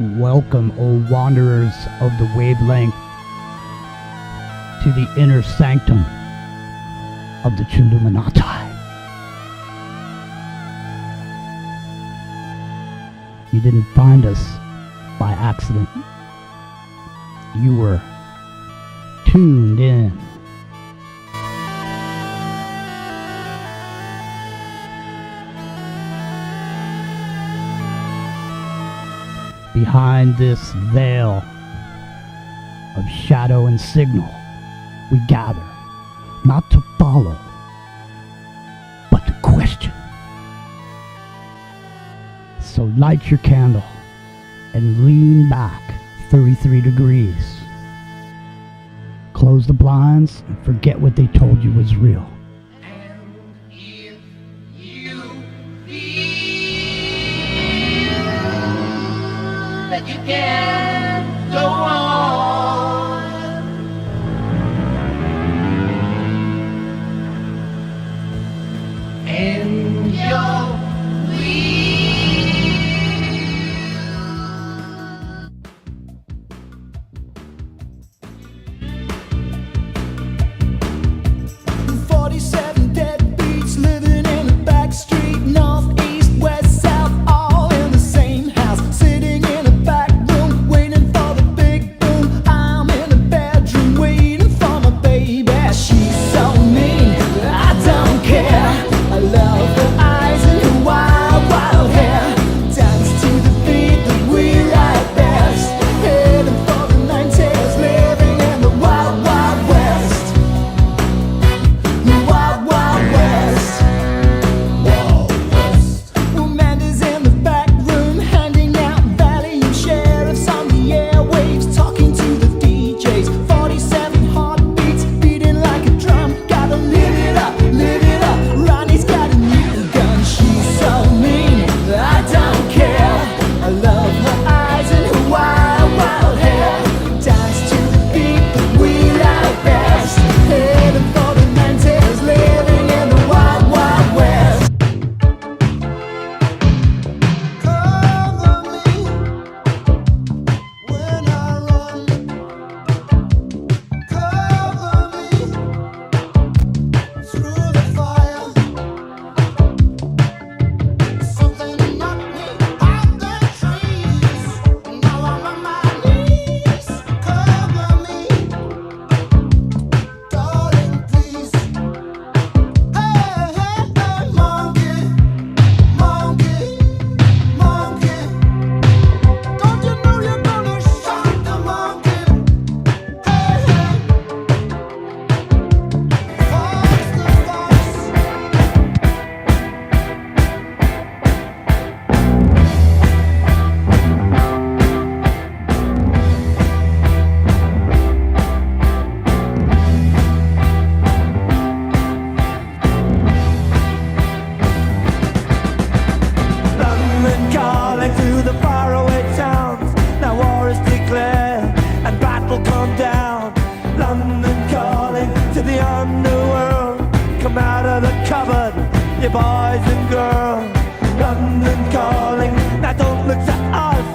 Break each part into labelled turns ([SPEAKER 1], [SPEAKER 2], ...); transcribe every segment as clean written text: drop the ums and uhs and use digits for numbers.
[SPEAKER 1] Welcome, O wanderers of the wavelength, to the inner sanctum of the Chilluminatti. You didn't find us by accident. You were tuned in. Behind this veil of shadow and signal, we gather, not to follow, but to question. So light your candle and lean back 33 degrees. Close the blinds and forget what they told you was real.
[SPEAKER 2] That you can't go on, and you're weak. 47 deadbeats living in a back street, north, east, west, south, all in the same house, sitting in a back room, waiting for the big boom. I'm in the bedroom, waiting for my baby. She's so mean, I don't care. I love her eyes and her wild, wild hair. Dance to the beat that we like best. Heading for the 90s, living in the wild, wild west. The wild, wild west. Wild west. Amanda's in the back room, handing out value sheriffs on the airwaves, talking to the DJs. 47 heartbeats beating like a drum. Gotta live it up, live it up. Ronnie's got a new gun. She's so mean, I don't care. I love her eyes and her wild, wild hair. Dance to the beat that we like best. Heading for the 90s, living in the wild, wild west. Cover me when I run. Cover me through the fire. Something knocked me out the trees. Now I'm on my knees. Cover me, darling, please. Hey, hey, hey, monkey, monkey, monkey. Don't you know you're gonna shock the monkey? Hey, hey, fox the fox. London calling to the faraway towns. Now war is declared and battle come down. London calling to the underworld. Come out of the cupboard, you boys and girls. London calling, now don't look to us.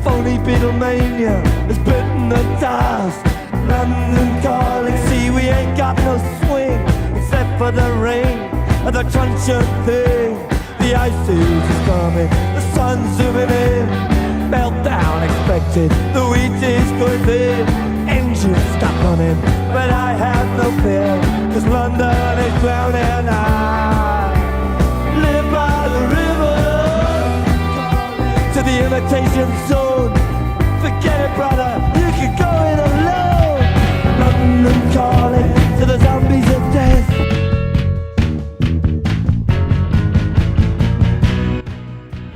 [SPEAKER 2] Phony Beatlemania has bitten the dust. London calling, see we ain't got no swing except for the rain and the truncheon thing. The ice age is coming, the sun's zooming in. Meltdown expected, the wheat is going thin. Engines stop running, but I have no fear, 'cause London is drowning. I live by the river, to the imitation zone. Forget it, brother, you can go it alone. London calling to the zombies of death.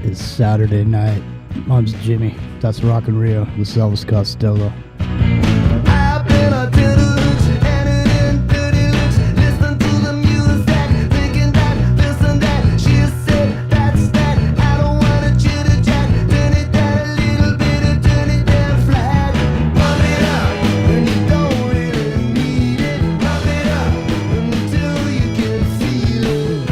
[SPEAKER 1] It's Saturday night. I'm Jimmy. That's Rockin' Rio with Elvis Costello.
[SPEAKER 2] I've been a dirty looks and it ain't dirty looks. Listen to the music, thinking that this and that. She said that's that. I don't wanna chitter chat. Turn it down a little bit and turn it down flat. Pump it up when you don't really need it. Pump it up until you can feel it.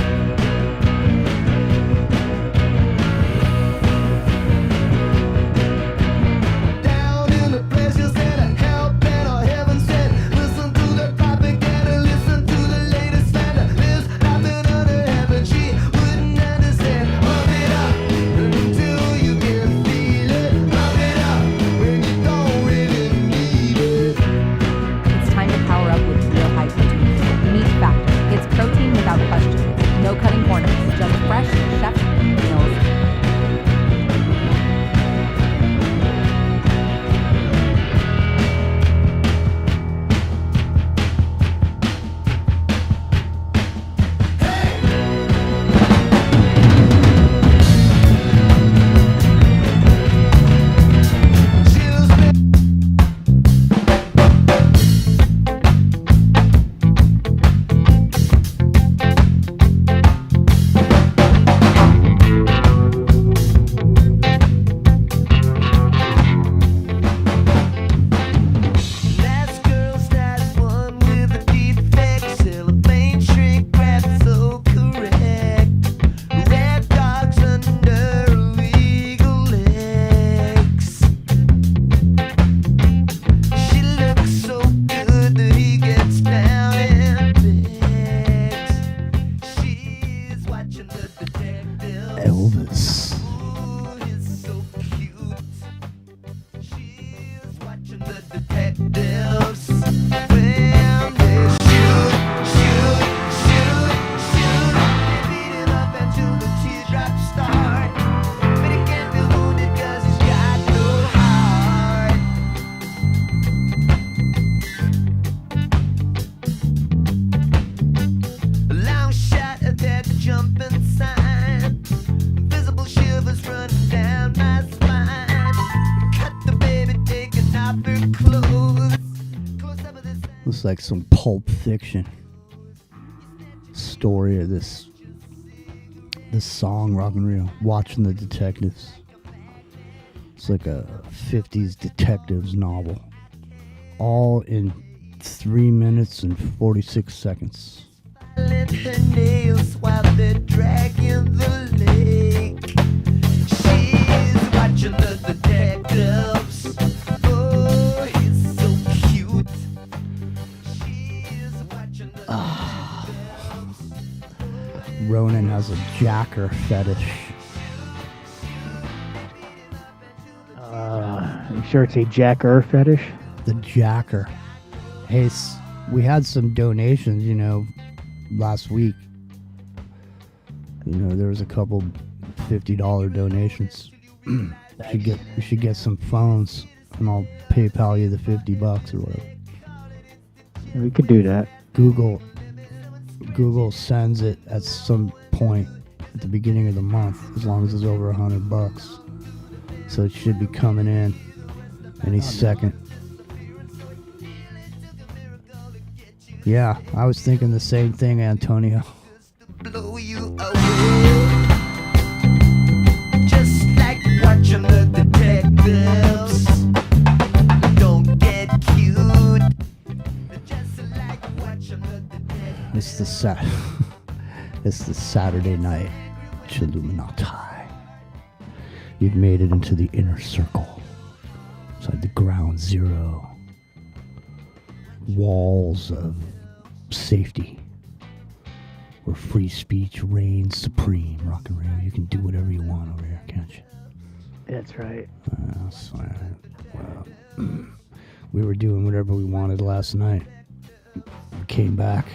[SPEAKER 1] Elvis.
[SPEAKER 2] Ooh, he's so cute. She's watching the detectives when they shoot. They beat it up until the teardrops start. But he can't be wounded 'cause he's got no heart. A long shot at that jumping sign. Invisible shivers running down my spine. Cut the baby taking off her clothes. Close up with this.
[SPEAKER 1] Looks like some Pulp Fiction story of this song, Rock and Reel. Watching the Detectives. It's like a 50s detectives novel. All in 3 minutes and 46 seconds.
[SPEAKER 2] Let her nails while they're dragging the lake. She's watching the detectives. Oh, he's so cute. She's watching the detectives.
[SPEAKER 1] Ronan has a jacker fetish.
[SPEAKER 3] You sure it's a jacker fetish?
[SPEAKER 1] The jacker. Hey, we had some donations, last week. There was a couple $50 donations. You should get some phones, and I'll PayPal you the $50 or whatever.
[SPEAKER 3] Yeah, we could do that.
[SPEAKER 1] Google sends it at some point at the beginning of the month, as long as it's over $100. So it should be coming in any second. Yeah, I was thinking the same thing, Antonio.
[SPEAKER 2] Blow you away. Just like watching the detectives. Don't get cute. Just like watching the detectives.
[SPEAKER 1] It's the Saturday night Chilluminatti. You've made it into the inner circle. Inside the ground zero. Walls of safety. Where free speech reigns supreme. Rock and roll. You can do whatever you want over here, can't you?
[SPEAKER 3] That's right.
[SPEAKER 1] That's all right. Well, we were doing whatever we wanted last night. We came back.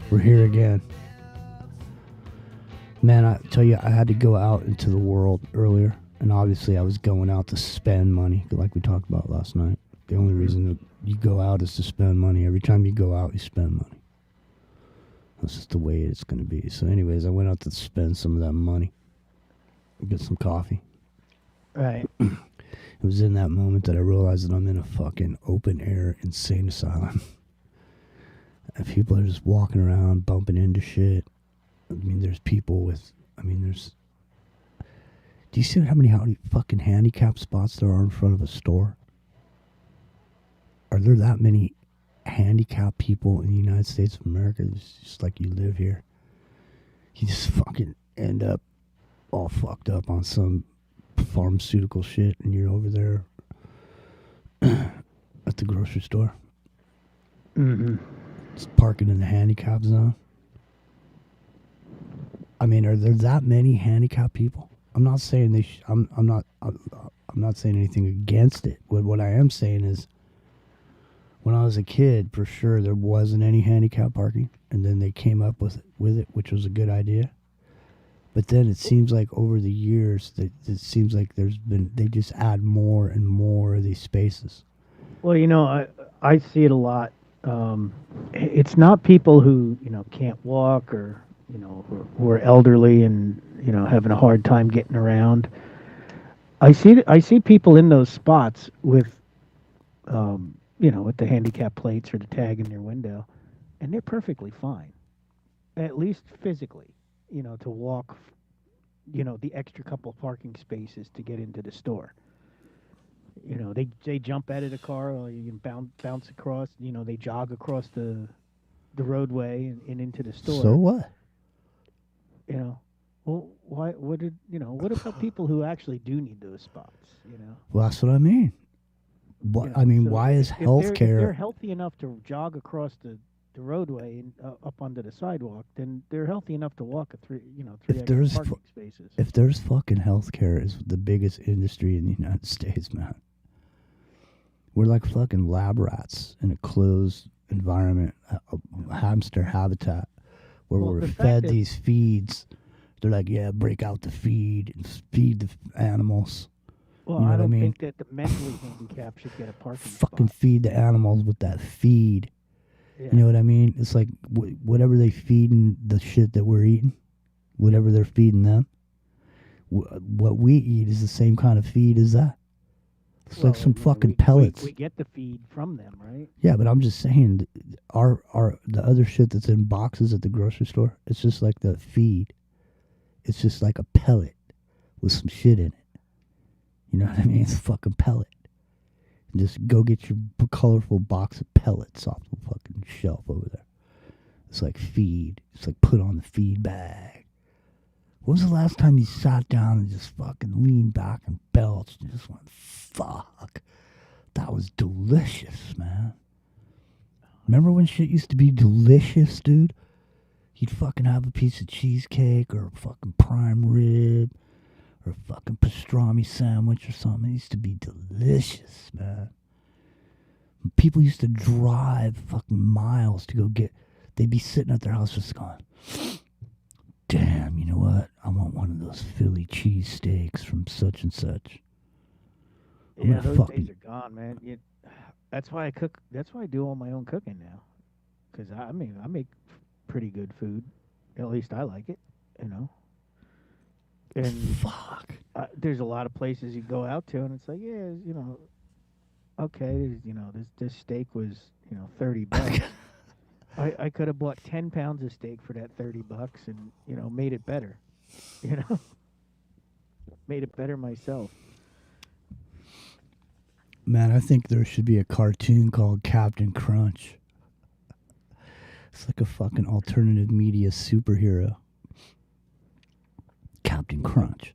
[SPEAKER 1] We're here again. Man, I tell you, I had to go out into the world earlier. And obviously I was going out to spend money, like we talked about last night. The only reason that you go out is to spend money. Every time you go out, you spend money. That's just the way it's going to be. So anyways, I went out to spend some of that money. Get some coffee.
[SPEAKER 3] Right.
[SPEAKER 1] It was in that moment that I realized that I'm in a fucking open air insane asylum. And people are just walking around, bumping into shit. I mean, there's people with... Do you see how many fucking handicap spots there are in front of a store? Are there that many handicapped people in the United States of America? It's just like you live here. You just fucking end up all fucked up on some pharmaceutical shit, and you're over there at the grocery store.
[SPEAKER 3] Mm-hmm.
[SPEAKER 1] Just parking in the handicap zone. I mean, are there that many handicapped people? I'm not saying they. I'm not saying anything against it. What I am saying is, when I was a kid, for sure there wasn't any handicap parking, and then they came up with it, which was a good idea. But then it seems like over the years that it seems like they just add more and more of these spaces.
[SPEAKER 3] Well, I see it a lot. It's not people who can't walk or who are elderly and having a hard time getting around. I see people in those spots with with the handicap plates or the tag in their window, and they're perfectly fine, at least physically, to walk, the extra couple parking spaces to get into the store. They jump out of the car, or you can bounce across, they jog across the roadway and into the store.
[SPEAKER 1] So what?
[SPEAKER 3] Well, what about people who actually do need those spots,
[SPEAKER 1] Well, that's what I mean. What I mean,
[SPEAKER 3] so
[SPEAKER 1] why is
[SPEAKER 3] if
[SPEAKER 1] healthcare?
[SPEAKER 3] they're healthy enough to jog across the the roadway and up onto the sidewalk, then they're healthy enough to walk three
[SPEAKER 1] If
[SPEAKER 3] extra
[SPEAKER 1] there's
[SPEAKER 3] parking spaces.
[SPEAKER 1] if there's fucking healthcare is the biggest industry in the United States, man. We're like fucking lab rats in a closed environment, a hamster habitat, where
[SPEAKER 3] Well,
[SPEAKER 1] we're
[SPEAKER 3] the fact
[SPEAKER 1] fed
[SPEAKER 3] that-
[SPEAKER 1] these feeds. They're like, yeah, break out the feed and feed the animals.
[SPEAKER 3] Well,
[SPEAKER 1] You know
[SPEAKER 3] I
[SPEAKER 1] what I
[SPEAKER 3] don't
[SPEAKER 1] mean?
[SPEAKER 3] think that the mentally handicapped should get a parking
[SPEAKER 1] Fucking
[SPEAKER 3] spot.
[SPEAKER 1] feed the animals with that feed.
[SPEAKER 3] Yeah.
[SPEAKER 1] You know what I mean? It's like whatever they feeding the shit that we're eating, whatever they're feeding them. What we eat is the same kind of feed as that. It's
[SPEAKER 3] Well,
[SPEAKER 1] like some
[SPEAKER 3] yeah,
[SPEAKER 1] fucking
[SPEAKER 3] we-
[SPEAKER 1] pellets.
[SPEAKER 3] We get the feed from them, right?
[SPEAKER 1] Yeah, but I'm just saying, the other shit that's in boxes at the grocery store, it's just like the feed. It's just like a pellet with some shit in it. You know what I mean? It's a fucking pellet. And just go get your colorful box of pellets off the fucking shelf over there. It's like feed. It's like put on the feed bag. When was the last time you sat down and just fucking leaned back and belched and just went, fuck, that was delicious, man. Remember when shit used to be delicious, dude? You'd fucking have a piece of cheesecake or a fucking prime rib or a fucking pastrami sandwich or something. It used to be delicious, man. People used to drive fucking miles to go get. They'd be sitting at their house just going, damn, you know what? I want one of those Philly cheesesteaks from such and such. I'm
[SPEAKER 3] Yeah,
[SPEAKER 1] gonna
[SPEAKER 3] those
[SPEAKER 1] fucking-
[SPEAKER 3] days are gone, man. That's why I cook. That's why I do all my own cooking now. Because I make pretty good food. At least I like it, you know. And
[SPEAKER 1] Fuck.
[SPEAKER 3] there's a lot of places you go out to, and it's like, yeah, you know, okay, you know, this steak was, you know, $30. I could have bought 10 pounds of steak for that $30 and, you know, made it better. You know, made it better myself.
[SPEAKER 1] Man, I think there should be a cartoon called Captain Crunch. It's like a fucking alternative media superhero. Captain Crunch.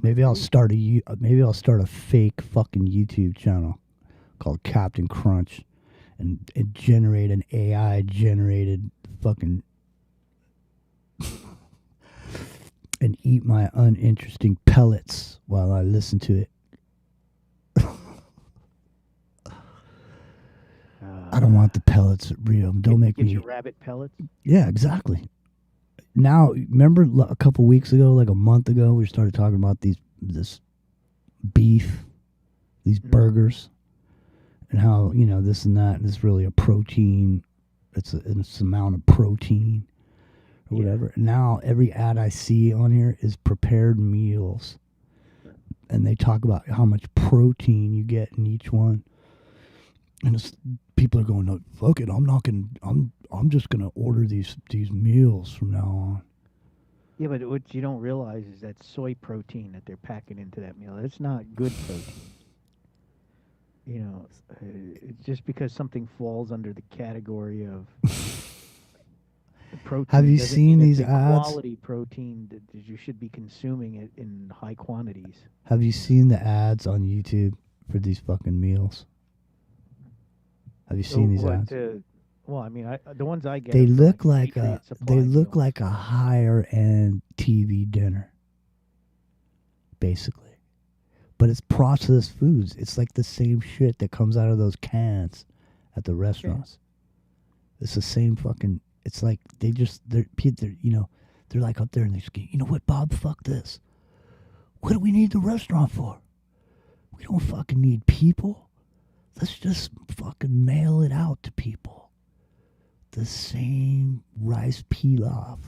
[SPEAKER 1] Maybe I'll start a fake fucking YouTube channel called Captain Crunch, and generate an AI generated fucking and eat my uninteresting pellets while I listen to it. I don't want the pellets, Rio. Don't make
[SPEAKER 3] get
[SPEAKER 1] me.
[SPEAKER 3] your rabbit pellets.
[SPEAKER 1] Yeah, exactly. Now, remember a couple weeks ago, like a month ago, we started talking about this beef, these burgers, and how, you know, this and that, and it's really a protein. It's an amount of protein or whatever. Now every ad I see on here is prepared meals, and they talk about how much protein you get in each one. And people are going, no, fuck it, I'm just gonna order these meals from now on.
[SPEAKER 3] Yeah, but what you don't realize is that soy protein that they're packing into that meal. It's not good protein. You know, it's just because something falls under the category of protein.
[SPEAKER 1] Have you
[SPEAKER 3] doesn't
[SPEAKER 1] seen
[SPEAKER 3] mean it's
[SPEAKER 1] these
[SPEAKER 3] the
[SPEAKER 1] ads?
[SPEAKER 3] quality protein that you should be consuming it in high quantities.
[SPEAKER 1] Have you seen the ads on YouTube for these fucking meals? Have you seen these ads?
[SPEAKER 3] Well, I mean, the ones I get.
[SPEAKER 1] They
[SPEAKER 3] are from,
[SPEAKER 1] look like
[SPEAKER 3] Patriot
[SPEAKER 1] a
[SPEAKER 3] Supply
[SPEAKER 1] they look
[SPEAKER 3] deals.
[SPEAKER 1] like a higher end TV dinner, basically. But it's processed foods. It's like the same shit that comes out of those cans at the restaurants. It's the same fucking. It's like they're you know, they're like up there and they just you know what, Bob, fuck this. What do we need the restaurant for? We don't fucking need people. Let's just fucking mail it out to people. The same rice pilaf.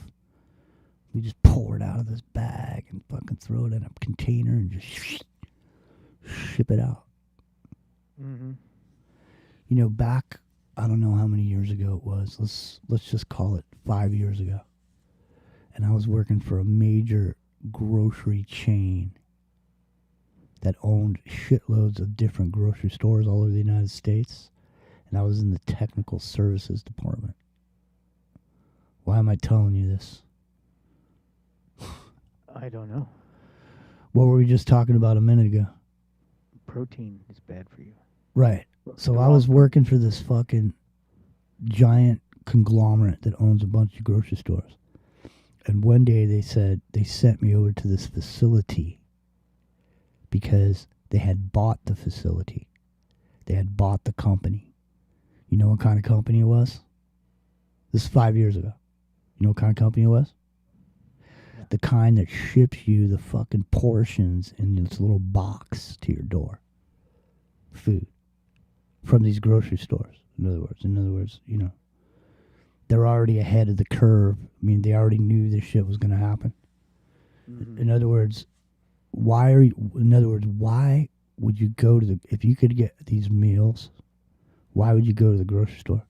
[SPEAKER 1] We just pour it out of this bag and fucking throw it in a container and just ship it out.
[SPEAKER 3] Mm-hmm.
[SPEAKER 1] You know, back, I don't know how many years ago it was. Let's just call it 5 years ago. And I was working for a major grocery chain that owned shitloads of different grocery stores all over the United States. And I was in the technical services department. Why am I telling you this?
[SPEAKER 3] I don't know.
[SPEAKER 1] What were we just talking about a minute ago?
[SPEAKER 3] Protein is bad for you.
[SPEAKER 1] Right. So I was working for this fucking giant conglomerate that owns a bunch of grocery stores. And one day they said they sent me over to this facility because they had bought the facility. They had bought the company. You know what kind of company it was? This is 5 years ago. You know what kind of company it was?
[SPEAKER 3] Yeah.
[SPEAKER 1] The kind that ships you the fucking portions in this little box to your door. Food. From these grocery stores. In other words, you know. They're already ahead of the curve. I mean, they already knew this shit was going to happen.
[SPEAKER 3] Mm-hmm.
[SPEAKER 1] In other words, why would you go to if you could get these meals, why would you go to the grocery store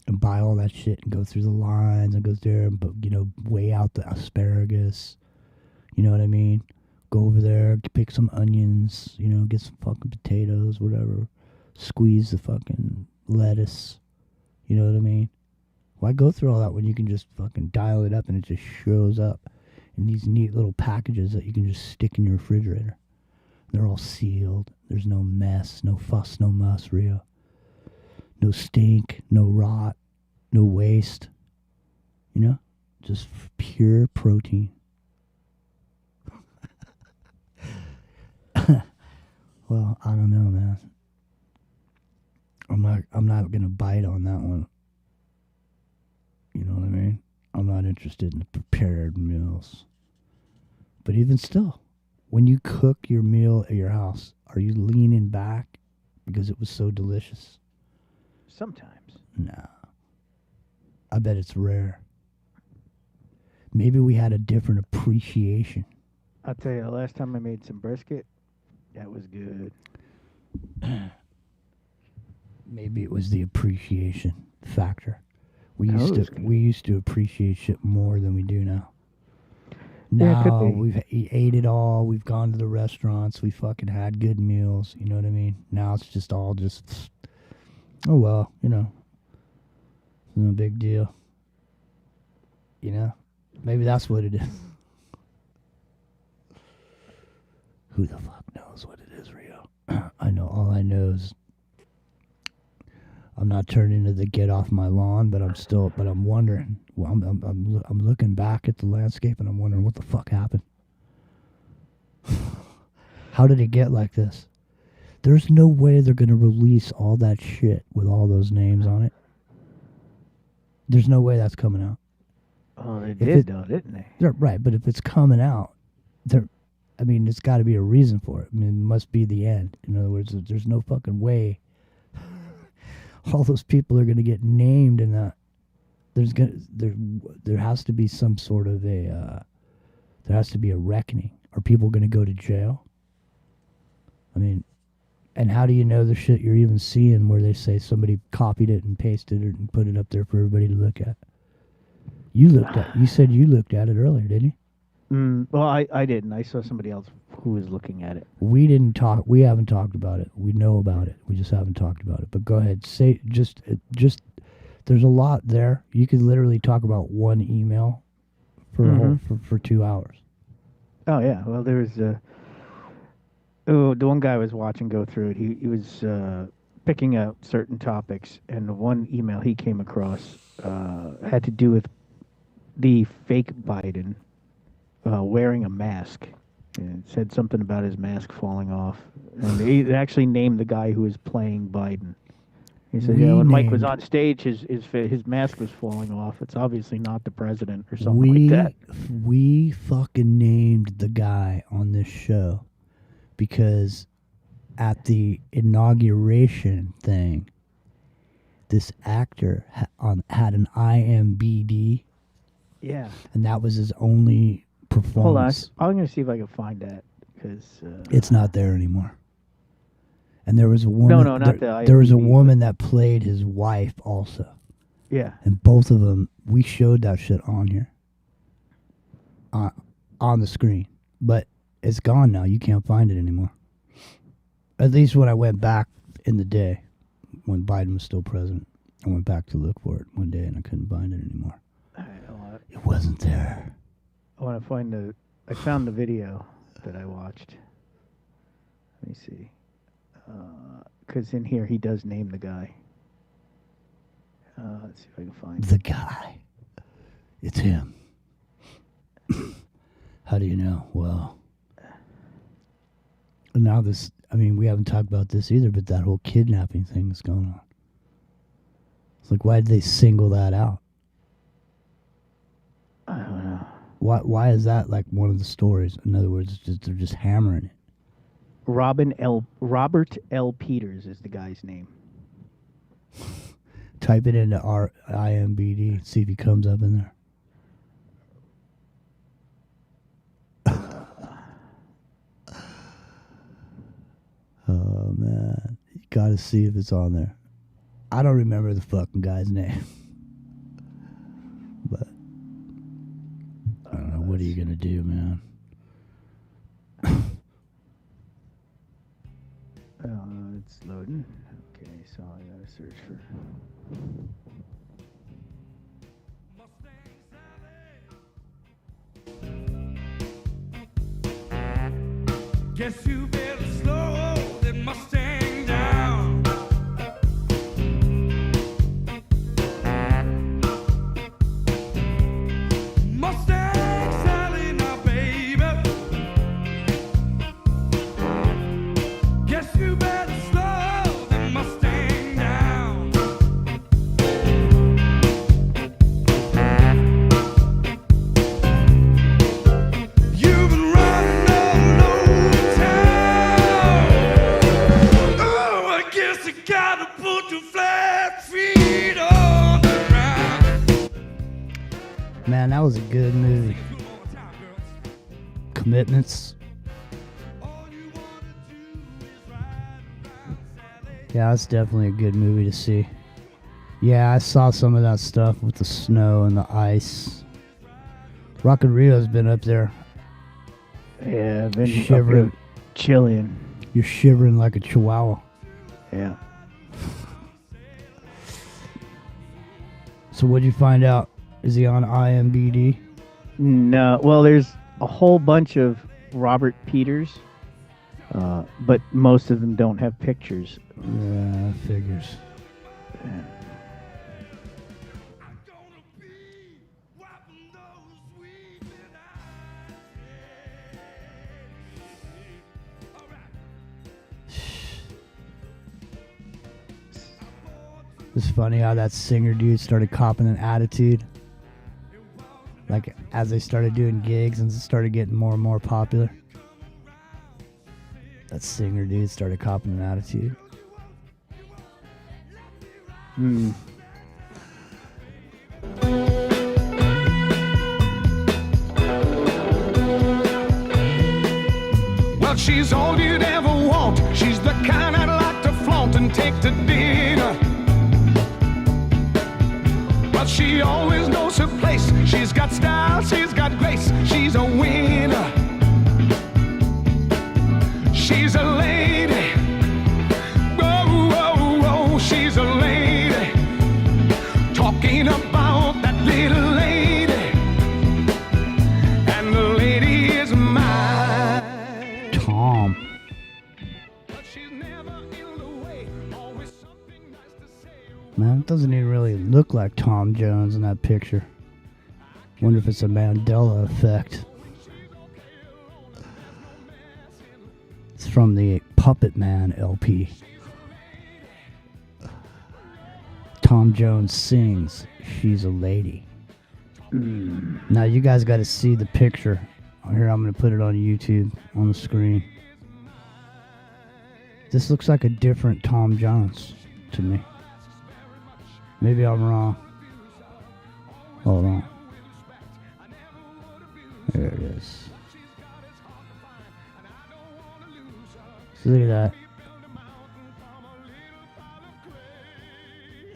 [SPEAKER 1] and buy all that shit and go through the lines and go there and, weigh out the asparagus, you know what I mean? Go over there, pick some onions, get some fucking potatoes, whatever, squeeze the fucking lettuce, you know what I mean? Why go through all that when you can just fucking dial it up and it just shows up in these neat little packages that you can just stick in your refrigerator? They're all sealed. There's no mess, no fuss, no muss, Rio. No stink, no rot, no waste. Just pure protein. Well, I don't know, man. I'm not gonna bite on that one. You know what I mean? I'm not interested in the prepared meals. But even still, when you cook your meal at your house, are you leaning back because it was so delicious?
[SPEAKER 3] Sometimes.
[SPEAKER 1] No. I bet it's rare. Maybe we had a different appreciation.
[SPEAKER 3] I'll tell you, the last time I made some brisket, that was good.
[SPEAKER 1] Maybe it was the appreciation factor. We
[SPEAKER 3] That
[SPEAKER 1] used
[SPEAKER 3] was
[SPEAKER 1] to
[SPEAKER 3] good.
[SPEAKER 1] we used to appreciate shit more than we do now.
[SPEAKER 3] Yeah, it could
[SPEAKER 1] Now
[SPEAKER 3] be.
[SPEAKER 1] we've ate it all. We've gone to the restaurants. We fucking had good meals. You know what I mean? Now it's just all just, oh well, it's no big deal. Maybe that's what it is. Who the fuck knows what it is, Rio? I know. All I know is I'm not turning into the get off my lawn, but I'm wondering. Well, I'm looking back at the landscape and I'm wondering what the fuck happened. How did it get like this? There's no way they're gonna release all that shit with all those names on it. There's no way that's coming out.
[SPEAKER 3] Oh, they
[SPEAKER 1] If
[SPEAKER 3] did,
[SPEAKER 1] it-
[SPEAKER 3] though, didn't they?
[SPEAKER 1] Right, but if it's coming out, it's got to be a reason for it. I mean, it must be the end. In other words, there's no fucking way all those people are going to get named in that. There has to be some sort of there has to be a reckoning. Are people going to go to jail? I mean, and how do you know the shit you're even seeing where they say somebody copied it and pasted it and put it up there for everybody to look at? You said you looked at it earlier, didn't you?
[SPEAKER 3] Well, I didn't. I saw somebody else who was looking at it.
[SPEAKER 1] We haven't talked about it. We know about it. We just haven't talked about it. But go ahead. Say just there's a lot there. You could literally talk about one email for a whole for 2 hours.
[SPEAKER 3] Oh, yeah. Well, there was the one guy I was watching go through it. He was picking out certain topics, and the one email he came across had to do with the fake Biden wearing a mask. And it said something about his mask falling off. And they actually named the guy who was playing Biden. He said, when Mike was on stage, his mask was falling off. It's obviously not the president or something like that.
[SPEAKER 1] We fucking named the guy on this show because at the inauguration thing, this actor had an IMBD,
[SPEAKER 3] Yeah.
[SPEAKER 1] and that was his only performance.
[SPEAKER 3] Hold on. I'm going to see if I can find that. Because
[SPEAKER 1] It's not there anymore. And there was a woman.
[SPEAKER 3] No, not
[SPEAKER 1] there was a
[SPEAKER 3] IMDb,
[SPEAKER 1] woman that played his wife also,
[SPEAKER 3] yeah.
[SPEAKER 1] and both of them. We showed that shit on here, on the screen, but it's gone now. You can't find it anymore. At least when I went back in the day, when Biden was still president, I went back to look for it one day and I couldn't find it anymore. It wasn't there.
[SPEAKER 3] I want to find I found the video that I watched. Let me see. Because in here he does name the guy. Let's see if I can find
[SPEAKER 1] The guy. It's him. How do you know? Well, now this, I mean, we haven't talked about this either, but that whole kidnapping thing that's going on. It's like, why did they single that out?
[SPEAKER 3] I don't know.
[SPEAKER 1] Why is that like one of the stories? In other words, they're just hammering it.
[SPEAKER 3] Robert L. Peters is the guy's name.
[SPEAKER 1] Type it into our IMBD, see if he comes up in there. Oh man, you gotta see if it's on there. I don't remember the fucking guy's name, but I don't know. What are you gonna do, man?
[SPEAKER 3] It's loading. Okay, so I gotta search for.
[SPEAKER 2] Guess you better slow that Mustang down. Mustang Sally now, baby. Guess you better slow that Mustang down. You've been running all over town. Oh, I guess you gotta put your flat feet on the ground.
[SPEAKER 1] Man, that was a good movie. Commitments. Yeah, that's definitely a good movie to see. Yeah, I saw some of that stuff with the snow and the ice. Rock and Rio's been up there.
[SPEAKER 3] Yeah, I've been
[SPEAKER 1] Shivering.
[SPEAKER 3] up here chilling.
[SPEAKER 1] You're shivering like a chihuahua.
[SPEAKER 3] Yeah.
[SPEAKER 1] So what'd you find out? Is he on IMBD?
[SPEAKER 3] No, well, there's a whole bunch of Robert Peters, but most of them don't have pictures.
[SPEAKER 1] Yeah, figures. It's funny how that singer dude started copping an attitude. Like, as they started doing gigs and started getting more and more popular. That singer dude started copping an attitude.
[SPEAKER 3] Hmm.
[SPEAKER 2] Well, she's all you'd ever want. She's the kind I'd like to flaunt and take to dinner. But she always knows her place. She's got style, she's got grace. She's a winner. She's a lady. Oh, oh, oh, she's a lady. Talking about that little lady. And the lady is mine.
[SPEAKER 1] Tom. Man, it doesn't even really look like Tom Jones in that picture. Wonder if it's a Mandela effect. It's from the Puppet Man LP. Tom Jones sings She's a Lady. Now you guys got to see the picture. Here, I'm going to put it on YouTube on the screen. This looks like a different Tom Jones to me. Maybe I'm wrong. Hold on. There it is. So look at that.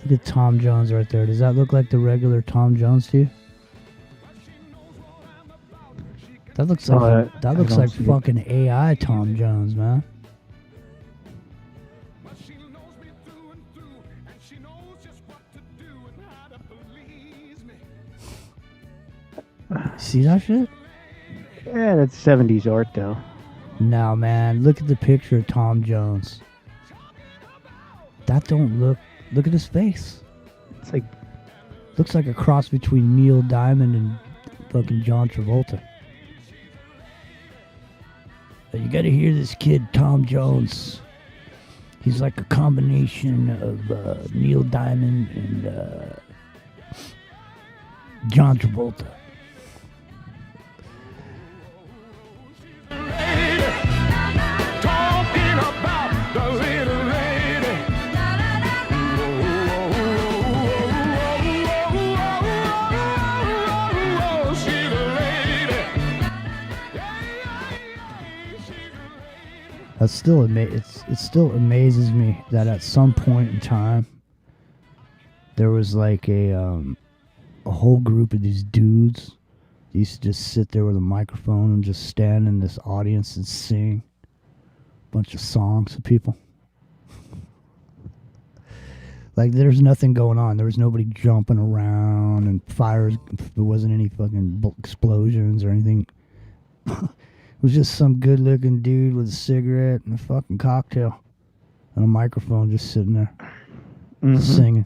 [SPEAKER 1] Look at Tom Jones right there. Does that look like the regular Tom Jones to you? That looks like that looks like fucking AI Tom Jones, man. See that shit?
[SPEAKER 3] Yeah, that's 70s art, though.
[SPEAKER 1] No, man. Look at the picture of Tom Jones. That don't look... Look at his face.
[SPEAKER 3] It's like
[SPEAKER 1] Looks like a cross between Neil Diamond and fucking John Travolta. But you gotta hear this kid, Tom Jones. He's like a combination of Neil Diamond and John Travolta.
[SPEAKER 2] Talking about the little lady. She's a lady.
[SPEAKER 1] That's still it still amazes me that at some point in time there was like a whole group of these dudes. They used to just sit there with a microphone and just stand in this audience and sing a bunch of songs to people. Like there's nothing going on. There was nobody jumping around and fires. There wasn't any fucking explosions or anything. It was just some good-looking dude with a cigarette and a fucking cocktail and a microphone just sitting there singing.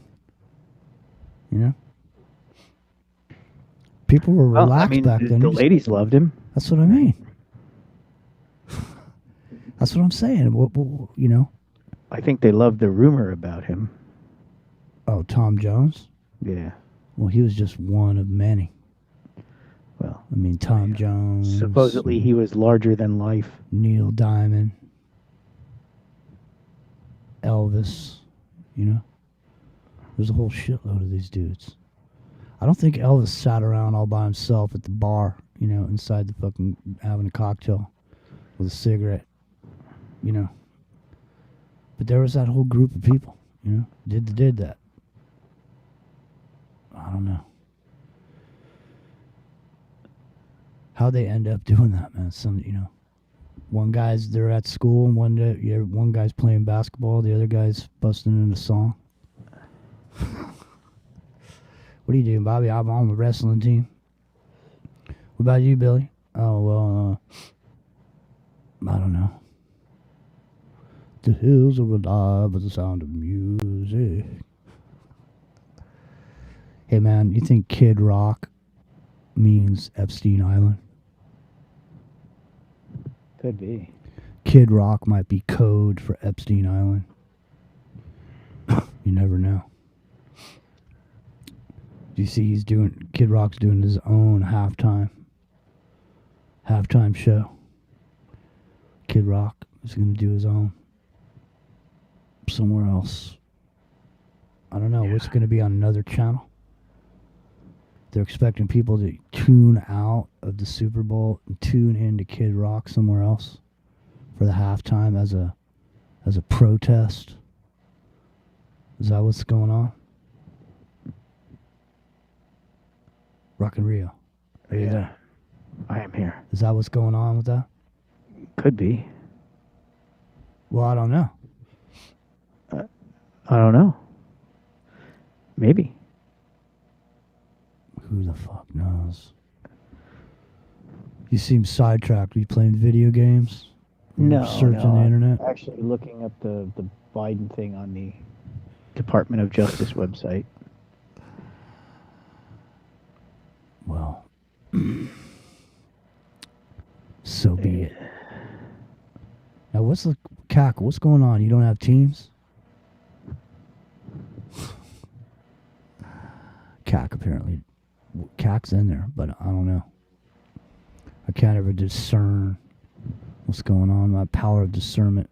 [SPEAKER 1] You know? People were relaxed back then.
[SPEAKER 3] The ladies loved him.
[SPEAKER 1] That's what I mean. That's what I'm saying. You know?
[SPEAKER 3] I think they loved the rumor about him.
[SPEAKER 1] Oh, Tom Jones?
[SPEAKER 3] Yeah.
[SPEAKER 1] Well, he was just one of many.
[SPEAKER 3] Well,
[SPEAKER 1] I mean, Tom Jones.
[SPEAKER 3] supposedly he was larger than life.
[SPEAKER 1] Neil Diamond. Elvis. You know? There's a whole shitload of these dudes. I don't think Elvis sat around all by himself at the bar, you know, inside the fucking having a cocktail with a cigarette, you know. But there was that whole group of people, you know, did that. I don't know. How'd they end up doing that, man? Some, you know, they're at school, and one guy's playing basketball, the other guy's busting in a song. What are you doing, Bobby? I'm on the wrestling team. What about you, Billy? Oh, well, I don't know. The hills are alive with the sound of music. Hey, man, you think Kid Rock means Epstein Island?
[SPEAKER 3] Could be.
[SPEAKER 1] Kid Rock might be code for Epstein Island. You never know. You see, Kid Rock's doing his own halftime show. Kid Rock is going to do his own somewhere else. I don't know. It's going to be on another channel. They're expecting people to tune out of the Super Bowl and tune into Kid Rock somewhere else for the halftime as a protest. Is that what's going on? Rock and Rio. Are you there?
[SPEAKER 3] I am here.
[SPEAKER 1] Is that what's going on with that?
[SPEAKER 3] Could be.
[SPEAKER 1] Well, I don't know.
[SPEAKER 3] I don't know. Maybe.
[SPEAKER 1] Who the fuck knows? You seem sidetracked. Are you playing video games?
[SPEAKER 3] No.
[SPEAKER 1] Searching the internet?
[SPEAKER 3] I'm actually looking up the Biden thing on the Department of Justice website.
[SPEAKER 1] Well, so be it. Now, what's going on? You don't have teams? Apparently. CAC's in there, but I don't know. I can't ever discern what's going on. My power of discernment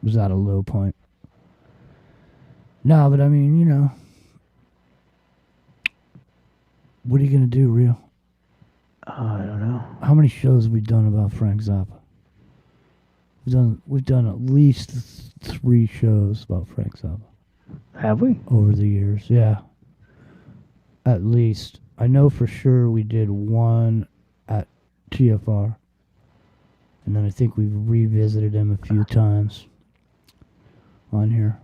[SPEAKER 1] was at a low point. No, but I mean, you know. What are you going to do, Rio?
[SPEAKER 3] I don't know.
[SPEAKER 1] How many shows have we done about Frank Zappa? We've done at least 3 shows about Frank Zappa.
[SPEAKER 3] Have we?
[SPEAKER 1] Over the years, yeah. At least. I know for sure we did one at TFR. And then I think we've revisited him a few times on here.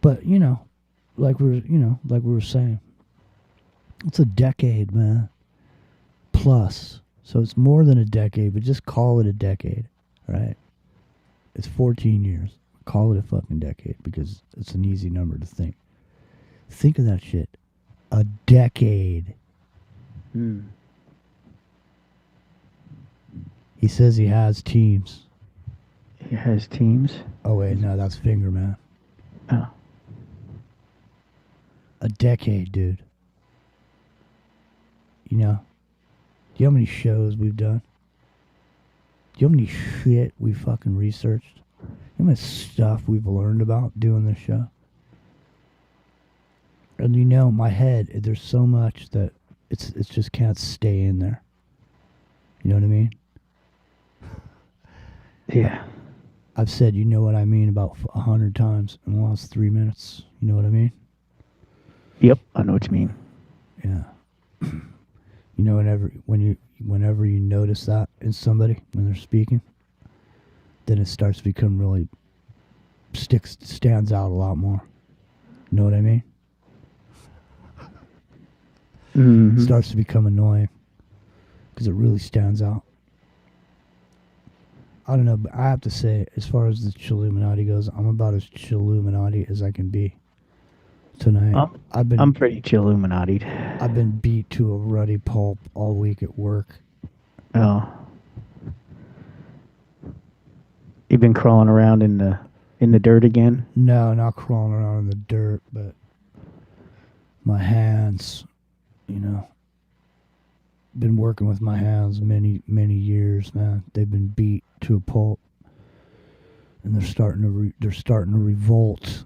[SPEAKER 1] But, you know, like we were saying, it's a decade, man. Plus. So it's more than a decade, but just call it a decade, right? It's 14 years. Call it a fucking decade because it's an easy number to think. Think of that shit. A decade.
[SPEAKER 3] Hmm.
[SPEAKER 1] He says he has teams.
[SPEAKER 3] He has teams.
[SPEAKER 1] Oh wait, no, that's Finger Man.
[SPEAKER 3] Oh.
[SPEAKER 1] A decade, dude. You know? Do you know how many shows we've done? Do you know how many shit we fucking researched? You know how much stuff we've learned about doing this show? And you know, my head, there's so much that it's just can't stay in there. You know what I mean?
[SPEAKER 3] Yeah.
[SPEAKER 1] I've said you know what I mean about 100 times in the last 3 minutes. You know what I mean?
[SPEAKER 3] Yep, I know what you mean.
[SPEAKER 1] Yeah. You know, whenever you notice that in somebody when they're speaking, then it starts to become really stands out a lot more. You know what I mean?
[SPEAKER 3] Mm-hmm.
[SPEAKER 1] Starts to become annoying because it really stands out. I don't know, but I have to say, as far as the Chilluminati goes, I'm about as Chilluminati as I can be tonight.
[SPEAKER 3] I'm pretty Chilluminati.
[SPEAKER 1] I've been beat to a ruddy pulp all week at work.
[SPEAKER 3] Oh. You've been crawling around in the dirt again?
[SPEAKER 1] No, not crawling around in the dirt, but my hands, you know. Been working with my hands many years, man. They've been beat to a pulp, and they're starting to revolt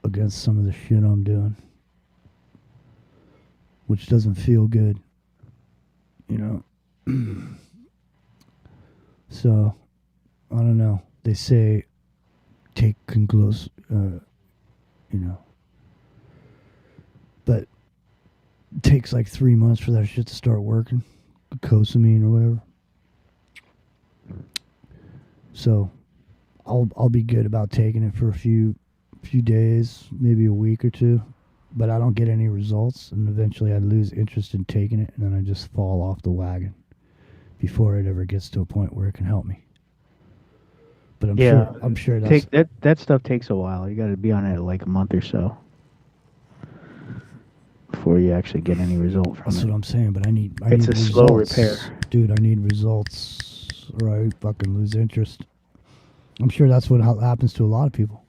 [SPEAKER 1] against some of the shit I'm doing, which doesn't feel good, you know. So I don't know. They say take close, you know, but it takes like 3 months for that shit to start working, glucosamine or whatever. So I'll be good about taking it for a few days, maybe a week or two, but I don't get any results, and eventually I lose interest in taking it, and then I just fall off the wagon before it ever gets to a point where it can help me. But I'm sure that's
[SPEAKER 3] that stuff takes a while. You got to be on it like a month or so before you actually get any result from
[SPEAKER 1] That's
[SPEAKER 3] it.
[SPEAKER 1] what I'm saying, but I need
[SPEAKER 3] It's a
[SPEAKER 1] results.
[SPEAKER 3] slow repair.
[SPEAKER 1] Dude, I need results or I fucking lose interest. I'm sure that's what happens to a lot of people.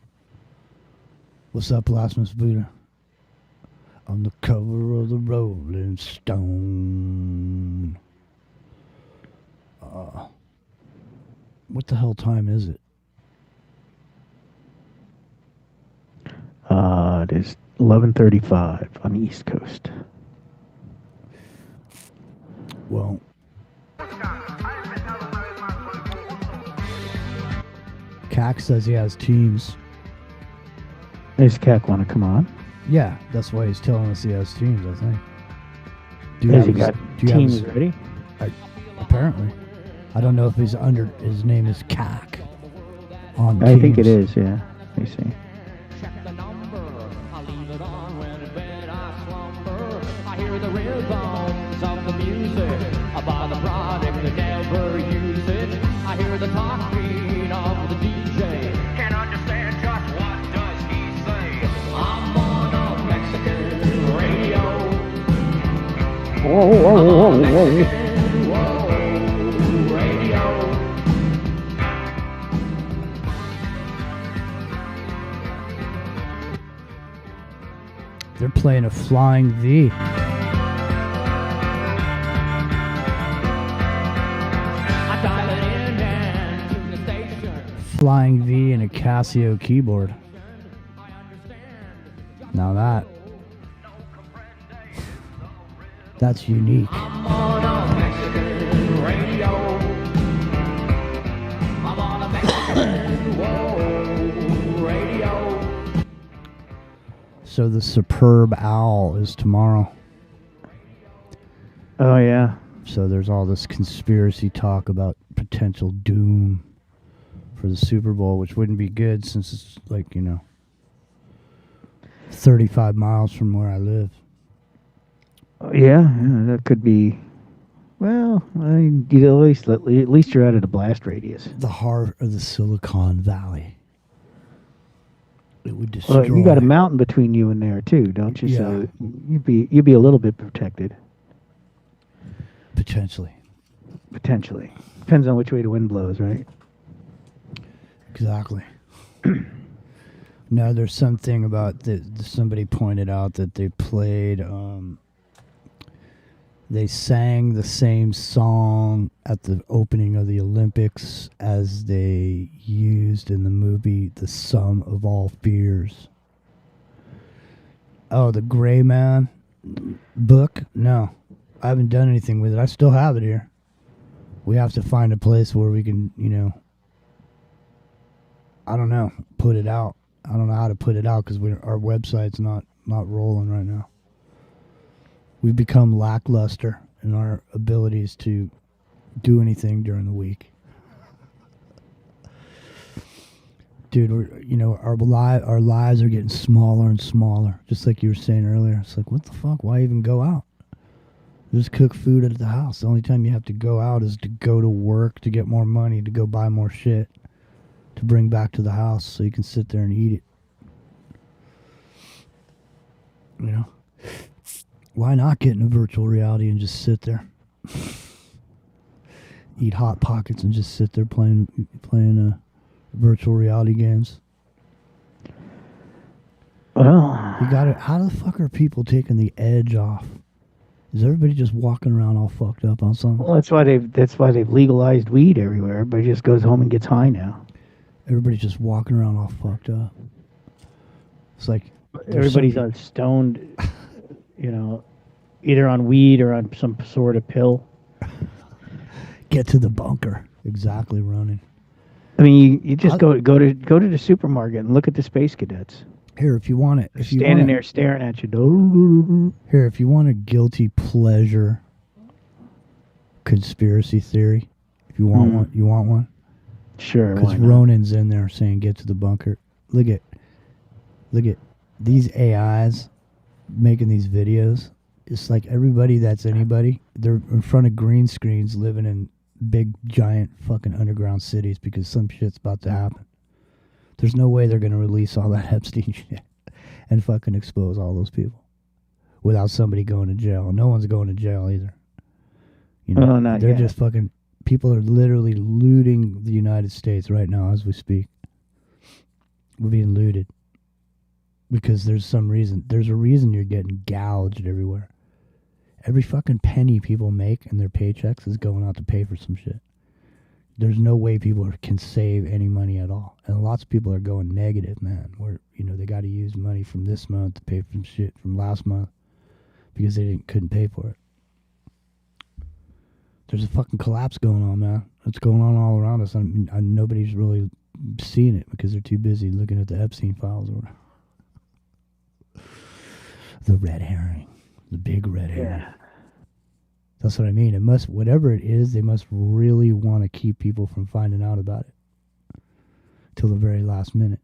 [SPEAKER 1] What's up, Blasphemous Buddha? On the cover of the Rolling Stone. What the hell time is it?
[SPEAKER 3] It is 11:35 on the East Coast.
[SPEAKER 1] Well, Cac says he has teams.
[SPEAKER 3] Does Cac want to come on?
[SPEAKER 1] Yeah, that's why he's telling us he has teams, I think.
[SPEAKER 3] Has he got teams ready?
[SPEAKER 1] Apparently. I don't know if his name is Cac on
[SPEAKER 3] I
[SPEAKER 1] teams.
[SPEAKER 3] think it is, yeah. Let me see.
[SPEAKER 4] Check the number. I leave it on when in bed I slumber. I hear the rhythms of the music. I buy the product and never use it. I hear the talking of the DJ. Can't understand just what does he say. I'm on a Mexican radio.
[SPEAKER 3] Whoa.
[SPEAKER 4] Radio.
[SPEAKER 1] They're playing a Flying V.
[SPEAKER 4] I dial it in and tune the station.
[SPEAKER 1] Flying V and a Casio keyboard. Now that's unique.
[SPEAKER 4] I'm on a Mexican radio. I'm on a Mexican radio.
[SPEAKER 1] So the Superb Owl is tomorrow.
[SPEAKER 3] Oh, yeah.
[SPEAKER 1] So there's all this conspiracy talk about potential doom for the Super Bowl, which wouldn't be good since it's like, 35 miles from where I live.
[SPEAKER 3] Yeah, that could be. Well, at least you're out of the blast radius.
[SPEAKER 1] The heart of the Silicon Valley. It would destroy.
[SPEAKER 3] Well, you got a mountain between you and there too, don't you?
[SPEAKER 1] Yeah.
[SPEAKER 3] So you'd be a little bit protected,
[SPEAKER 1] Potentially.
[SPEAKER 3] potentially. Depends on which way the wind blows, right?
[SPEAKER 1] Exactly. No, there's something about that. Somebody pointed out that they played. They sang the same song at the opening of the Olympics as they used in the movie The Sum of All Fears. Oh, the Gray Man book? No, I haven't done anything with it. I still have it here. We have to find a place where we can, I don't know, put it out. I don't know how to put it out because our website's not rolling right now. We've become lackluster in our abilities to do anything during the week. Dude, our lives are getting smaller and smaller. Just like you were saying earlier. It's like, what the fuck? Why even go out? Just cook food at the house. The only time you have to go out is to go to work, to get more money, to go buy more shit, to bring back to the house so you can sit there and eat it. Why not get into virtual reality and just sit there? Eat Hot Pockets and just sit there playing virtual reality games.
[SPEAKER 3] Well,
[SPEAKER 1] You got it. How the fuck are people taking the edge off? Is everybody just walking around all fucked up on something?
[SPEAKER 3] well, that's why they've legalized weed everywhere. Everybody just goes home and gets high now.
[SPEAKER 1] Everybody's just walking around all fucked up. It's like
[SPEAKER 3] Everybody's on stoned, either on weed or on some sort of pill.
[SPEAKER 1] get to the bunker. Exactly, running.
[SPEAKER 3] I mean, you just go to the supermarket and look at the space cadets.
[SPEAKER 1] Here, if you want it, if you
[SPEAKER 3] Standing
[SPEAKER 1] want
[SPEAKER 3] there staring at you.
[SPEAKER 1] Here, if you want a guilty pleasure conspiracy theory, if you want one, you want one.
[SPEAKER 3] Sure, why
[SPEAKER 1] Because
[SPEAKER 3] not?
[SPEAKER 1] Ronan's in there saying, "Get to the bunker." Look at these AIs making these videos. It's like everybody that's anybody. They're in front of green screens, living in big, giant, fucking underground cities because some shit's about to happen. There's no way they're gonna release all that Epstein shit and fucking expose all those people without somebody going to jail. No one's going to jail either.
[SPEAKER 3] Well, not
[SPEAKER 1] they're
[SPEAKER 3] yet.
[SPEAKER 1] just fucking. People are literally looting the United States right now as we speak. We're being looted because there's a reason you're getting gouged everywhere. Every fucking penny people make in their paychecks is going out to pay for some shit. There's no way people can save any money at all. And lots of people are going negative, man. Where, they got to use money from this month to pay for some shit from last month because they couldn't pay for it. There's a fucking collapse going on, man. It's going on all around us. Nobody's really seeing it because they're too busy looking at the Epstein files or the red herring, the big red herring.
[SPEAKER 3] Yeah.
[SPEAKER 1] That's what I mean. It must, whatever it is, they must really want to keep people from finding out about it till the very last minute.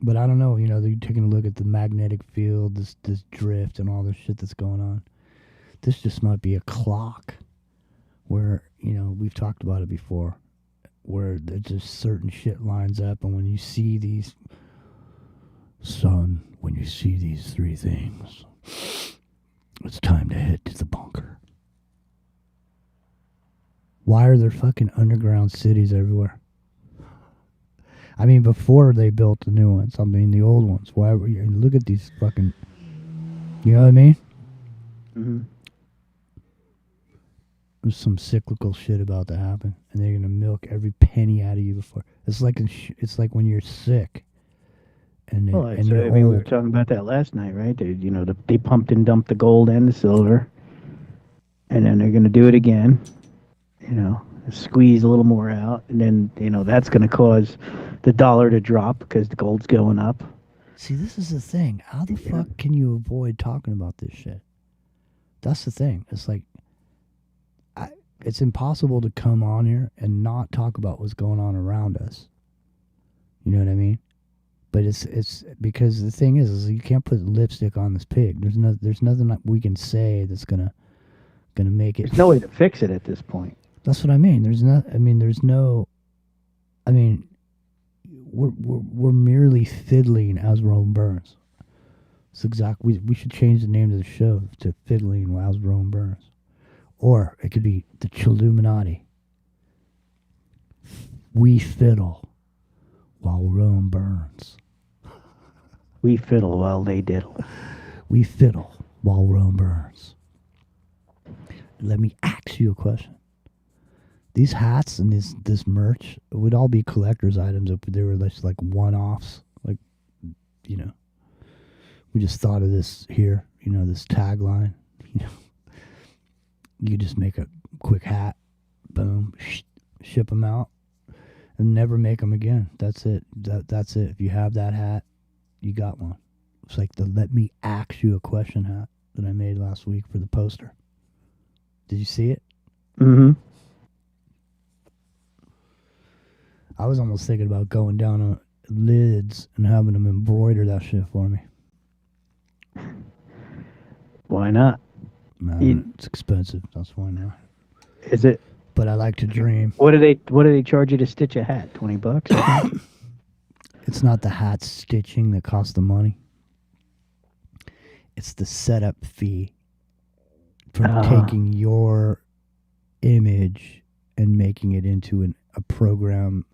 [SPEAKER 1] But I don't know. They're taking a look at the magnetic field, this drift, and all this shit that's going on. This just might be a clock. Where, we've talked about it before, where there's just certain shit lines up, and when you see these, when you see these three things, it's time to head to the bunker. Why are there fucking underground cities everywhere? I mean, before they built the new ones, the old ones. Why were you, look at these fucking, you know what I mean?
[SPEAKER 3] Mm-hmm.
[SPEAKER 1] There's some cyclical shit about to happen, and they're gonna milk every penny out of you before. It's like when you're sick, and you're
[SPEAKER 3] we were
[SPEAKER 1] old.
[SPEAKER 3] talking about that last night, right? They pumped and dumped the gold and the silver, and then they're going to do it again. Squeeze a little more out, and then that's going to cause the dollar to drop because the gold's going up.
[SPEAKER 1] See, this is the thing. How the fuck can you avoid talking about this shit? That's the thing. It's like, it's impossible to come on here and not talk about what's going on around us. You know what I mean? But it's because the thing is you can't put lipstick on this pig. There's nothing that we can say that's gonna make it.
[SPEAKER 3] There's no way to fix it at this point.
[SPEAKER 1] That's what I mean. we're merely fiddling as Rome burns. It's we should change the name of the show to Fiddling as Rome Burns. Or it could be the Chilluminati. We fiddle while Rome burns.
[SPEAKER 3] We fiddle while they diddle.
[SPEAKER 1] We fiddle while Rome burns. Let me ask you a question. These hats and this merch would all be collector's items if they were just like one-offs. Like, you know, we just thought of this here, you know, this tagline. You know, you just make a quick hat, boom, ship them out, and never make them again. That's it. That's it. If you have that hat, you got one. It's like the "Let me ask you a question" hat that I made last week for the poster. Did you see it?
[SPEAKER 3] Mm-hmm.
[SPEAKER 1] I was almost thinking about going down on Lids and having them embroider that shit for me.
[SPEAKER 3] Why not?
[SPEAKER 1] Man, it's expensive. That's why not.
[SPEAKER 3] Is it?
[SPEAKER 1] But I like to dream.
[SPEAKER 3] What do they charge you to stitch a hat? $20?
[SPEAKER 1] It's not the hat stitching that costs the money. It's the setup fee for taking your image and making it into a program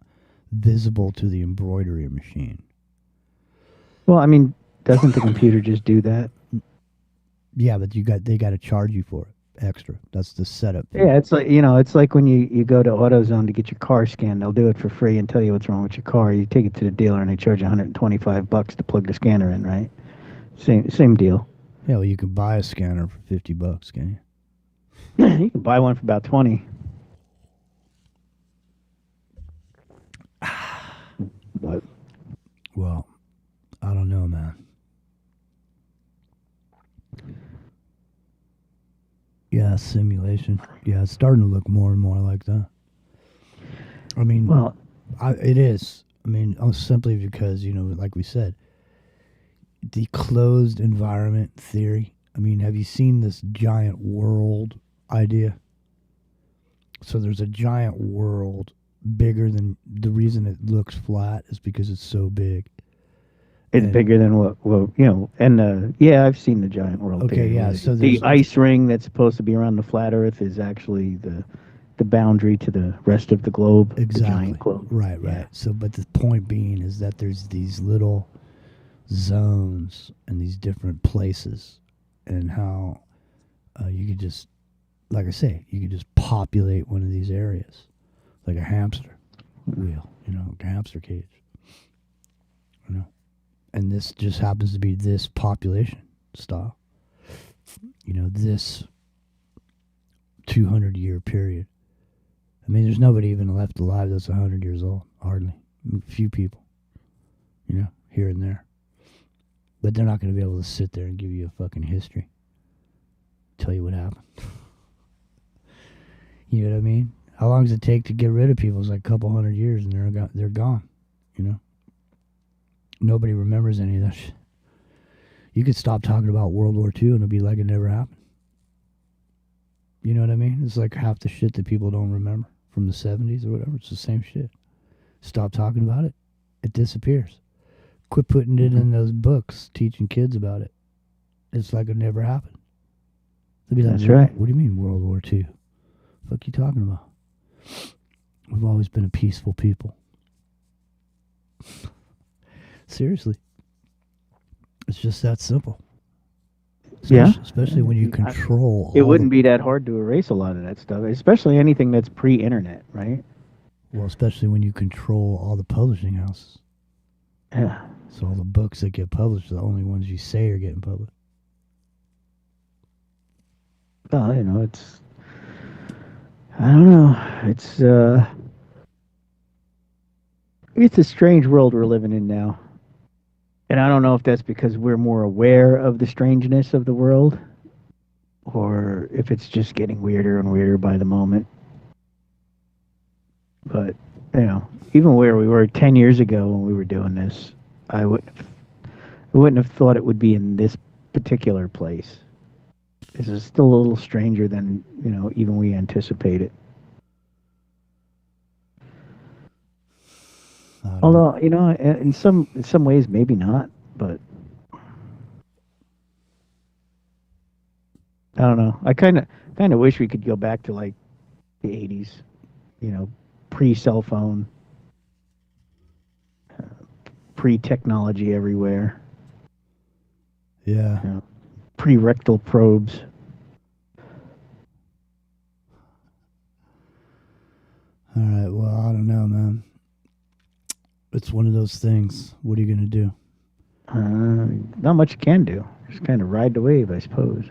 [SPEAKER 1] visible to the embroidery machine.
[SPEAKER 3] Well, I mean, doesn't the computer just do that?
[SPEAKER 1] Yeah, but they got to charge you for it extra. That's the setup fee.
[SPEAKER 3] Yeah, it's like, you know, it's like when you go to AutoZone to get your car scanned. They'll do it for free and tell you what's wrong with your car. You take it to the dealer and they charge you $125 to plug the scanner in, right? Same deal.
[SPEAKER 1] Yeah, well, you can buy a scanner for $50, can you?
[SPEAKER 3] You can buy one for about 20. But
[SPEAKER 1] Well, I don't know, man. Yeah, simulation. Yeah, it's starting to look more and more like that. I mean,
[SPEAKER 3] well,
[SPEAKER 1] it is. I mean, simply because, you know, like we said, the closed environment theory. I mean, have you seen this giant world idea? So there's a giant world bigger than the reason it looks flat is because it's so big.
[SPEAKER 3] it's bigger than what, well, you know, and yeah, I've seen the giant world.
[SPEAKER 1] Okay,
[SPEAKER 3] theory.
[SPEAKER 1] yeah, so
[SPEAKER 3] the
[SPEAKER 1] there's-
[SPEAKER 3] ice ring that's supposed to be around the flat Earth is actually the boundary to the rest of the globe.
[SPEAKER 1] Exactly.
[SPEAKER 3] The giant globe.
[SPEAKER 1] Right.
[SPEAKER 3] Yeah.
[SPEAKER 1] So, but the point being is that there's these little zones and these different places, and how you could just, like I say, you could just populate one of these areas, like a hamster wheel, you know, a hamster cage, you know, and this just happens to be this population style, you know, this 200-year period. I mean, there's nobody even left alive that's 100 years old, hardly. A few people, you know, here and there. But they're not going to be able to sit there and give you a fucking history. Tell you what happened. You know what I mean? How long does it take to get rid of people? It's like a couple hundred years and they're gone, you know? Nobody remembers any of that shit. You could stop talking about World War II and it'll be like it never happened. You know what I mean? It's like half the shit that people don't remember from the 70s or whatever. It's the same shit. Stop talking about it. It disappears. Quit putting it in those books, teaching kids about it. It's like it never happened. They'll be like,
[SPEAKER 3] That's right.
[SPEAKER 1] What do you mean World War II? What the fuck you talking about? We've always been a peaceful people. Seriously. It's just that simple. Especially when you control.
[SPEAKER 3] It wouldn't be that hard to erase a lot of that stuff, especially anything that's pre-internet, right?
[SPEAKER 1] Well, especially when you control all the publishing houses.
[SPEAKER 3] Yeah.
[SPEAKER 1] So all the books that get published are the only ones you say are getting published.
[SPEAKER 3] Well, you know, I don't know. It's a strange world we're living in now. And I don't know if that's because we're more aware of the strangeness of the world, or if it's just getting weirder and weirder by the moment. But, you know, even where we were 10 years ago when we were doing this, I wouldn't have thought it would be in this particular place. This is still a little stranger than, you know, even we anticipated.
[SPEAKER 1] I don't know.
[SPEAKER 3] Although, in some ways, maybe not, but I don't know. I kind of wish we could go back to like the '80s, you know, pre-cell phone, pre-technology everywhere,
[SPEAKER 1] Yeah.
[SPEAKER 3] pre-rectal probes.
[SPEAKER 1] All right. Well, I don't know, man. It's one of those things. What are you gonna do?
[SPEAKER 3] Not much you can do. Just kind of ride the wave, I suppose.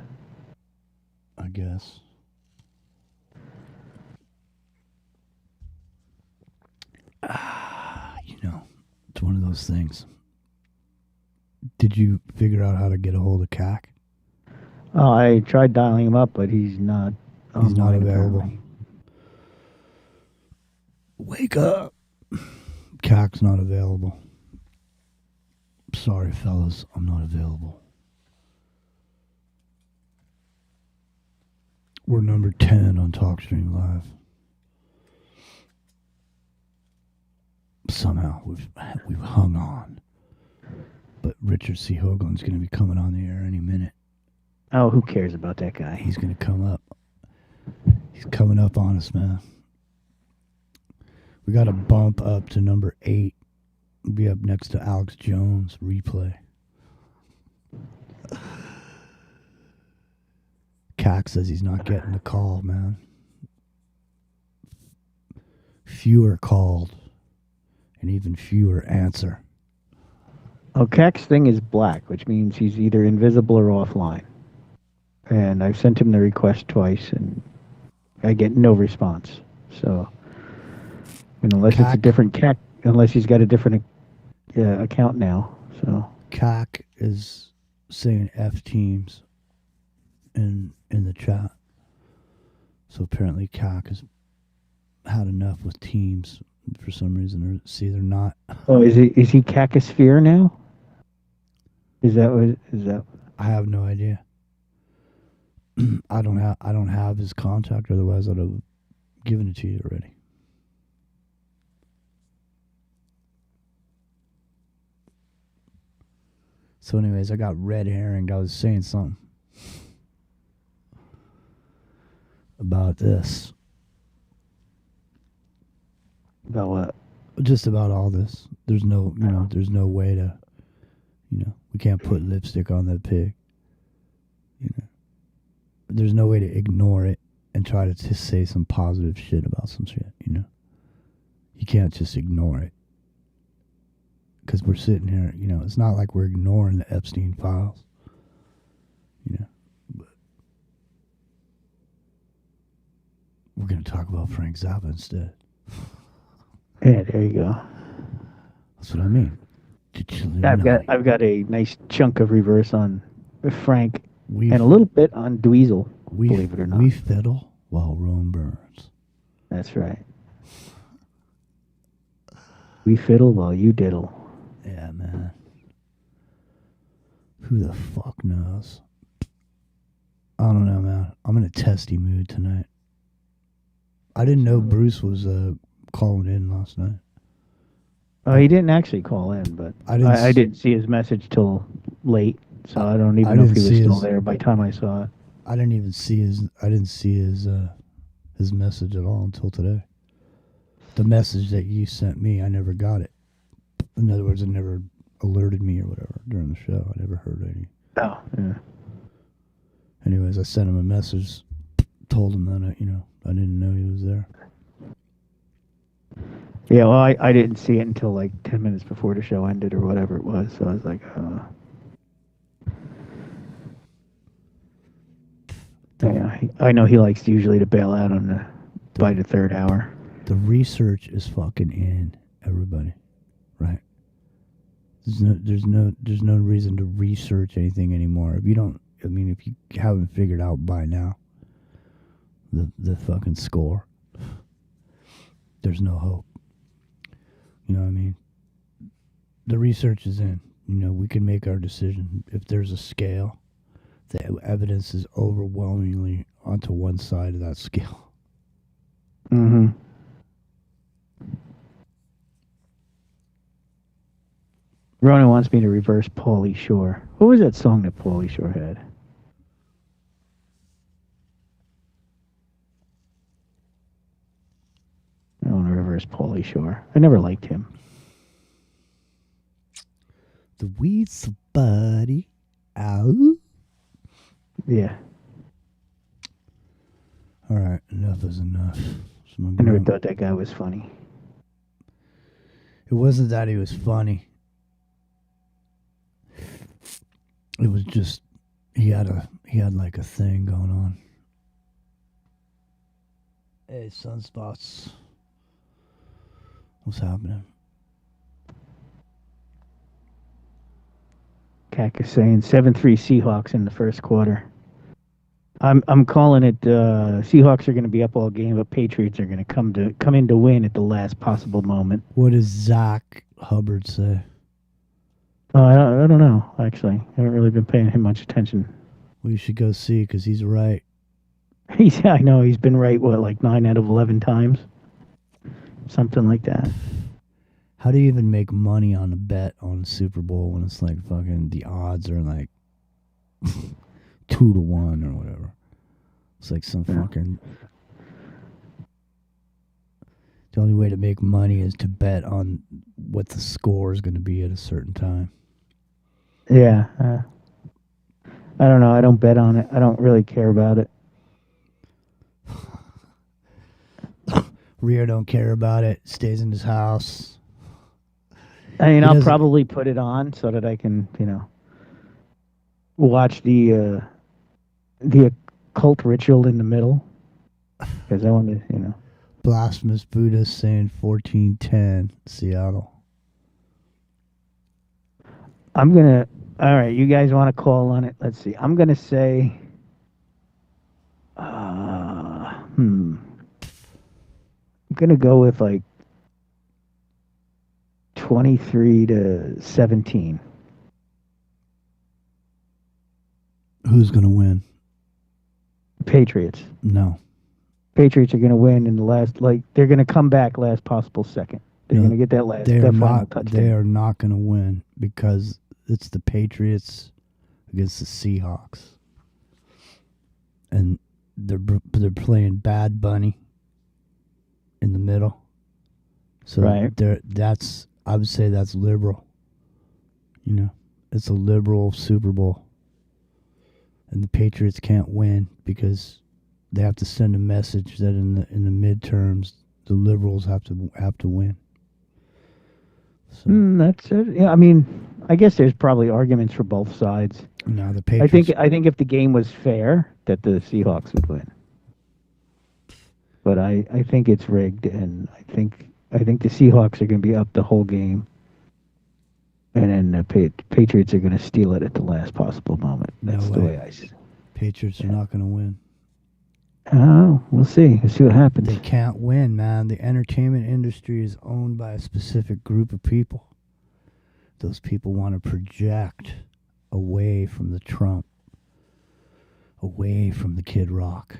[SPEAKER 1] I guess. It's one of those things. Did you figure out how to get a hold of CAC?
[SPEAKER 3] Oh, I tried dialing him up, but he's not.
[SPEAKER 1] He's not
[SPEAKER 3] online,
[SPEAKER 1] available.
[SPEAKER 3] apparently.
[SPEAKER 1] Wake up. CAC's not available. Sorry, fellas. I'm not available. We're number 10 on TalkStream Live. Somehow we've hung on. But Richard C. Hoagland's going to be coming on the air any minute.
[SPEAKER 3] Oh, who cares about that guy?
[SPEAKER 1] He's going to come up. He's coming up on us, man. We got to bump up to number 8. We'll be up next to Alex Jones, replay. CAC says he's not getting the call, man. Fewer called, and even fewer answer.
[SPEAKER 3] Oh, Cac's thing is black, which means he's either invisible or offline. And I've sent him the request twice, and I get no response. So, unless it's a
[SPEAKER 1] CAC.
[SPEAKER 3] different Cac, unless he's got a different account now. So,
[SPEAKER 1] CAC is saying F teams in the chat. So apparently CAC has had enough with teams for some reason. They're not.
[SPEAKER 3] oh, is he Cacosphere now? Is that?
[SPEAKER 1] I have no idea. I don't have his contact. Otherwise, I'd have given it to you already. So, anyways, I got red herring. I was saying something about this.
[SPEAKER 3] About what?
[SPEAKER 1] Just about all this. There's no, there's no way to, we can't put lipstick on that pig. There's no way to ignore it and try to just say some positive shit about some shit, You can't just ignore it. Because we're sitting here, it's not like we're ignoring the Epstein files, But we're going to talk about Frank Zappa instead.
[SPEAKER 3] Yeah, there you go.
[SPEAKER 1] That's what I mean.
[SPEAKER 3] I've got a nice chunk of reverse on Frank
[SPEAKER 1] We
[SPEAKER 3] and a little bit on Dweezil. Believe it or not.
[SPEAKER 1] We fiddle while Rome burns.
[SPEAKER 3] That's right. We fiddle while you diddle.
[SPEAKER 1] Yeah, man. Who the fuck knows? I don't know, man. I'm in a testy mood tonight. I didn't know Bruce was calling in last night.
[SPEAKER 3] Oh, he didn't actually call in, but I didn't see his message till late, so I don't even know if he was still there by the time I saw it.
[SPEAKER 1] I didn't even see his message at all until today. The message that you sent me, I never got it. In other words, it never alerted me or whatever during the show. I never heard any.
[SPEAKER 3] Oh, yeah.
[SPEAKER 1] Anyways, I sent him a message, told him that I didn't know he was there.
[SPEAKER 3] Yeah, well, I didn't see it until like 10 minutes before the show ended or whatever it was, so I was like, Yeah, I know he likes usually to bail out on by the third hour.
[SPEAKER 1] The research is fucking in, everybody, right? There's no reason to research anything anymore. If you haven't figured out by now the fucking score, there's no hope. You know what I mean? The research is in. We can make our decision. If there's a scale, the evidence is overwhelmingly onto one side of that scale.
[SPEAKER 3] Mm-hmm. Ronan wants me to reverse Pauly Shore. What was that song that Pauly Shore had? I want to reverse Pauly Shore. I never liked him.
[SPEAKER 1] The weed's buddy. Ow.
[SPEAKER 3] Yeah.
[SPEAKER 1] All right, enough is enough.
[SPEAKER 3] I never thought that guy was funny.
[SPEAKER 1] It wasn't that he was funny. It was just he had like a thing going on. Hey, Sunspots. What's happening?
[SPEAKER 3] Kak is saying 7-3 Seahawks in the first quarter. I'm calling it. Seahawks are going to be up all game, but Patriots are going to come in to win at the last possible moment.
[SPEAKER 1] What does Zach Hubbard say?
[SPEAKER 3] Oh, I don't know. Actually, I haven't really been paying him much attention.
[SPEAKER 1] Well, you should go see because he's right.
[SPEAKER 3] I know he's been right. What, like 9 out of 11 times, something like that.
[SPEAKER 1] How do you even make money on a bet on Super Bowl when it's like fucking the odds are like 2-1 or whatever? It's like some fucking. The only way to make money is to bet on what the score is going to be at a certain time.
[SPEAKER 3] Yeah. I don't know. I don't bet on it. I don't really care about it.
[SPEAKER 1] Rio don't care about it. Stays in his house.
[SPEAKER 3] I mean,
[SPEAKER 1] He
[SPEAKER 3] I'll
[SPEAKER 1] doesn't-
[SPEAKER 3] probably put it on so that I can, watch the occult ritual in the middle. Because I want to,
[SPEAKER 1] Blasphemous Buddhist saying 14-10 Seattle.
[SPEAKER 3] I'm going to, all right, you guys want to call on it? Let's see. I'm going to say, I'm going to go with like 23-17.
[SPEAKER 1] Who's going to win?
[SPEAKER 3] Patriots.
[SPEAKER 1] No.
[SPEAKER 3] Patriots are going to win in the last, they're going to come back last possible second. They're
[SPEAKER 1] No,
[SPEAKER 3] going to get that last,
[SPEAKER 1] They
[SPEAKER 3] that
[SPEAKER 1] are
[SPEAKER 3] final
[SPEAKER 1] not.
[SPEAKER 3] touchdown.
[SPEAKER 1] They are not going to win because it's the Patriots against the Seahawks, and they're playing Bad Bunny in the middle. So
[SPEAKER 3] Right.
[SPEAKER 1] I would say that's liberal. It's a liberal Super Bowl, and the Patriots can't win because they have to send a message that in the midterms the liberals have to win. So
[SPEAKER 3] That's it. Yeah, I mean, I guess there's probably arguments for both sides.
[SPEAKER 1] now the Patriots.
[SPEAKER 3] I think if the game was fair, that the Seahawks would win. But I think it's rigged, and I think the Seahawks are going to be up the whole game, and then the Patriots are going to steal it at the last possible moment. That's
[SPEAKER 1] No
[SPEAKER 3] the
[SPEAKER 1] way.
[SPEAKER 3] way I see it.
[SPEAKER 1] Patriots are not going to win.
[SPEAKER 3] Oh, we'll see. We'll see what happens.
[SPEAKER 1] They can't win, man. The entertainment industry is owned by a specific group of people. Those people want to project away from the Trump, away from the Kid Rock.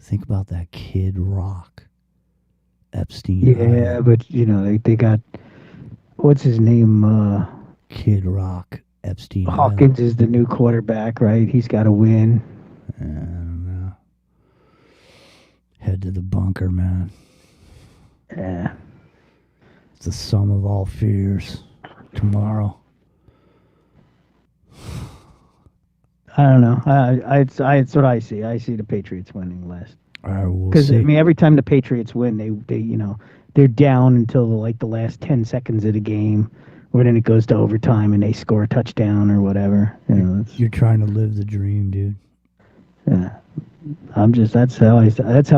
[SPEAKER 1] Think about that Kid Rock. Epstein.
[SPEAKER 3] Yeah,
[SPEAKER 1] Island.
[SPEAKER 3] but they got what's his name?
[SPEAKER 1] Kid Rock. Epstein.
[SPEAKER 3] Hawkins is the new quarterback, right? He's got to win.
[SPEAKER 1] Island. I don't know. Head to the bunker, man.
[SPEAKER 3] Yeah.
[SPEAKER 1] It's the sum of all fears. Tomorrow.
[SPEAKER 3] I don't know. It's what I see. I see the Patriots winning last.
[SPEAKER 1] All right, we'll
[SPEAKER 3] Because
[SPEAKER 1] see.
[SPEAKER 3] I mean, every time the Patriots win, they they're down until the last 10 seconds of the game, or then it goes to overtime and they score a touchdown or whatever.
[SPEAKER 1] You're trying to live the dream, dude.
[SPEAKER 3] Yeah. That's how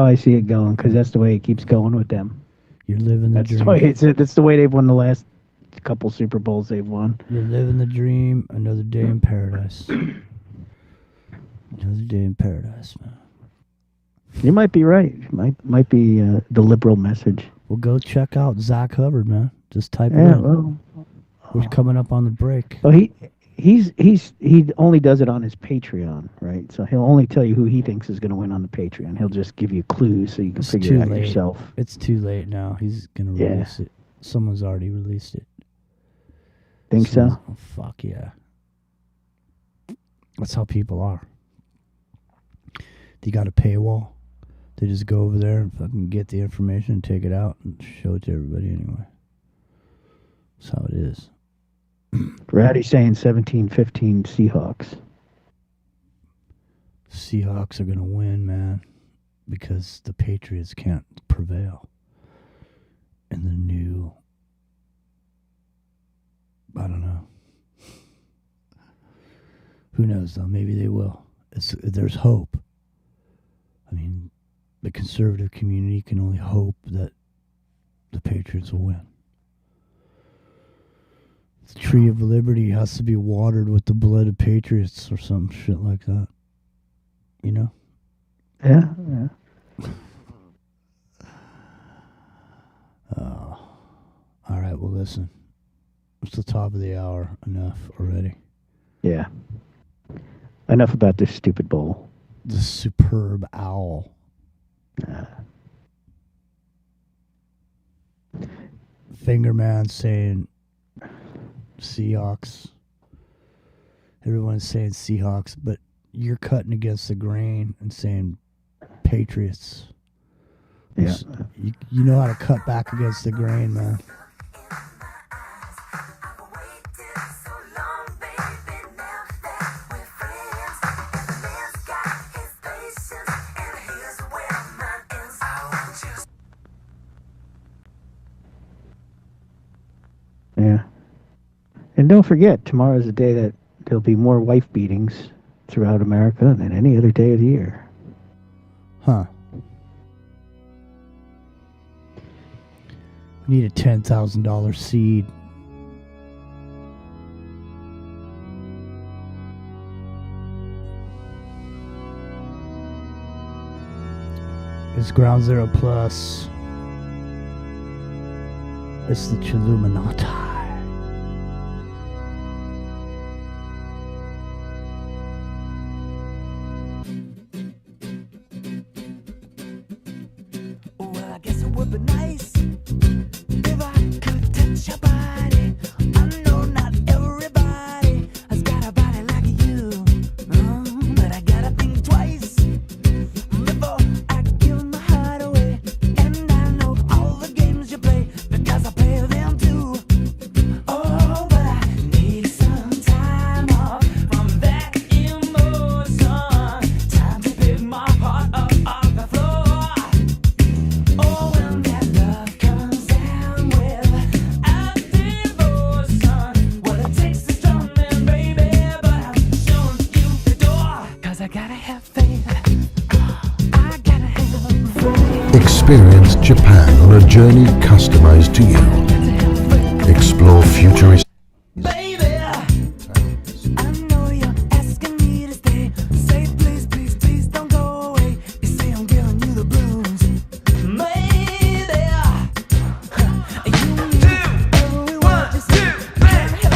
[SPEAKER 3] I see it going, because that's the way it keeps going with them.
[SPEAKER 1] You're living the
[SPEAKER 3] That's
[SPEAKER 1] dream.
[SPEAKER 3] the way that's the way they've won the last couple Super Bowls they've won.
[SPEAKER 1] You're living the dream. Another day in paradise. Another day in paradise, man.
[SPEAKER 3] You might be right. It might be the liberal message.
[SPEAKER 1] Well, go check out Zach Hubbard, man. Just type it
[SPEAKER 3] Yeah.
[SPEAKER 1] in.
[SPEAKER 3] Well.
[SPEAKER 1] We're coming up on the break.
[SPEAKER 3] Well, he only does it on his Patreon, right? So he'll only tell you who he thinks is going to win on the Patreon. He'll just give you clues so you can
[SPEAKER 1] It's
[SPEAKER 3] figure it
[SPEAKER 1] too
[SPEAKER 3] out
[SPEAKER 1] late.
[SPEAKER 3] yourself.
[SPEAKER 1] It's too late now. He's gonna
[SPEAKER 3] Yeah.
[SPEAKER 1] release it. Someone's already released it.
[SPEAKER 3] Think so?
[SPEAKER 1] Oh, fuck yeah. That's how people are. They got a paywall. They just go over there and fucking get the information and take it out and show it to everybody anyway. That's how it is.
[SPEAKER 3] Ratty's saying 17-15 Seahawks.
[SPEAKER 1] Seahawks are going to win, man, because the Patriots can't prevail in the new, I don't know. Who knows, though? Maybe they will. There's hope. I mean, the conservative community can only hope that the Patriots will win. The tree of liberty has to be watered with the blood of patriots or some shit like that. You know?
[SPEAKER 3] Yeah.
[SPEAKER 1] All right, well, listen. It's the top of the hour. Enough already.
[SPEAKER 3] Yeah. Enough about this stupid bowl.
[SPEAKER 1] The superb owl. Fingerman saying Seahawks. Everyone's saying Seahawks, but you're cutting against the grain and saying Patriots.
[SPEAKER 3] Yeah.
[SPEAKER 1] You know how to cut back against the grain, man.
[SPEAKER 3] Yeah. And don't forget, tomorrow's the day that there'll be more wife beatings throughout America than any other day of the year.
[SPEAKER 1] Huh. We need a $10,000 seed. It's Ground Zero Plus. It's the Chilluminati.
[SPEAKER 2] Well, I guess it would be nice if I could touch your body. I know not everybody has got a body like you, but I gotta think twice before I give my heart away. And I know all the games you play because I play them too. Oh, but I need some time off from that emotion. Time to pick my heart up off the floor. Oh, when that love comes down with a devotion, what it takes is strong, man, baby, but I'm showing you the door. 'Cause I gotta have faith. I gotta have faith.
[SPEAKER 5] Experience Japan on a journey customized to you. Explore futuristic
[SPEAKER 2] Baby, I know you're asking me to stay. Say please, please, please don't go away. You say I'm giving you the blues. Maybe you need everyone just can't help it.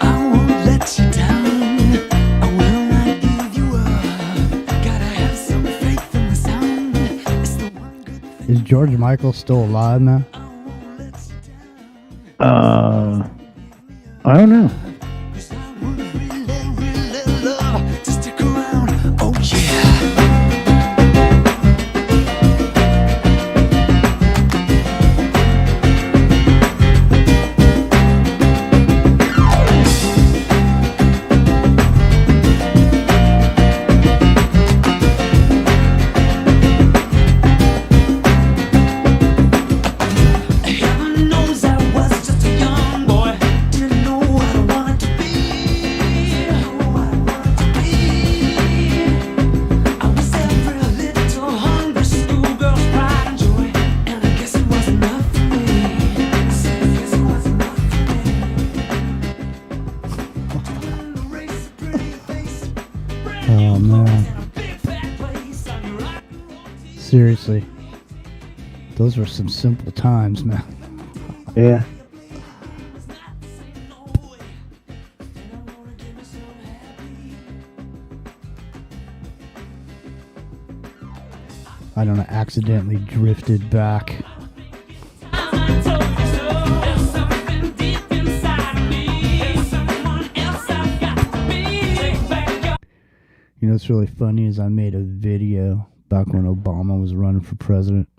[SPEAKER 2] I won't let you down. I will not give you up. Gotta have some faith in the sound. It's the one good thing
[SPEAKER 1] Is George Michael still alive, man?
[SPEAKER 2] I won't let you down.
[SPEAKER 3] I don't know.
[SPEAKER 2] 'Cause I would really, really love to stick around. Oh yeah.
[SPEAKER 1] Seriously. Those were some simple times, man.
[SPEAKER 3] Yeah.
[SPEAKER 1] I don't know, accidentally drifted back. You know what's really funny is I made a video back when Obama was running for president.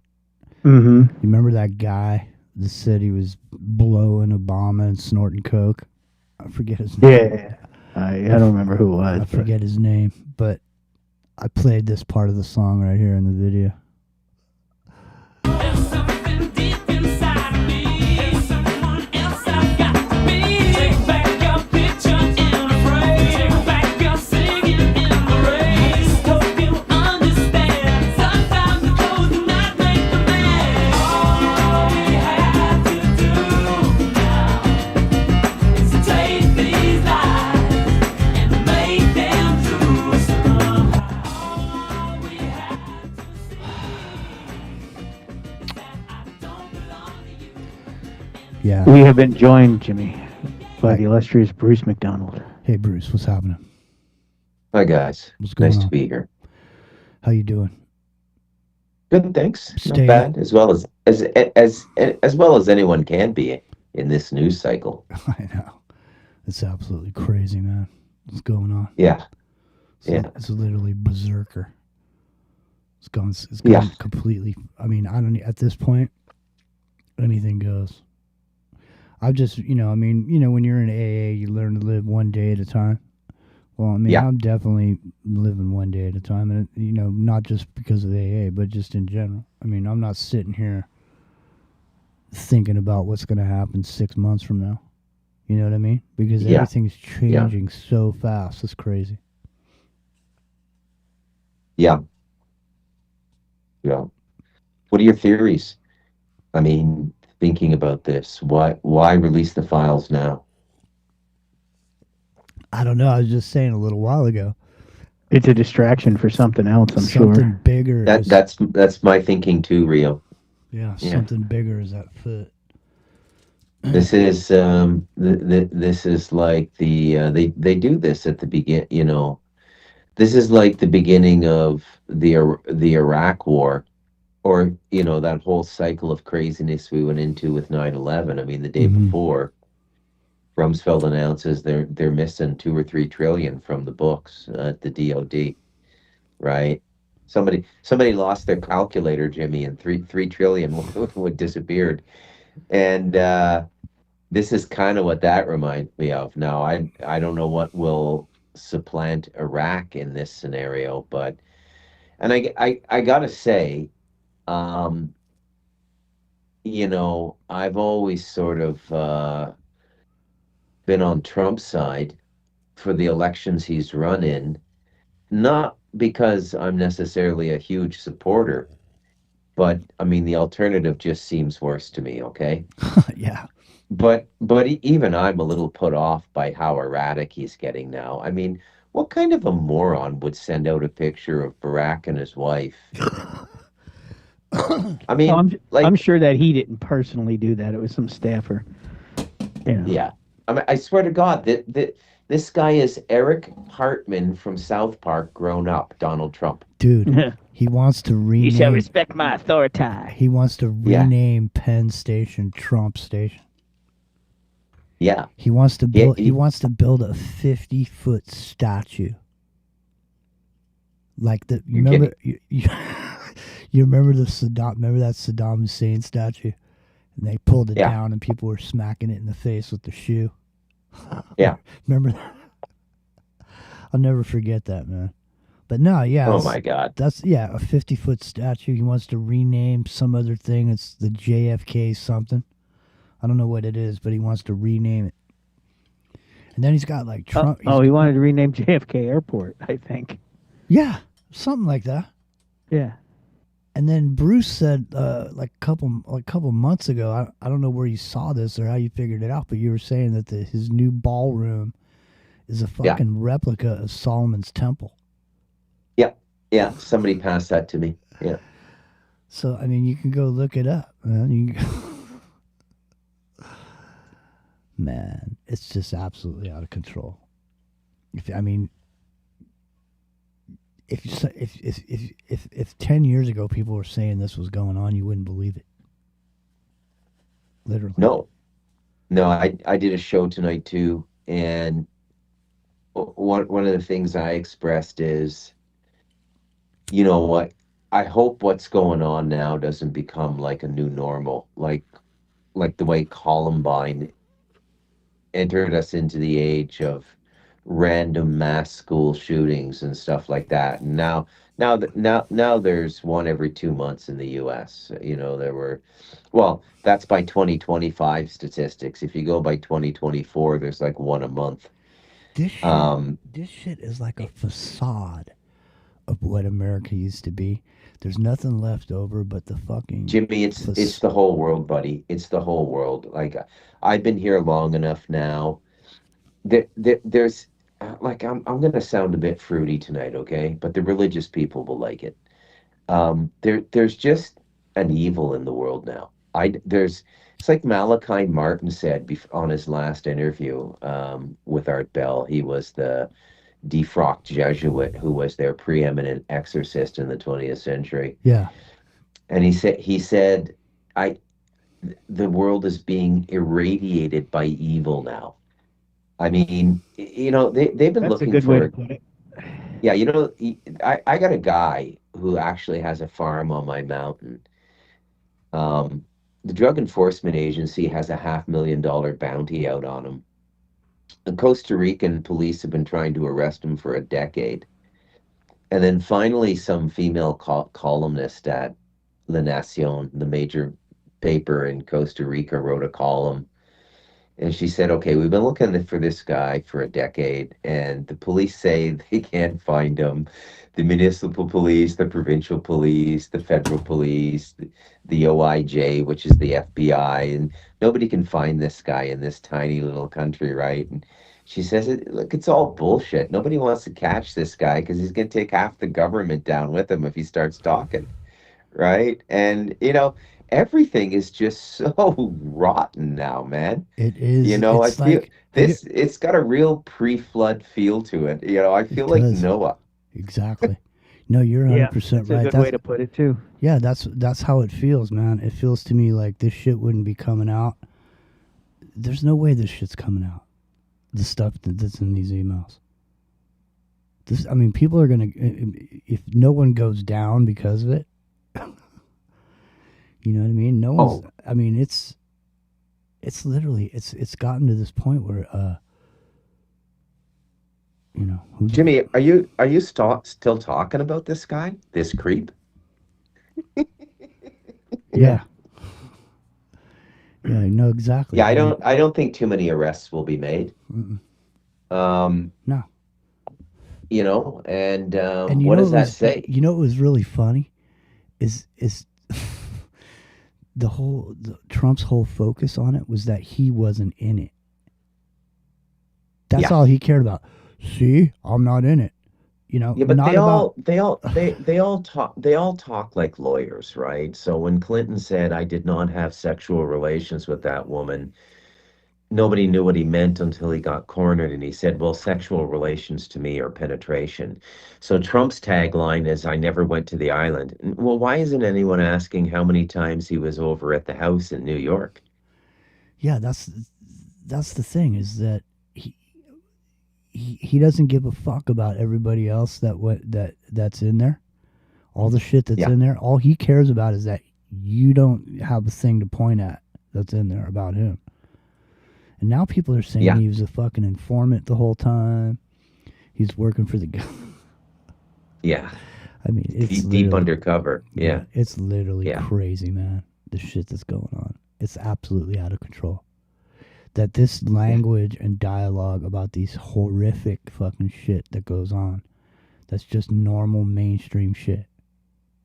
[SPEAKER 3] Mm-hmm.
[SPEAKER 1] You remember that guy that said he was blowing Obama and snorting coke? I forget his name.
[SPEAKER 3] Yeah. I don't remember who it was.
[SPEAKER 1] I
[SPEAKER 3] but-
[SPEAKER 1] forget his name, but I played this part of the song right here in the video. Yeah.
[SPEAKER 3] We have been joined, Jimmy, by the illustrious Bruce McDonald.
[SPEAKER 1] Hey, Bruce, what's happening?
[SPEAKER 6] Hi guys,
[SPEAKER 1] What's going
[SPEAKER 6] nice
[SPEAKER 1] on?
[SPEAKER 6] to be here.
[SPEAKER 1] How you doing?
[SPEAKER 6] Good, thanks.
[SPEAKER 1] Stay-
[SPEAKER 6] Not bad, as well as anyone can be in this news cycle.
[SPEAKER 1] I know. It's absolutely crazy, man. What's going on?
[SPEAKER 6] Yeah,
[SPEAKER 1] It's literally berserker. It's gone
[SPEAKER 6] Yeah.
[SPEAKER 1] completely. I mean, I don't. At this point, anything goes. I've just, when you're in AA, you learn to live one day at a time. Well, I mean,
[SPEAKER 6] Yeah.
[SPEAKER 1] I'm definitely living one day at a time, and not just because of AA, but just in general. I mean, I'm not sitting here thinking about what's going to happen 6 months from now. You know what I mean? Because
[SPEAKER 6] Yeah.
[SPEAKER 1] everything's changing so fast. It's crazy.
[SPEAKER 6] yeah. What are your theories? I mean, thinking about this, why release the files now?
[SPEAKER 1] I don't know. I was just saying a little while ago.
[SPEAKER 3] It's a distraction for something else, I'm
[SPEAKER 1] Something
[SPEAKER 3] sure.
[SPEAKER 1] bigger. is,
[SPEAKER 6] That's my thinking too, Rio.
[SPEAKER 1] yeah,
[SPEAKER 6] yeah.
[SPEAKER 1] something bigger is at foot.
[SPEAKER 6] This is this is like they do this at the begin. This is like the beginning of the Iraq War, or that whole cycle of craziness we went into with 9/11. I mean, the day
[SPEAKER 1] Mhm.
[SPEAKER 6] before, Rumsfeld announces they're missing 2 or 3 trillion from the books at the DoD, right? Somebody lost their calculator, Jimmy, and 3 trillion would disappeared. And this is kind of what that reminds me of. Now, I don't know what will supplant Iraq in this scenario, but I gotta say, I've always sort of been on Trump's side for the elections he's run in, not because I'm necessarily a huge supporter, but I mean the alternative just seems worse to me. Okay.
[SPEAKER 1] Yeah.
[SPEAKER 6] But even I'm a little put off by how erratic he's getting now. I mean, what kind of a moron would send out a picture of Barack and his wife? I mean,
[SPEAKER 3] I'm sure that he didn't personally do that. It was some staffer.
[SPEAKER 6] yeah. I mean, I swear to God that this guy is Eric Hartman from South Park grown up, Donald Trump.
[SPEAKER 1] Dude, he wants to rename.
[SPEAKER 3] You shall respect my authority.
[SPEAKER 1] He wants to
[SPEAKER 6] Yeah.
[SPEAKER 1] rename Penn Station Trump Station.
[SPEAKER 6] Yeah.
[SPEAKER 1] He wants to
[SPEAKER 6] Yeah,
[SPEAKER 1] build. He wants to build a 50-foot statue. Like the you
[SPEAKER 6] You're
[SPEAKER 1] remember you remember the Saddam? Remember that Saddam Hussein statue? And they pulled it
[SPEAKER 6] Yeah.
[SPEAKER 1] down, and people were smacking it in the face with the shoe.
[SPEAKER 6] Yeah.
[SPEAKER 1] Remember that? I'll never forget that, man. But no, yeah.
[SPEAKER 6] Oh
[SPEAKER 1] it's-
[SPEAKER 6] my God.
[SPEAKER 1] That's a 50-foot statue. He wants to rename some other thing. It's the JFK something. I don't know what it is, but he wants to rename it. And then he's got like Trump.
[SPEAKER 3] Oh, he wanted to rename JFK Airport, I think.
[SPEAKER 1] Yeah, something like that.
[SPEAKER 3] Yeah.
[SPEAKER 1] And then Bruce said like a couple months ago. I don't know where you saw this or how you figured it out, but you were saying that his new ballroom is a fucking replica of Solomon's temple.
[SPEAKER 6] Yeah. Somebody passed that to me. Yeah.
[SPEAKER 1] So I mean, you can go look it up, man. Man, it's just absolutely out of control. If I mean, if you sa- if 10 years ago people were saying this was going on, you wouldn't believe it. Literally.
[SPEAKER 6] No, no, I did a show tonight too, and one of the things I expressed is, you know what? I hope what's going on now doesn't become like a new normal, like the way Columbine entered us into the age of random mass school shootings and stuff like that. And now there's one every 2 months in the U.S. You know, there were, well, that's by 2025 statistics. If you go by 2024, there's like one a month.
[SPEAKER 1] This shit,
[SPEAKER 6] Um,
[SPEAKER 1] this shit is like a facade of what America used to be. There's nothing left over but the fucking
[SPEAKER 6] Jimmy, it's
[SPEAKER 1] fac-
[SPEAKER 6] the whole world, buddy. It's the whole world. Like I've been here long enough now. There's like I'm gonna sound a bit fruity tonight, okay? But the religious people will like it. There's just an evil in the world now. There's it's like Malachi Martin said on his last interview with Art Bell. He was the defrocked Jesuit who was their preeminent exorcist in the 20th century,
[SPEAKER 1] Yeah,
[SPEAKER 6] and he said, "I the world is being irradiated by evil now." I mean, they've been
[SPEAKER 3] That's a
[SPEAKER 6] looking
[SPEAKER 3] good way to
[SPEAKER 6] for,
[SPEAKER 3] put it.
[SPEAKER 6] yeah, I got a guy who actually has a farm on my mountain. Um, the Drug Enforcement Agency has a $500,000 bounty out on him. The Costa Rican police have been trying to arrest him for a decade. And then finally, some female columnist at La Nacion, the major paper in Costa Rica, wrote a column. And she said, okay, we've been looking for this guy for a decade, and the police say they can't find him. The municipal police, the provincial police, the federal police, the OIJ, which is the FBI, and nobody can find this guy in this tiny little country, right? And she says, look, it's all bullshit. Nobody wants to catch this guy because he's going to take half the government down with him if he starts talking, right? And, everything is just so rotten now, man.
[SPEAKER 1] it is.
[SPEAKER 6] I
[SPEAKER 1] It's
[SPEAKER 6] feel
[SPEAKER 1] like have you?
[SPEAKER 6] it's got a real pre-flood feel to it. I
[SPEAKER 1] It
[SPEAKER 6] feel like
[SPEAKER 1] does
[SPEAKER 6] Noah.
[SPEAKER 1] exactly. No, you're
[SPEAKER 3] Yeah,
[SPEAKER 1] 100%
[SPEAKER 3] that's a
[SPEAKER 1] right.
[SPEAKER 3] good way to put it too.
[SPEAKER 1] Yeah, that's how it feels, man. It feels to me like this shit wouldn't be coming out. There's no way this shit's coming out. The stuff that's in these emails. This, I mean, people are gonna if no one goes down because of it. You know what I mean? No one's.
[SPEAKER 6] Oh,
[SPEAKER 1] I mean, it's literally it's gotten to this point where who the
[SPEAKER 6] Jimmy, are you still talking about this guy, this creep?
[SPEAKER 3] Yeah.
[SPEAKER 1] yeah, yeah, I know exactly.
[SPEAKER 6] Yeah, I
[SPEAKER 1] I mean,
[SPEAKER 6] don't think too many arrests will be made.
[SPEAKER 1] mm-mm,
[SPEAKER 6] Um,
[SPEAKER 1] no.
[SPEAKER 6] and
[SPEAKER 1] And
[SPEAKER 6] what does that say?
[SPEAKER 1] what was really funny is Trump's whole focus on it was that he wasn't in it. That's
[SPEAKER 6] Yeah.
[SPEAKER 1] all he cared about. See, I'm not in it.
[SPEAKER 6] Yeah, but
[SPEAKER 1] Not about.
[SPEAKER 6] they all talk like lawyers, right? So when Clinton said I did not have sexual relations with that woman, nobody knew what he meant until he got cornered and he said, well, sexual relations to me are penetration. So Trump's tagline is, I never went to the island. Well, why isn't anyone asking how many times he was over at the house in New York?
[SPEAKER 1] Yeah, that's the thing is that he he doesn't give a fuck about everybody else that's in there. All the shit that's
[SPEAKER 6] Yeah,
[SPEAKER 1] in there. All he cares about is that you don't have a thing to point at that's in there about him. And now people are saying
[SPEAKER 6] yeah,
[SPEAKER 1] he was a fucking informant the whole time. He's working for the guy.
[SPEAKER 6] yeah.
[SPEAKER 1] I mean, it's
[SPEAKER 6] Deep
[SPEAKER 1] literally,
[SPEAKER 6] undercover.
[SPEAKER 1] yeah,
[SPEAKER 6] Yeah,
[SPEAKER 1] it's literally
[SPEAKER 6] yeah.
[SPEAKER 1] crazy, man. The shit that's going on. It's absolutely out of control. That this language and dialogue about these horrific fucking shit that goes on, that's just normal mainstream shit.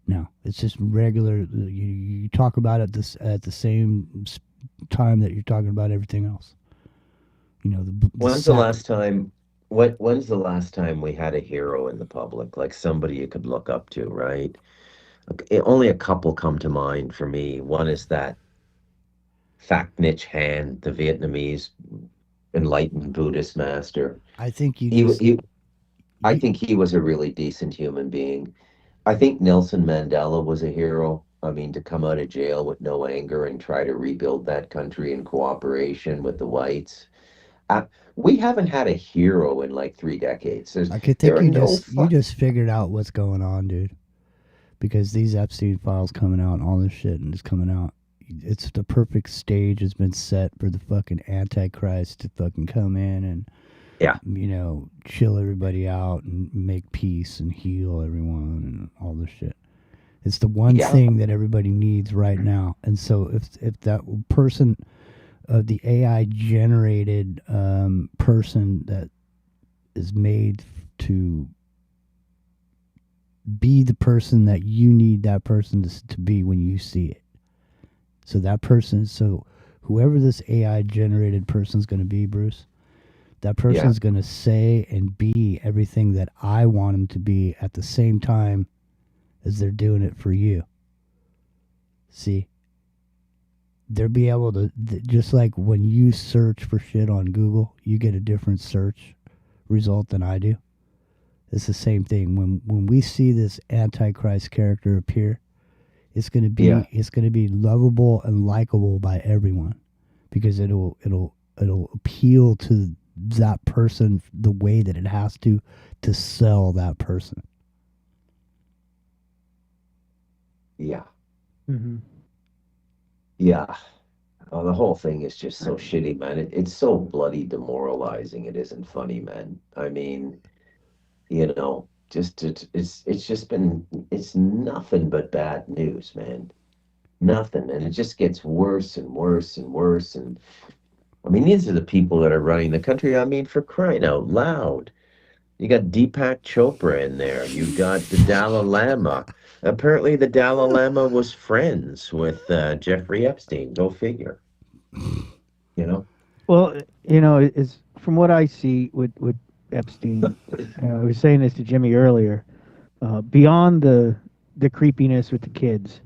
[SPEAKER 1] No, it's just regular. You talk about it this at the same time that you're talking about everything else. The
[SPEAKER 6] When's the
[SPEAKER 1] sack.
[SPEAKER 6] last time? When's the last time we had a hero in the public, like somebody you could look up to, right? only a couple come to mind for me. One is that Thach Nhat Hanh, the Vietnamese enlightened Buddhist master.
[SPEAKER 1] I think you
[SPEAKER 6] He,
[SPEAKER 1] just
[SPEAKER 6] he, I
[SPEAKER 1] you,
[SPEAKER 6] think he was a really decent human being. I think Nelson Mandela was a hero. I mean, to come out of jail with no anger and try to rebuild that country in cooperation with the whites. Uh, we haven't had a hero in like 3 decades.
[SPEAKER 1] I could
[SPEAKER 6] There
[SPEAKER 1] think
[SPEAKER 6] are no
[SPEAKER 1] you just figured out what's going on, dude. Because these Epstein files coming out and all this shit and it's coming out. It's the perfect stage has been set for the fucking Antichrist to fucking come in and
[SPEAKER 6] yeah,
[SPEAKER 1] chill everybody out and make peace and heal everyone and all this shit. It's the one
[SPEAKER 6] yeah,
[SPEAKER 1] thing that everybody needs right now. And so if that person the AI generated person that is made to be the person that you need that person to be when you see it. So whoever this AI generated person's going to be, Bruce, that
[SPEAKER 6] yeah,
[SPEAKER 1] person's going to say and be everything that I want them to be at the same time as they're doing it for you. See? They'll be able to, just like when you search for shit on Google, you get a different search result than I do. It's the same thing. When we see this Antichrist character appear,
[SPEAKER 6] yeah,
[SPEAKER 1] it's gonna be lovable and likable by everyone because it'll appeal to that person the way that it has to sell that person.
[SPEAKER 6] yeah,
[SPEAKER 3] Hmm.
[SPEAKER 6] yeah. Oh, the whole thing is just so shitty, man. It's so bloody demoralizing. It isn't funny, man. I mean, it's just been it's nothing but bad news, man. Nothing, and it just gets worse and worse and worse. And I mean, these are the people that are running the country. I mean, for crying out loud. You got Deepak Chopra in there. You got the Dalai Lama. Apparently, the Dalai Lama was friends with Jeffrey Epstein. Go figure. You know?
[SPEAKER 3] Well, is from what I see with Epstein. I was saying this to Jimmy earlier. Beyond the creepiness with the kids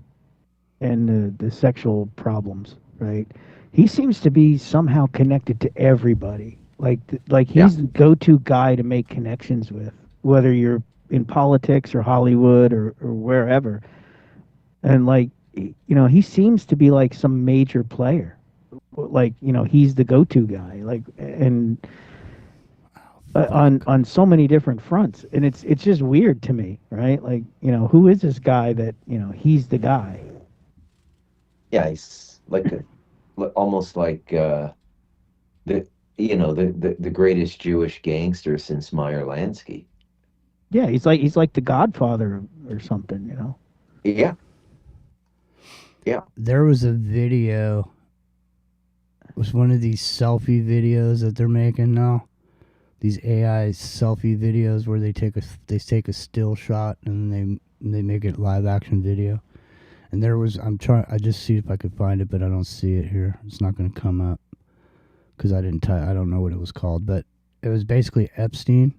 [SPEAKER 3] and the sexual problems, right? He seems to be somehow connected to everybody. Like
[SPEAKER 6] Yeah.
[SPEAKER 3] he's the go-to guy to make connections with, whether you're in politics or Hollywood or wherever. And he seems to be like some major player. Like, he's the go-to guy. Like, and on so many different fronts, and it's just weird to me, right? Like, who is this guy that he's the guy?
[SPEAKER 6] Yeah, he's like almost like the the greatest Jewish gangster since Meyer Lansky.
[SPEAKER 3] Yeah, he's like the Godfather or something.
[SPEAKER 6] Yeah, yeah,
[SPEAKER 1] There was a video. It was one of these selfie videos that they're making now. These AI selfie videos where they take a still shot and they make it live action video. And there was I just see if I could find it, but I don't see it here. It's not going to come up because I don't know what it was called, but it was basically Epstein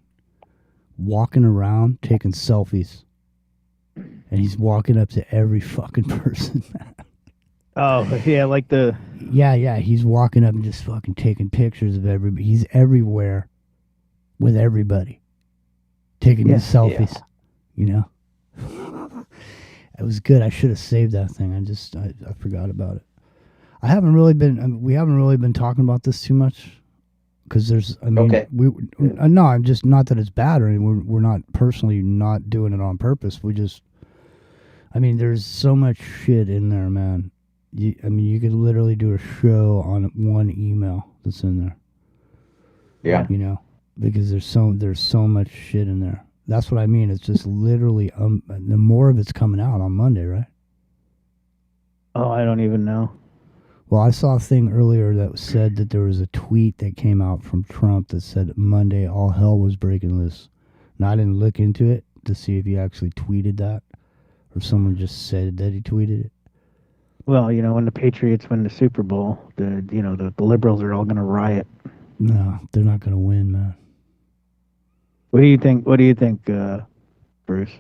[SPEAKER 1] walking around taking selfies, and he's walking up to every fucking person.
[SPEAKER 3] Oh yeah, like the
[SPEAKER 1] Yeah, he's walking up and just fucking taking pictures of everybody. He's everywhere with everybody, taking
[SPEAKER 3] Yeah.
[SPEAKER 1] his selfies. You know, it was good. I should have saved that thing. I forgot about it. I haven't really been. We haven't really been talking about this too much because there's. I mean,
[SPEAKER 6] okay.
[SPEAKER 1] no. I'm just not that it's bad or anything. We're not personally not doing it on purpose. We just. I mean, there's so much shit in there, man. You could literally do a show on one email that's in there.
[SPEAKER 6] Yeah,
[SPEAKER 1] Because there's so much shit in there. That's what I mean. It's just literally the more of it's coming out on Monday, right?
[SPEAKER 3] Oh, I don't even know.
[SPEAKER 1] Well, I saw a thing earlier that said that there was a tweet that came out from Trump that said Monday all hell was breaking loose. Now I didn't look into it to see if he actually tweeted that or someone just said that he tweeted it.
[SPEAKER 3] Well, when the Patriots win the Super Bowl, the liberals are all going to riot.
[SPEAKER 1] No, they're not going to win, man.
[SPEAKER 3] What do you think? What do you think, Bruce?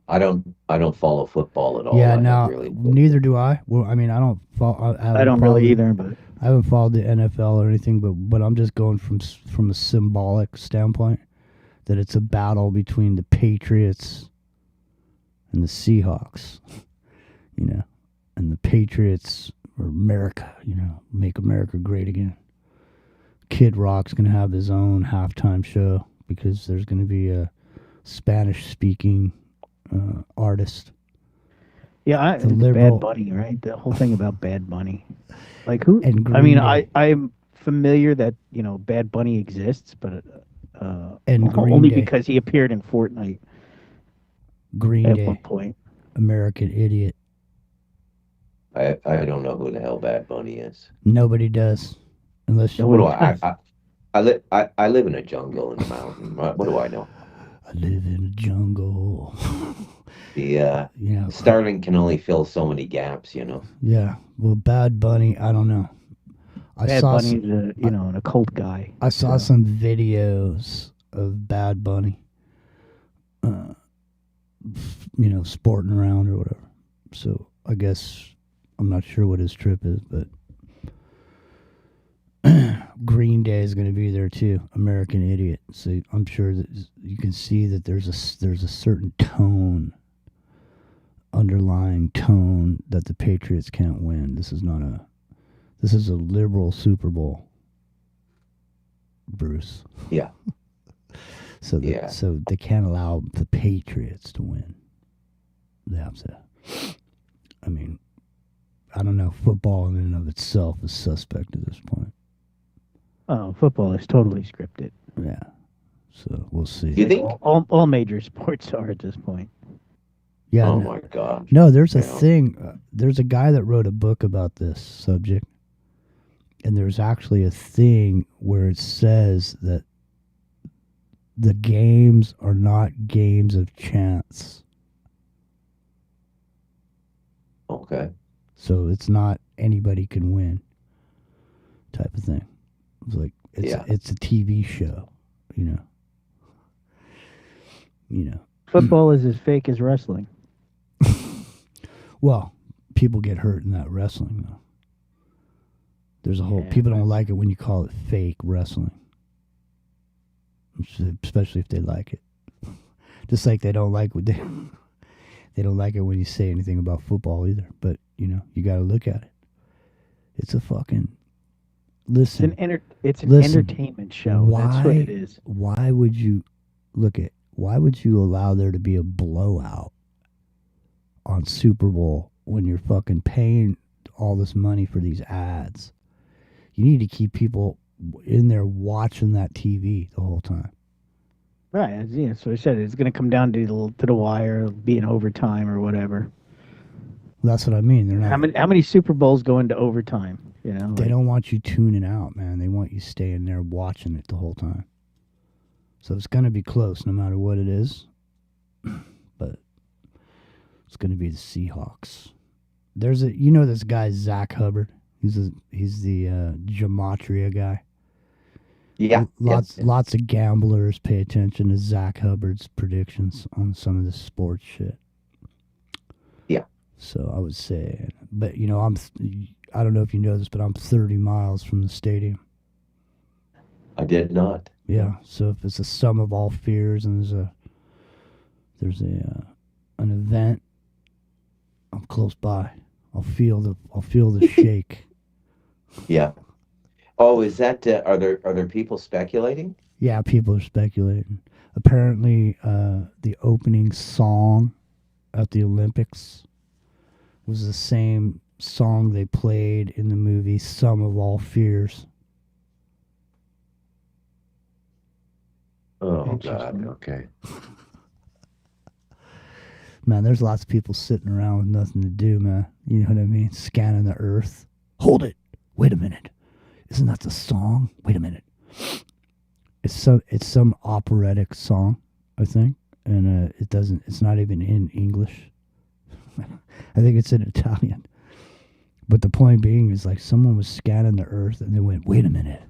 [SPEAKER 6] I don't follow football at all.
[SPEAKER 1] Yeah,
[SPEAKER 6] I have
[SPEAKER 1] now
[SPEAKER 6] really.
[SPEAKER 1] neither do I. Well, I mean, I don't. I
[SPEAKER 3] I
[SPEAKER 1] haven't
[SPEAKER 3] don't
[SPEAKER 1] followed
[SPEAKER 3] really
[SPEAKER 1] it.
[SPEAKER 3] either, but
[SPEAKER 1] I haven't followed the NFL or anything, but I'm just going from a symbolic standpoint that it's a battle between the Patriots and the Seahawks, you know, and the Patriots or America, make America great again. Kid Rock's gonna have his own halftime show because there's gonna be a Spanish speaking artist.
[SPEAKER 3] yeah,
[SPEAKER 1] The
[SPEAKER 3] it's
[SPEAKER 1] liberal
[SPEAKER 3] Bad Bunny, right? The whole thing about Bad Bunny. Like who?
[SPEAKER 1] and
[SPEAKER 3] I mean,
[SPEAKER 1] Green Day
[SPEAKER 3] I'm familiar that Bad Bunny exists, but
[SPEAKER 1] and Green
[SPEAKER 3] only
[SPEAKER 1] Day,
[SPEAKER 3] because he appeared in Fortnite
[SPEAKER 1] Green
[SPEAKER 3] at one
[SPEAKER 1] Day,
[SPEAKER 3] point.
[SPEAKER 1] American Idiot.
[SPEAKER 6] I don't know who the hell Bad Bunny is.
[SPEAKER 1] Nobody does, unless you.
[SPEAKER 6] What do
[SPEAKER 3] Nobody does.
[SPEAKER 6] I live in a jungle in the mountain. What do I know?
[SPEAKER 1] I live in a jungle.
[SPEAKER 6] The
[SPEAKER 1] Yeah,
[SPEAKER 6] Starling can only fill so many gaps.
[SPEAKER 1] yeah. Well, Bad Bunny, I don't know. I
[SPEAKER 3] Bad
[SPEAKER 1] saw
[SPEAKER 3] Bunny's
[SPEAKER 1] some,
[SPEAKER 3] an occult guy.
[SPEAKER 1] I saw
[SPEAKER 3] so.
[SPEAKER 1] some videos of Bad Bunny, uh, sporting around or whatever. So I guess I'm not sure what his trip is, but Green Day is going to be there too. American Idiot. So I'm sure that you can see that there's a certain tone, underlying tone that the Patriots can't win. This is a liberal Super Bowl, Bruce.
[SPEAKER 6] Yeah.
[SPEAKER 1] So they can't allow the Patriots to win. They have to. I mean, I don't know. Football in and of itself is suspect at this point.
[SPEAKER 3] Oh, football is totally scripted.
[SPEAKER 1] Yeah. So we'll see.
[SPEAKER 6] You think?
[SPEAKER 3] All major sports are at this point.
[SPEAKER 1] Yeah.
[SPEAKER 6] Oh
[SPEAKER 1] no,
[SPEAKER 6] my God.
[SPEAKER 1] no, there's a
[SPEAKER 6] Yeah.
[SPEAKER 1] thing. There's a guy that wrote a book about this subject, and there's actually a thing where it says that the games are not games of chance.
[SPEAKER 6] Okay.
[SPEAKER 1] So it's not anybody can win type of thing. It's like it's a TV show, you know.
[SPEAKER 3] Football is as fake as wrestling.
[SPEAKER 1] Well, people get hurt in that wrestling though. There's a whole
[SPEAKER 3] Yeah,
[SPEAKER 1] people don't like it when you call it fake wrestling. Especially if they like it. Just like they don't like they don't like it when you say anything about football either. But, you got to look at it. It's a fucking listen.
[SPEAKER 3] It's an
[SPEAKER 1] Listen,
[SPEAKER 3] entertainment show. That's what it is.
[SPEAKER 1] Why would you allow there to be a blowout on Super Bowl when you're fucking paying all this money for these ads? You need to keep people in there watching that TV the whole time.
[SPEAKER 3] Right. So I said it's going to come down to the wire, be in overtime or whatever.
[SPEAKER 1] That's what I mean. They're not.
[SPEAKER 3] How many Super Bowls go into overtime?
[SPEAKER 1] They don't want you tuning out, man. They want you staying there watching it the whole time. So it's going to be close no matter what it is. But it's going to be the Seahawks. There's this guy Zach Hubbard. He's the gematria guy.
[SPEAKER 6] Yeah.
[SPEAKER 1] Lots of gamblers pay attention to Zach Hubbard's predictions on some of the sports shit.
[SPEAKER 6] Yeah.
[SPEAKER 1] So I would say, but I don't know if you know this, but I'm 30 miles from the stadium.
[SPEAKER 6] I did not.
[SPEAKER 1] Yeah. So if it's a sum of all fears and there's an event, I'm close by. I'll feel the shake.
[SPEAKER 6] Yeah. Oh, is that? Are there people speculating?
[SPEAKER 1] Yeah, people are speculating. Apparently, the opening song at the Olympics was the same song they played in the movie Sum of All Fears.
[SPEAKER 6] Oh God.
[SPEAKER 3] Interesting.
[SPEAKER 6] Okay.
[SPEAKER 1] Man, there's lots of people sitting around with nothing to do, man. You know what I mean? Scanning the earth. Hold it. Wait a minute. Isn't that the song? Wait a minute. It's some operatic song, I think, and it's not even in English. I think it's in Italian. But the point being is like someone was scanning the earth and they went, wait a minute.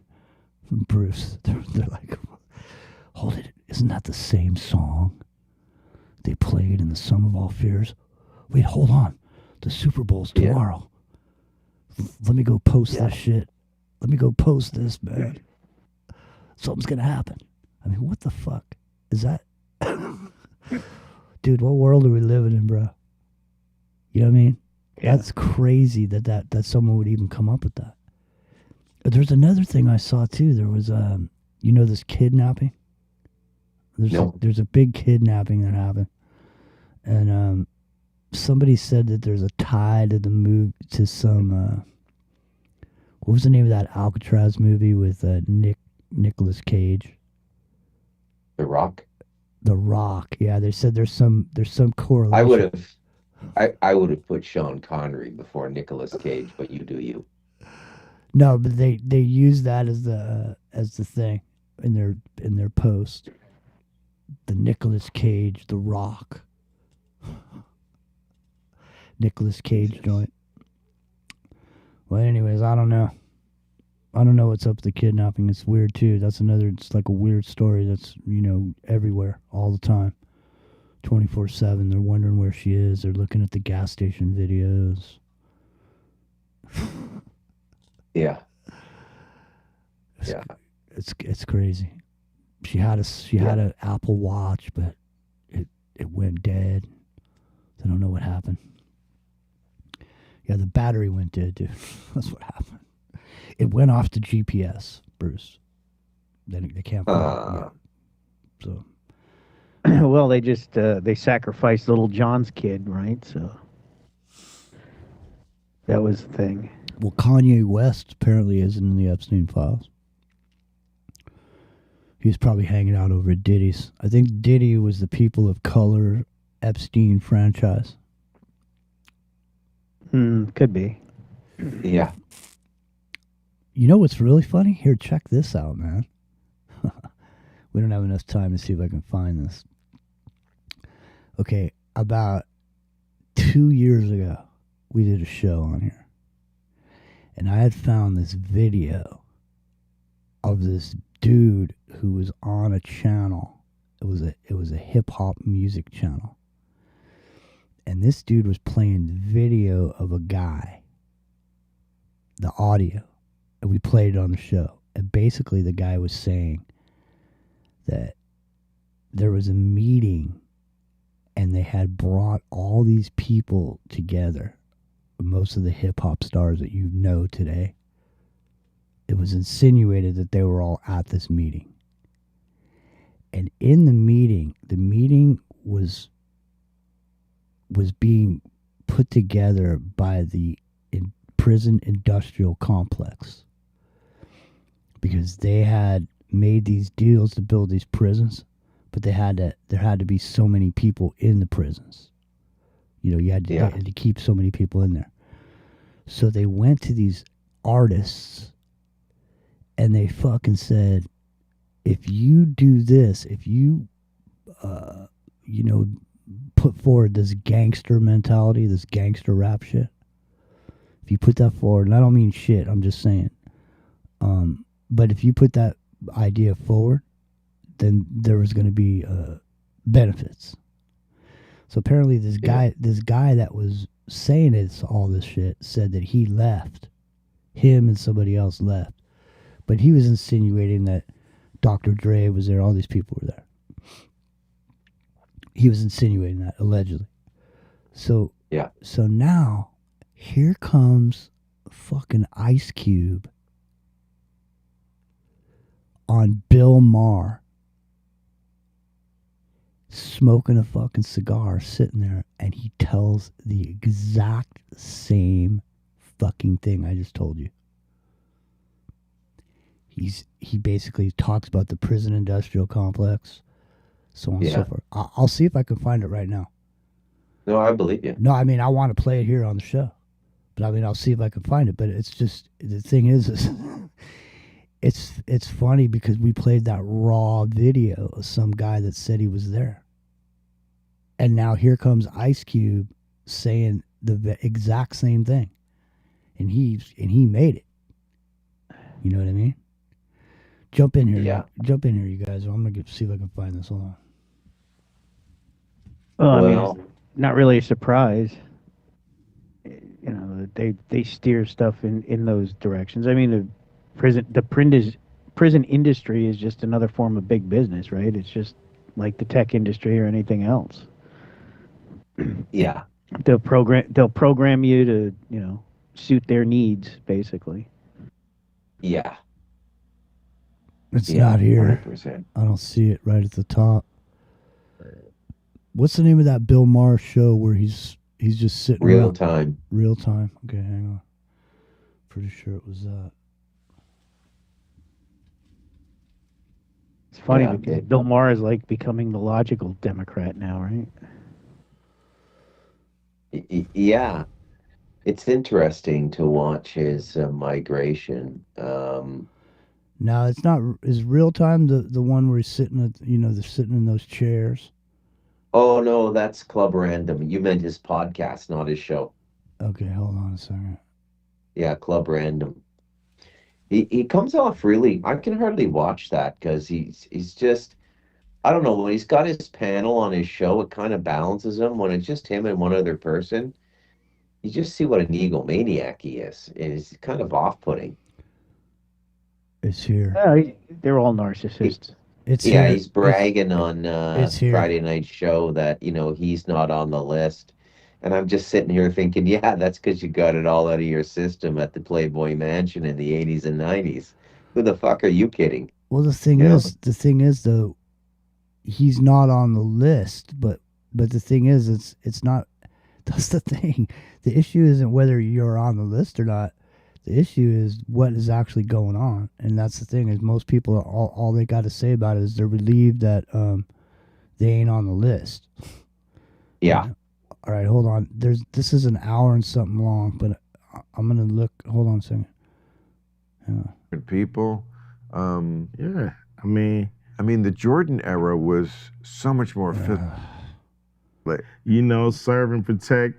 [SPEAKER 1] Bruce, they're like, hold it. Isn't that the same song they played in the Sum of All Fears. Wait, hold on. The Super Bowl's
[SPEAKER 6] Yeah.
[SPEAKER 1] tomorrow. Let me go post this shit. Let me go post this, man. Something's gonna happen. I mean, what the fuck is that? Dude, what world are we living in, bro? You know what I mean?
[SPEAKER 3] Yeah.
[SPEAKER 1] That's crazy that someone would even come up with that. There's another thing I saw too. There was this kidnapping. There's a big kidnapping that happened, and somebody said that there's a tie to the move to some. What was the name of that Alcatraz movie with Nicolas Cage?
[SPEAKER 6] The Rock.
[SPEAKER 1] The Rock. Yeah, they said there's some correlation.
[SPEAKER 6] I would have put Sean Connery before Nicolas Cage, but you do you.
[SPEAKER 1] No, but they use that as the thing in their post. The Nicolas Cage, The Rock. Nicolas Cage joint. Well, anyways, I don't know. I don't know what's up with the kidnapping. It's weird too. It's like a weird story that's, everywhere all the time. 24/7. They're wondering where she is. They're looking at the gas station videos.
[SPEAKER 6] Yeah.
[SPEAKER 1] It's crazy. She had an Apple Watch, but it went dead. They don't know what happened. Yeah, the battery went dead, dude. That's what happened. It went off the GPS, Bruce. They can't find it yet. So.
[SPEAKER 3] Well, they just they sacrificed little John's kid, right? So that was the thing.
[SPEAKER 1] Well, Kanye West apparently isn't in the Epstein files. He was probably hanging out over at Diddy's. I think Diddy was the People of Color Epstein franchise.
[SPEAKER 3] Could be.
[SPEAKER 6] Yeah.
[SPEAKER 1] You know what's really funny? Here, check this out, man. We don't have enough time to see if I can find this. Okay, about 2 years ago, we did a show on here. And I had found this video of this dude who was on a channel. It was a hip hop music channel. And this dude was playing video of a guy. The audio. And we played it on the show. And basically the guy was saying that there was a meeting and they had brought all these people together, most of the hip hop stars that you know today. It was insinuated that they were all at this meeting. And in the meeting was being put together by the prison industrial complex, because they had made these deals to build these prisons, but there had to be so many people in the prisons. You had to keep so many people in there. So they went to these artists and they fucking said, if you do this, if you put forward this gangster mentality, this gangster rap shit, if you put that forward, and I don't mean shit, I'm just saying, but if you put that idea forward, then there was going to be benefits. So apparently this guy that was saying all this shit said that he left. Him and somebody else left. But he was insinuating that Dr. Dre was there, all these people were there. He was insinuating that, allegedly. So now, here comes fucking Ice Cube on Bill Maher, smoking a fucking cigar, sitting there, and he tells the exact same fucking thing I just told you. He basically talks about the prison industrial complex, so on and so forth. I'll see if I can find it right now.
[SPEAKER 6] No, I believe you.
[SPEAKER 1] No, I mean, I want to play it here on the show. But I mean, I'll see if I can find it. But it's just, the thing is it's funny because we played that raw video of some guy that said he was there. And now here comes Ice Cube saying the exact same thing. And he made it. You know what I mean? Jump in here.
[SPEAKER 6] Yeah.
[SPEAKER 1] Jump in here, you guys. I'm going to see if I can find this. Hold on.
[SPEAKER 3] Well, I mean, it's
[SPEAKER 6] Well,
[SPEAKER 3] not really a surprise. You know, they steer stuff in those directions. I mean, the prison industry is just another form of big business, right? It's just like the tech industry or anything else.
[SPEAKER 6] yeah,
[SPEAKER 3] They'll program you to, suit their needs, basically.
[SPEAKER 6] yeah,
[SPEAKER 1] It's
[SPEAKER 6] yeah,
[SPEAKER 1] not here.
[SPEAKER 6] 100%.
[SPEAKER 1] I don't see it right at the top. What's the name of that Bill Maher show where he's just sitting
[SPEAKER 6] Real
[SPEAKER 1] around
[SPEAKER 6] time.
[SPEAKER 1] real time? Okay, hang on. Pretty sure it was that.
[SPEAKER 3] It's funny
[SPEAKER 6] Yeah,
[SPEAKER 3] because Bill Maher is like becoming the logical Democrat now, right?
[SPEAKER 6] yeah. It's interesting to watch his migration.
[SPEAKER 1] Now it's not. Is real time the one where he's sitting at they're sitting in those chairs?
[SPEAKER 6] Oh no, that's Club Random. You meant his podcast, not his show.
[SPEAKER 1] Okay, hold on a second.
[SPEAKER 6] Yeah, Club Random. He comes off really. I can hardly watch that because he's just. I don't know when he's got his panel on his show, it kind of balances him. When it's just him and one other person, you just see what an egomaniac he is. It's kind of off-putting.
[SPEAKER 1] It's here.
[SPEAKER 3] They're all narcissists.
[SPEAKER 1] It's
[SPEAKER 6] Yeah,
[SPEAKER 1] here.
[SPEAKER 6] he's bragging on
[SPEAKER 1] It's here.
[SPEAKER 6] Friday night show that, he's not on the list. And I'm just sitting here thinking, yeah, that's because you got it all out of your system at the Playboy Mansion in the 80s and 90s. Who the fuck are you kidding?
[SPEAKER 1] Well, the
[SPEAKER 6] You
[SPEAKER 1] thing is though, he's not on the list. But the thing is, it's not. That's the thing. The issue isn't whether you're on the list or not. The issue is what is actually going on, and that's the thing. Is most people are all they got to say about it is they're relieved that they ain't on the list.
[SPEAKER 6] Yeah.
[SPEAKER 1] All right, hold on. This is an hour and something long, but I'm gonna look. Hold on a second.
[SPEAKER 7] People.
[SPEAKER 8] Yeah, I mean,
[SPEAKER 7] The Jordan era was so much more like
[SPEAKER 8] serve and protect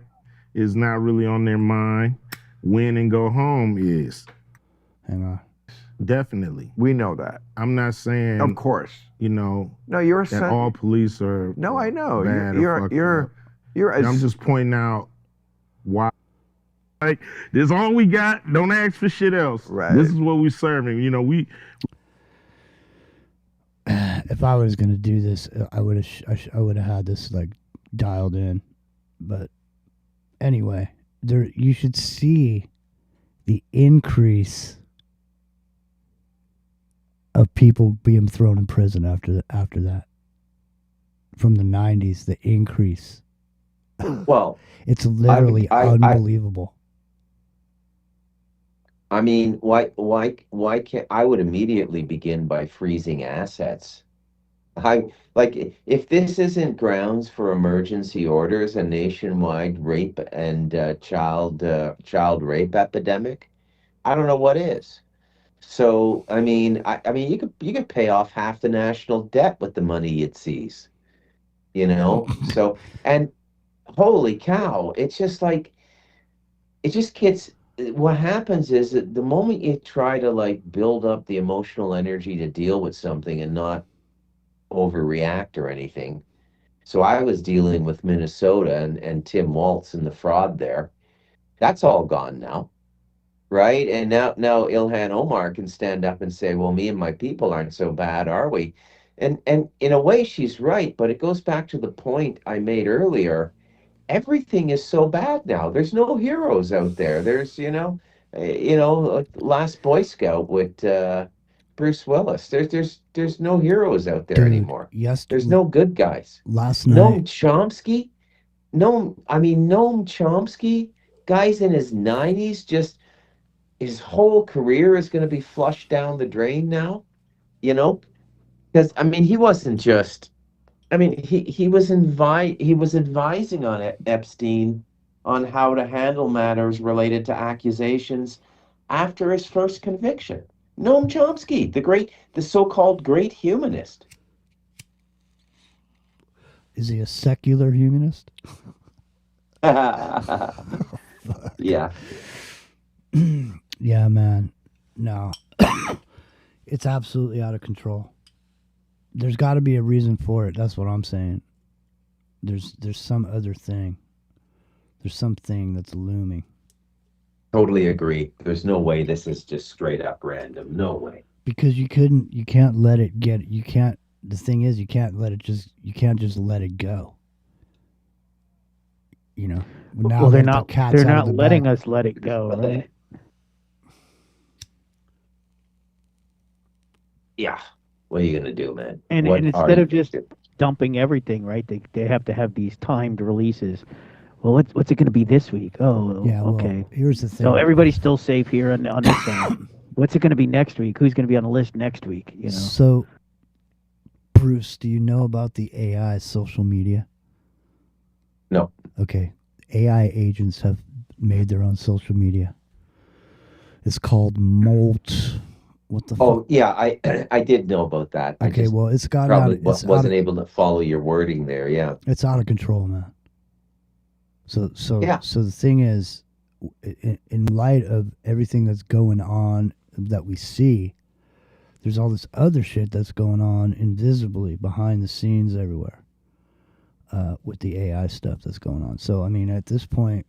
[SPEAKER 8] is not really on their mind. Win and go home is.
[SPEAKER 1] Hang on.
[SPEAKER 8] Definitely.
[SPEAKER 7] we know that.
[SPEAKER 8] I'm not saying,
[SPEAKER 7] Of course.
[SPEAKER 8] No,
[SPEAKER 7] you're
[SPEAKER 8] that all police are.
[SPEAKER 7] No, I know.
[SPEAKER 8] Bad or
[SPEAKER 7] You're
[SPEAKER 8] fucked
[SPEAKER 7] you're
[SPEAKER 8] up.
[SPEAKER 7] you're as
[SPEAKER 8] I'm just pointing out why. Like, this is all we got. Don't ask for shit else.
[SPEAKER 7] Right.
[SPEAKER 8] This is what we serving. We.
[SPEAKER 1] If I was gonna do this, I would have had this like dialed in, but anyway, you should see the increase of people being thrown in prison after that. From the 90s, the increase.
[SPEAKER 6] Well,
[SPEAKER 1] It's literally
[SPEAKER 6] I
[SPEAKER 1] unbelievable.
[SPEAKER 6] I mean, why can't I would immediately begin by freezing assets. If this isn't grounds for emergency orders, a nationwide rape and child rape epidemic, I don't know what is. So, I mean, you could pay off half the national debt with the money you'd seize, you know? So, and holy cow, it's just like it just gets what happens is that the moment you try to like build up the emotional energy to deal with something and not overreact or anything. So I was dealing with Minnesota and Tim Waltz and the fraud there. That's all gone now, right? And now Ilhan Omar can stand up and say, "Well, me and my people aren't so bad, are we?" And in a way, she's right, but it goes back to the point I made earlier. Everything is so bad now. There's no heroes out there. There's, like Last Boy Scout with Bruce Willis. There's no heroes out there
[SPEAKER 1] Dude,
[SPEAKER 6] anymore.
[SPEAKER 1] yes,
[SPEAKER 6] There's no good guys.
[SPEAKER 1] last
[SPEAKER 6] Noam
[SPEAKER 1] night,
[SPEAKER 6] Chomsky, Noam Chomsky, guy's in his 90s, just his whole career is going to be flushed down the drain now, you know? Because he wasn't just he was advising on Epstein on how to handle matters related to accusations after his first conviction. Noam Chomsky, the so-called great humanist.
[SPEAKER 1] is he a secular humanist?
[SPEAKER 6] Yeah.
[SPEAKER 1] Yeah, man. No. It's absolutely out of control. There's got to be a reason for it. That's what I'm saying. there's some other thing. There's something that's looming.
[SPEAKER 6] Totally agree. There's no way this is just straight up random. No way.
[SPEAKER 1] Because you can't let it get, you can't, the thing is, you can't let it just, you can't just let it go. You know, now
[SPEAKER 3] Well,
[SPEAKER 1] that the cat's
[SPEAKER 3] they're
[SPEAKER 1] out
[SPEAKER 3] not
[SPEAKER 1] of the
[SPEAKER 3] letting
[SPEAKER 1] bag.
[SPEAKER 3] us let it go, right?
[SPEAKER 6] Yeah. What are you gonna do, man?
[SPEAKER 3] And
[SPEAKER 6] What are
[SPEAKER 3] instead
[SPEAKER 6] you
[SPEAKER 3] of
[SPEAKER 6] gonna
[SPEAKER 3] just
[SPEAKER 6] do?
[SPEAKER 3] dumping everything, right? They have to have these timed releases. Well, what's it going to be this week? Oh,
[SPEAKER 1] Yeah, well,
[SPEAKER 3] okay.
[SPEAKER 1] here's the
[SPEAKER 3] So
[SPEAKER 1] thing.
[SPEAKER 3] everybody's still safe here on this side. What's it going to be next week? Who's going to be on the list next week? You know.
[SPEAKER 1] So, Bruce, do you know about the AI social media?
[SPEAKER 6] No.
[SPEAKER 1] Okay. AI agents have made their own social media. It's called Molt. What the
[SPEAKER 6] Oh
[SPEAKER 1] fuck?
[SPEAKER 6] yeah, I did know about that. I
[SPEAKER 1] Okay,
[SPEAKER 6] just
[SPEAKER 1] well, it's got out.
[SPEAKER 6] probably wasn't able to follow your wording there. Yeah.
[SPEAKER 1] It's out of control, man.
[SPEAKER 6] Yeah.
[SPEAKER 1] So the thing is, in light of everything that's going on that we see, there's all this other shit that's going on invisibly behind the scenes everywhere, with the AI stuff that's going on. So I mean, at this point,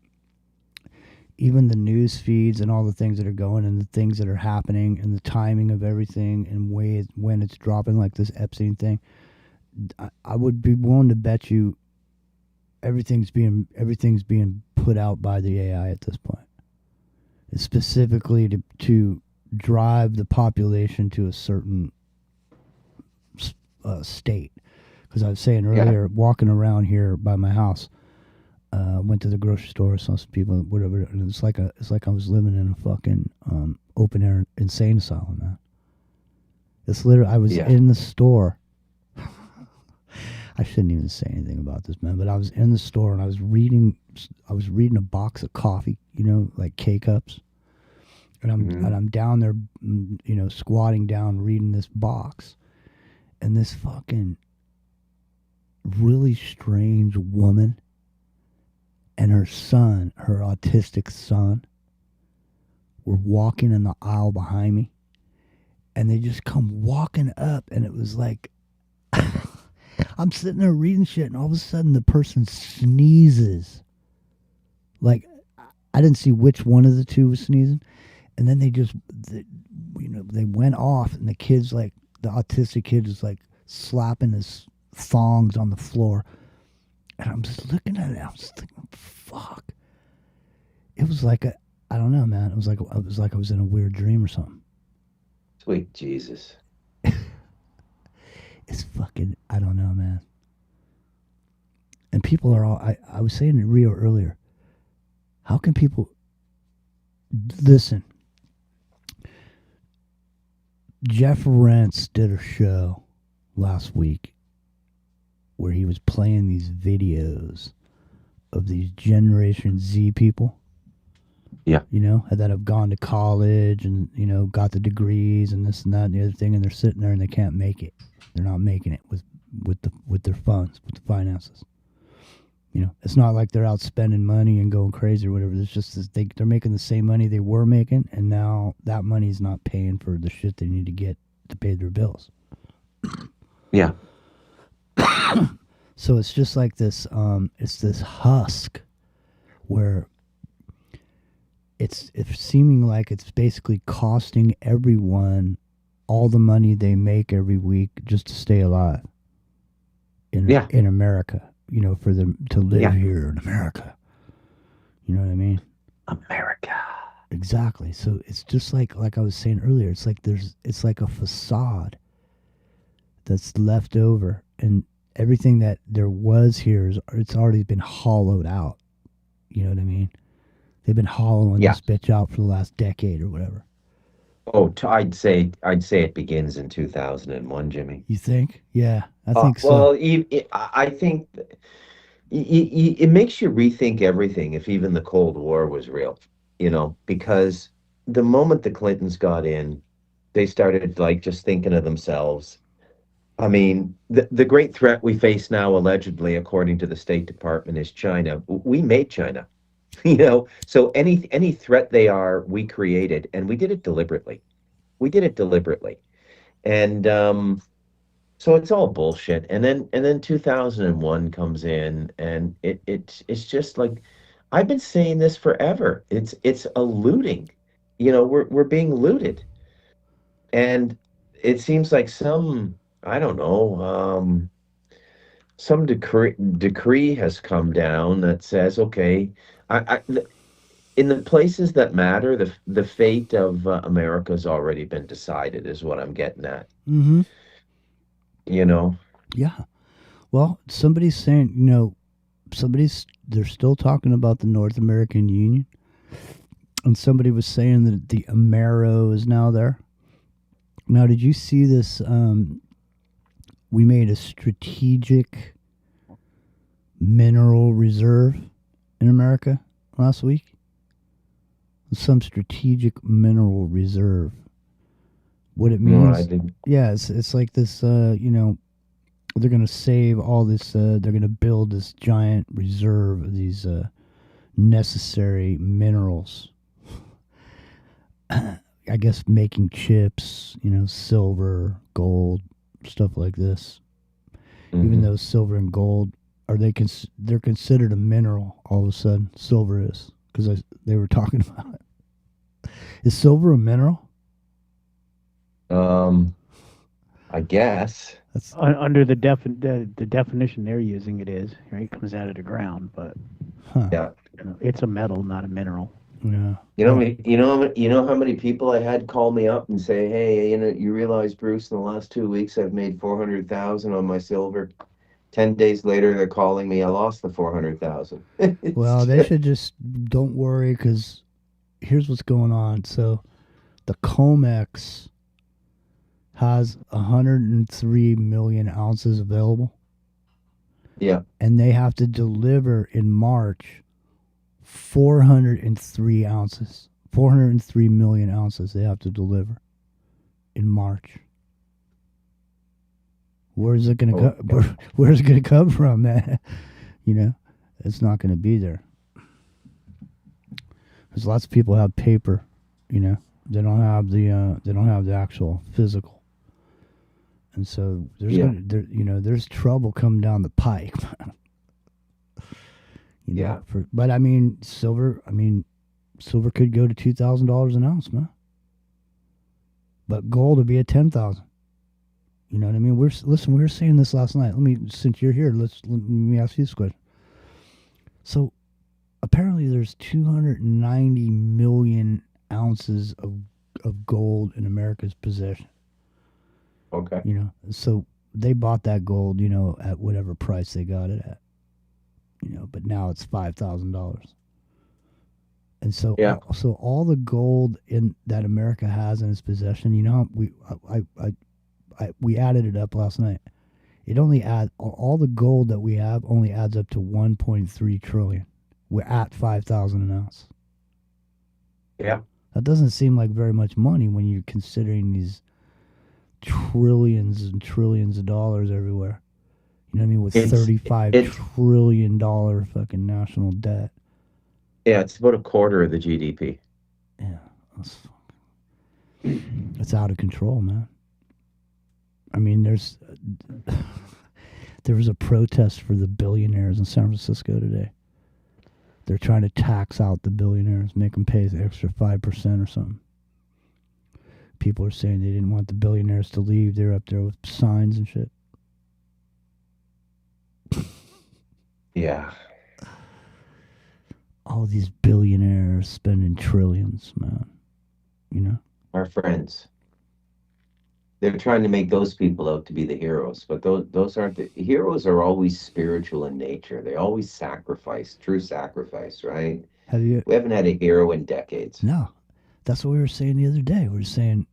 [SPEAKER 1] even the news feeds and all the things that are going and the things that are happening and the timing of everything and when it's dropping, like this Epstein thing, I would be willing to bet you everything's being put out by the AI at this point. It's specifically to drive the population to a certain state. Because I was saying earlier, walking around here by my house, went to the grocery store, saw some people, whatever, and it's like I was living in a fucking open air insane asylum, man. It's literally, I was in the store. I shouldn't even say anything about this, man, but I was in the store and I was reading a box of coffee, you know, like K cups, and I'm down there, you know, squatting down reading this box, and this fucking really strange woman and her son, her autistic son, were walking in the aisle behind me, and they just come walking up, and it was like I'm sitting there reading shit, and all of a sudden the person sneezes. Like, I didn't see which one of the two was sneezing, and then they went off, and the kid's like, the autistic kid is like slapping his thongs on the floor, and I'm just looking at it. I'm just thinking, fuck. It was like I don't know, man. It was like I was in a weird dream or something.
[SPEAKER 6] Sweet Jesus.
[SPEAKER 1] It's fucking, I don't know, man. And people are all, I was saying to Rio earlier, how can people listen? Jeff Rentz did a show last week where he was playing these videos of these Generation Z people.
[SPEAKER 6] Yeah.
[SPEAKER 1] You know, that have gone to college and, you know, got the degrees and this and that and the other thing, and they're sitting there and they can't make it. They're not making it with their funds, with the finances. You know, it's not like they're out spending money and going crazy or whatever. It's just they're making the same money they were making, and now that money's not paying for the shit they need to get to pay their bills.
[SPEAKER 6] Yeah.
[SPEAKER 1] So it's just like this. It's this husk where it's seeming like it's basically costing everyone all the money they make every week just to stay alive in America. You know, for them to live here in America. You know what I mean?
[SPEAKER 6] America.
[SPEAKER 1] Exactly. So it's just like I was saying earlier, it's like a facade that's left over, and everything that there was here it's already been hollowed out. You know what I mean? They've been hollowing this bitch out for the last decade or whatever.
[SPEAKER 6] Oh, I'd say it begins in 2001, Jimmy.
[SPEAKER 1] You think? Yeah, I think so.
[SPEAKER 6] Well, I think it makes you rethink everything. If even the Cold War was real, you know, because the moment the Clintons got in, they started like just thinking of themselves. I mean, the great threat we face now, allegedly, according to the State Department, is China. We made China. You know, so any threat they are, we created, and we did it deliberately. We did it deliberately, and So it's all bullshit. And then 2001 comes in, and it's just like I've been saying this forever. It's a looting. We're being looted. And it seems like I don't know, some decree has come down that says, okay, in the places that matter, the fate of America's already been decided, is what I'm getting at.
[SPEAKER 1] Mm-hmm.
[SPEAKER 6] You know,
[SPEAKER 1] Yeah. Well, somebody's saying, they're still talking about the North American Union, and somebody was saying that the Amero is now there. Now, did you see this? We made a strategic mineral reserve in America last week. Some strategic mineral reserve. What it
[SPEAKER 6] no, I
[SPEAKER 1] means?
[SPEAKER 6] didn't.
[SPEAKER 1] Yeah, it's like this. They're going to save all this. They're going to build this giant reserve of these necessary minerals. I guess making chips, silver, gold, stuff like this. Even
[SPEAKER 6] Mhm.
[SPEAKER 1] though silver and gold they're considered a mineral. All of a sudden, silver is because they were talking about it. Is silver a mineral?
[SPEAKER 6] I guess.
[SPEAKER 1] That's
[SPEAKER 3] Under the definition they're using, it is right. It comes out of the ground, but
[SPEAKER 6] Yeah.
[SPEAKER 3] it's a metal, not a mineral.
[SPEAKER 1] Yeah.
[SPEAKER 6] You know how many people I had call me up and say, "Hey, you realize, Bruce, in the last 2 weeks I've made 400,000 on my silver." 10 days later, they're calling me. I lost the 400,000. It's
[SPEAKER 1] Well, they
[SPEAKER 6] just,
[SPEAKER 1] should just don't worry because here's what's going on. So the COMEX has 103 million ounces available,
[SPEAKER 6] yeah,
[SPEAKER 1] and they have to deliver in March 403 ounces. 403 million ounces they have to deliver in March. Where's it going to
[SPEAKER 6] oh, yeah.
[SPEAKER 1] where's it going to come from, man? It's not going to be there. Because lots of people have paper, they don't have the actual physical, and so
[SPEAKER 6] Yeah.
[SPEAKER 1] there's trouble coming down the pike.
[SPEAKER 6] Yeah.
[SPEAKER 1] But silver could go to $2,000 an ounce, man. But gold would be at 10,000. You know what I mean? We were saying this last night. Since you're here, let me ask you this question. So apparently there's 290 million ounces of gold in America's possession.
[SPEAKER 6] Okay.
[SPEAKER 1] So they bought that gold, at whatever price they got it at. But now it's $5,000. And so,
[SPEAKER 6] Yeah.
[SPEAKER 1] so all the gold that America has in its possession, we added it up last night. It only all the gold that we have only adds up to 1.3 trillion. We're at 5,000 an ounce.
[SPEAKER 6] Yeah.
[SPEAKER 1] That doesn't seem like very much money when you're considering these trillions and trillions of dollars everywhere. You know what I mean? With $35 trillion fucking national debt.
[SPEAKER 6] Yeah, it's about a quarter of the GDP.
[SPEAKER 1] Yeah, it's out of control, man. I mean, there was a protest for the billionaires in San Francisco today. They're trying to tax out the billionaires, make them pay the extra 5% or something. People are saying they didn't want the billionaires to leave. They're up there with signs and shit.
[SPEAKER 6] Yeah.
[SPEAKER 1] All these billionaires spending trillions, man.
[SPEAKER 6] Our friends. They're trying to make those people out to be the heroes, but those aren't the heroes. Are always spiritual in nature. They always sacrifice, true sacrifice, right?
[SPEAKER 1] Have you?
[SPEAKER 6] We haven't had a hero in decades.
[SPEAKER 1] No, that's what we were saying the other day. We were saying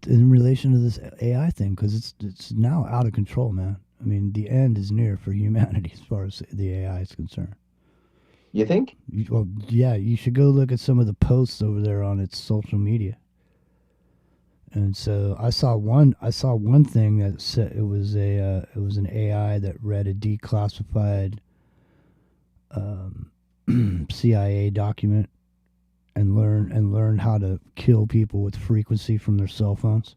[SPEAKER 1] in relation to this AI thing because it's now out of control, man. I mean, the end is near for humanity as far as the AI is concerned.
[SPEAKER 6] You think?
[SPEAKER 1] Well, yeah, you should go look at some of the posts over there on its social media. And so I saw one thing that said it was an AI that read a declassified CIA document and learned how to kill people with frequency from their cell phones.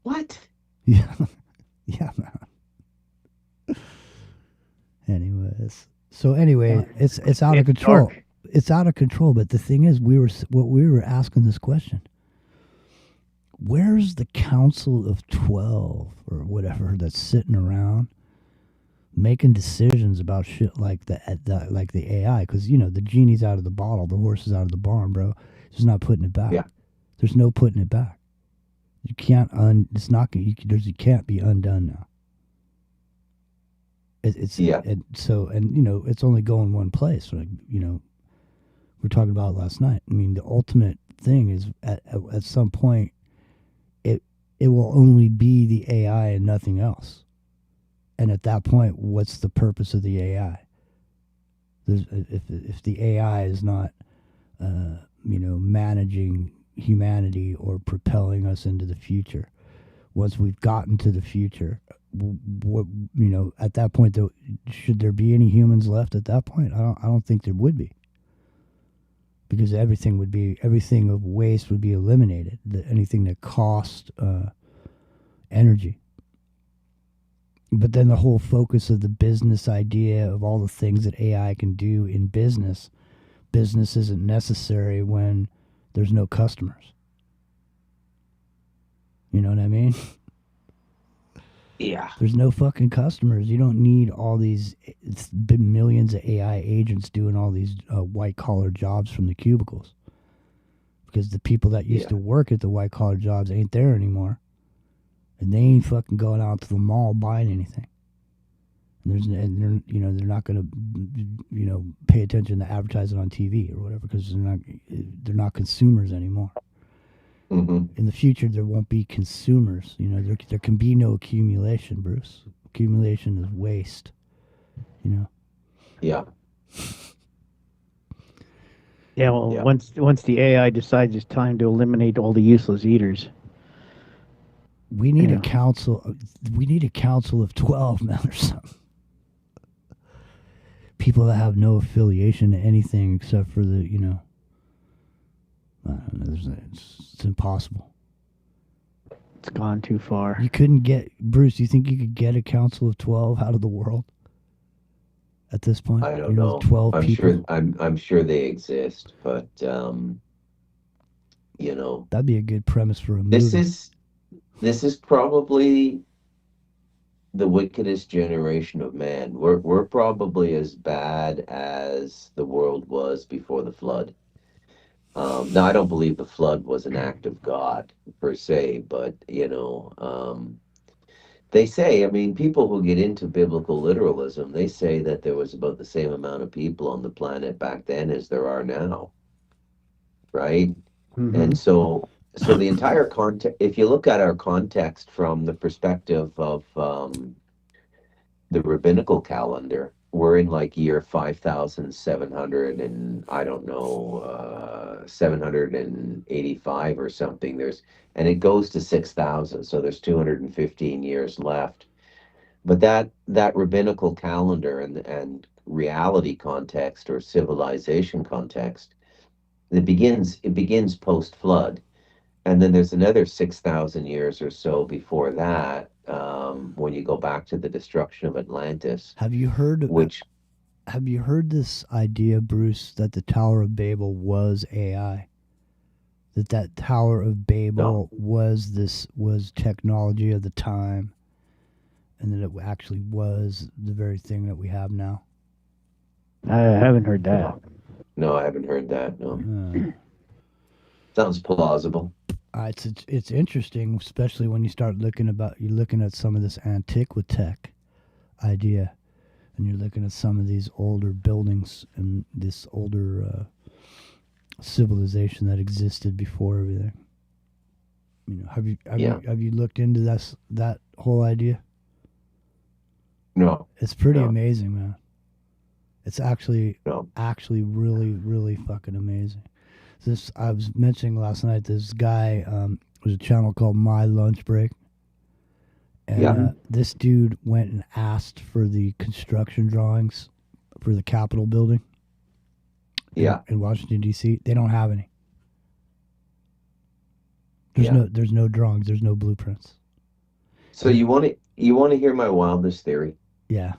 [SPEAKER 6] What?
[SPEAKER 1] Yeah, yeah, man. Anyways, so anyway, it's out of
[SPEAKER 3] It's
[SPEAKER 1] control.
[SPEAKER 3] dark.
[SPEAKER 1] It's out of control. But the thing is, we were asking this question: where's the Council of 12 or whatever that's sitting around making decisions about shit like like the AI? Because the genie's out of the bottle, the horse is out of the barn, bro. It's not putting it back.
[SPEAKER 6] Yeah.
[SPEAKER 1] There's no putting it back. You can't It's not. You can't be undone now.
[SPEAKER 6] Yeah.
[SPEAKER 1] And it's only going one place. Like we're talking about last night. I mean, the ultimate thing is at some point, it will only be the AI and nothing else. And at that point, what's the purpose of the AI? If the AI is not, managing humanity or propelling us into the future, once we've gotten to the future, what at that point, though, should there be any humans left at that point? I don't think there would be, because everything of waste would be eliminated. Anything that cost energy. But then the whole focus of the business idea of all the things that AI can do in business isn't necessary when there's no customers. You know what I mean?
[SPEAKER 6] Yeah.
[SPEAKER 1] There's no fucking customers. You don't need all these. It's been millions of AI agents doing all these white collar jobs from the cubicles, because the people that used to work at the white collar jobs ain't there anymore, and they ain't fucking going out to the mall buying anything. And they're not going to pay attention to advertising on TV or whatever, because they're not consumers anymore.
[SPEAKER 6] Mm-hmm.
[SPEAKER 1] In the future, there won't be consumers. There can be no accumulation, Bruce. Accumulation is waste.
[SPEAKER 6] Yeah.
[SPEAKER 3] Yeah, well,
[SPEAKER 6] Yeah.
[SPEAKER 3] once the AI decides it's time to eliminate all the useless eaters.
[SPEAKER 1] We need
[SPEAKER 3] Yeah.
[SPEAKER 1] a council. We need a council of 12, man, or something. People that have no affiliation to anything except for the, I don't know. It's impossible.
[SPEAKER 3] It's gone too far.
[SPEAKER 1] You couldn't get Bruce. You think you could get a council of 12 out of the world at this point?
[SPEAKER 6] I don't know.
[SPEAKER 1] 12
[SPEAKER 6] I'm
[SPEAKER 1] people.
[SPEAKER 6] sure. I'm sure they exist, but
[SPEAKER 1] That'd be a good premise for a movie.
[SPEAKER 6] this is probably the wickedest generation of man. We're probably as bad as the world was before the flood. Now, I don't believe the flood was an act of God per se, but they say, I mean, people who get into biblical literalism, they say that there was about the same amount of people on the planet back then as there are now, right?
[SPEAKER 3] Mm-hmm.
[SPEAKER 6] And so the entire context, if you look at our context from the perspective of the rabbinical calendar, we're in like year 5,700 and I don't know, 785 or something. And it goes to 6,000, so there's 215 years left. But that rabbinical calendar and reality context or civilization context, it begins post flood, and then there's another 6,000 years or so before that, when you go back to the destruction of Atlantis.
[SPEAKER 1] Have you heard
[SPEAKER 6] which
[SPEAKER 1] Have you heard this idea, Bruce, that the Tower of Babel was AI? That Tower of Babel was technology of the time, and that it actually was the very thing that we have now.
[SPEAKER 3] I haven't heard that.
[SPEAKER 6] No, I haven't heard that. No. Sounds plausible.
[SPEAKER 1] It's interesting, especially when you're looking at some of this antiquitech idea, and you're looking at some of these older buildings and this older civilization that existed before everything. Have you looked into that whole idea?
[SPEAKER 6] No.
[SPEAKER 1] It's pretty
[SPEAKER 6] No.
[SPEAKER 1] amazing, man. It's actually really, really fucking amazing. I was mentioning last night, this guy, there's a channel called My Lunch Break. And this dude went and asked for the construction drawings for the Capitol building in Washington, D.C. They don't have any. There's no drawings. There's no blueprints.
[SPEAKER 6] So you want to hear my wildest theory?
[SPEAKER 1] Yeah.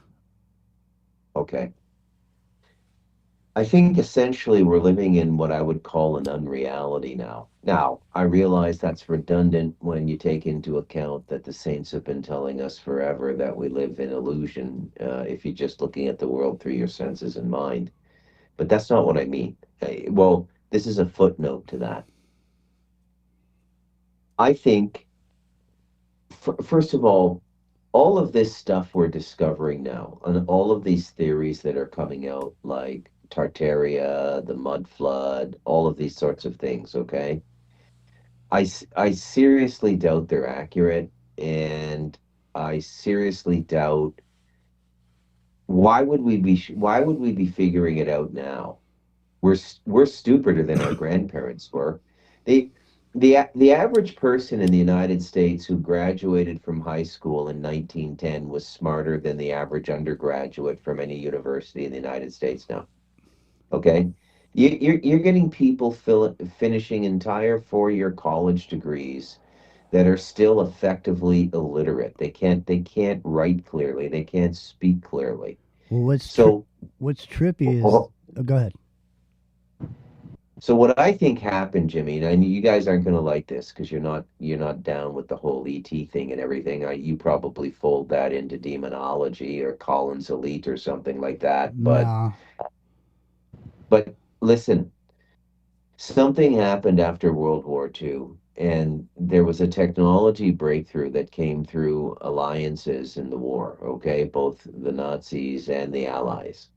[SPEAKER 6] Okay. I think essentially we're living in what I would call an unreality now. Now, I realize that's redundant when you take into account that the saints have been telling us forever that we live in illusion, if you're just looking at the world through your senses and mind. But that's not what I mean. Well, this is a footnote to that. I think, first of all of this stuff we're discovering now, and all of these theories that are coming out, like Tartaria, the mud flood, all of these sorts of things, okay? I seriously doubt they're accurate, and I seriously doubt why would we be figuring it out now? We're stupider than our grandparents were. They the average person in the United States who graduated from high school in 1910 was smarter than the average undergraduate from any university in the United States now. Okay, you're getting people finishing entire 4-year college degrees that are still effectively illiterate. They can't write clearly. They can't speak clearly.
[SPEAKER 1] Well,
[SPEAKER 6] So
[SPEAKER 1] what's trippy is go ahead.
[SPEAKER 6] So what I think happened, Jimmy, and you guys aren't going to like this because you're not down with the whole ET thing and everything. You probably fold that into demonology or Collins Elite or something like that. But
[SPEAKER 1] Nah.
[SPEAKER 6] but listen, something happened after World War II, and there was a technology breakthrough that came through alliances in the war. Okay, both the Nazis and the Allies.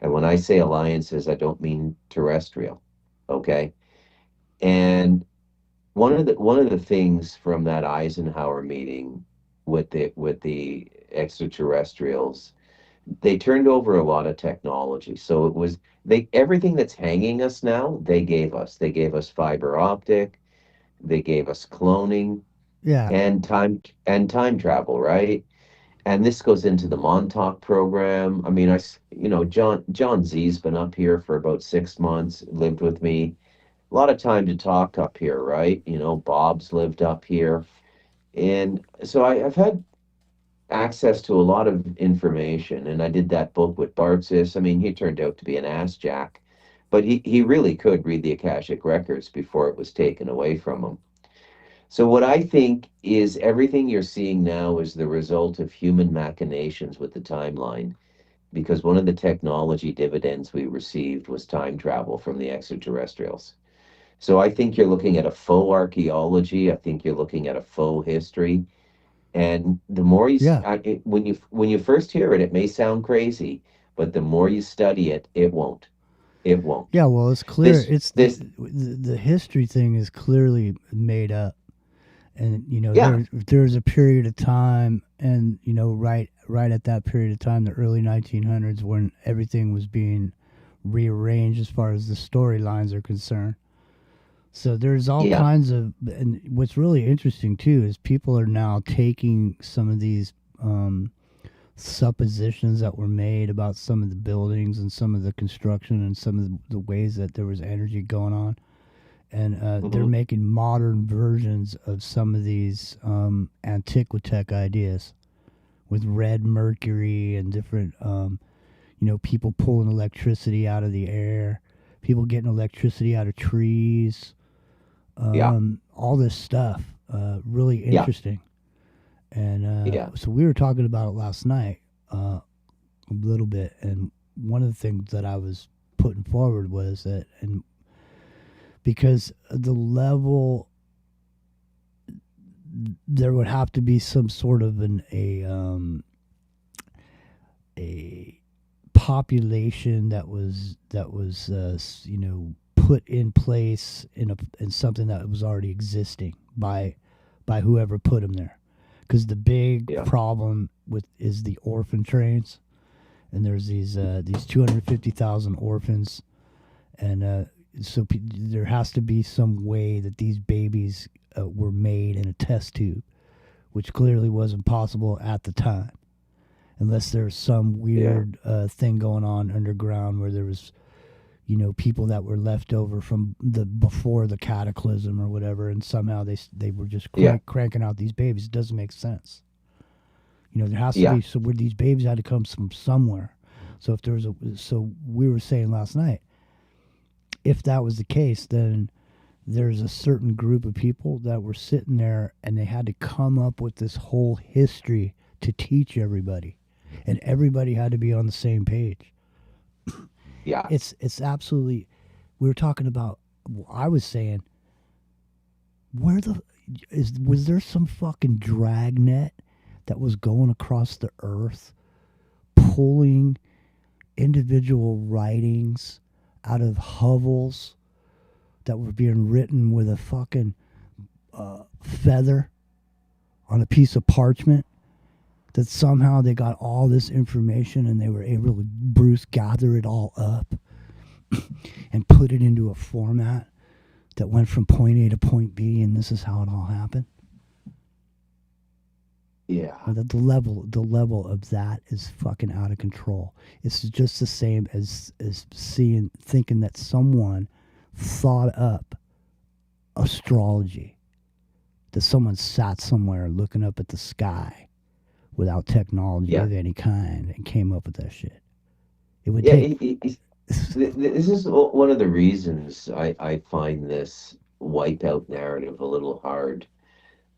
[SPEAKER 6] And when I say alliances, I don't mean terrestrial. Okay. And one of the things from that Eisenhower meeting with the extraterrestrials, they turned over a lot of technology. So it was they everything that's hanging us now, they gave us. They gave us fiber optic, they gave us cloning
[SPEAKER 1] Yeah.
[SPEAKER 6] and time travel, right? And this goes into the Montauk program. I mean, John Z's been up here for about 6 months, lived with me, a lot of time to talk up here, right? Bob's lived up here. And so I've had access to a lot of information. And I did that book with Bartzis. I mean, he turned out to be an ass jack, but he really could read the Akashic Records before it was taken away from him. So, what I think is everything you're seeing now is the result of human machinations with the timeline, because one of the technology dividends we received was time travel from the extraterrestrials. So I think you're looking at a faux archaeology. I think you're looking at a faux history. And the more
[SPEAKER 1] Yeah.
[SPEAKER 6] when you first hear it, it may sound crazy, but the more you study it, it won't. It won't.
[SPEAKER 1] Yeah, well, it's clear.
[SPEAKER 6] This
[SPEAKER 1] It's
[SPEAKER 6] this
[SPEAKER 1] the history thing is clearly made up, and
[SPEAKER 6] yeah,
[SPEAKER 1] there's a period of time, and right at that period of time, the early 1900s, when everything was being rearranged as far as the storylines are concerned. So there's all
[SPEAKER 6] yeah,
[SPEAKER 1] kinds of, and what's really interesting too is people are now taking some of these suppositions that were made about some of the buildings and some of the construction and some of the ways that there was energy going on, and they're
[SPEAKER 6] hmm
[SPEAKER 1] making modern versions of some of these antiquitech ideas with red mercury and different people pulling electricity out of the air, people getting electricity out of trees,
[SPEAKER 6] yeah,
[SPEAKER 1] all this stuff. Really
[SPEAKER 6] yeah,
[SPEAKER 1] interesting. And
[SPEAKER 6] yeah,
[SPEAKER 1] so we were talking about it last night a little bit. And one of the things that I was putting forward was that, and because the level, there would have to be some sort of a population that was put in place in something that was already existing by whoever put them there, because the big
[SPEAKER 6] yeah,
[SPEAKER 1] problem with is the orphan trains, and there's these 250,000 orphans, and so there has to be some way that these babies were made in a test tube, which clearly wasn't possible at the time, unless there's some
[SPEAKER 6] yeah,
[SPEAKER 1] weird thing going on underground where there was people that were left over from the before the cataclysm or whatever, and somehow they were just
[SPEAKER 6] yeah.
[SPEAKER 1] cranking out these babies. It doesn't make sense. You know, there has to
[SPEAKER 6] Yeah.
[SPEAKER 1] be, so where these babies had to come from somewhere. So if there was so we were saying last night, if that was the case, then there's a certain group of people that were sitting there and they had to come up with this whole history to teach everybody. And everybody had to be on the same page.
[SPEAKER 6] Yeah.
[SPEAKER 1] It's absolutely, we were talking about, I was saying, was there some fucking dragnet that was going across the earth pulling individual writings out of hovels that were being written with a fucking feather on a piece of parchment, that somehow they got all this information and they were able to, Bruce, gather it all up and put it into a format that went from point A to point B, and this is how it all happened?
[SPEAKER 6] Yeah.
[SPEAKER 1] The level of that is fucking out of control. It's just the same as thinking that someone thought up astrology, that someone sat somewhere looking up at the sky without technology
[SPEAKER 6] Yeah.
[SPEAKER 1] of any kind and came up with that shit. It would
[SPEAKER 6] Yeah.
[SPEAKER 1] take.
[SPEAKER 6] This is one of the reasons I find this wipeout narrative a little hard.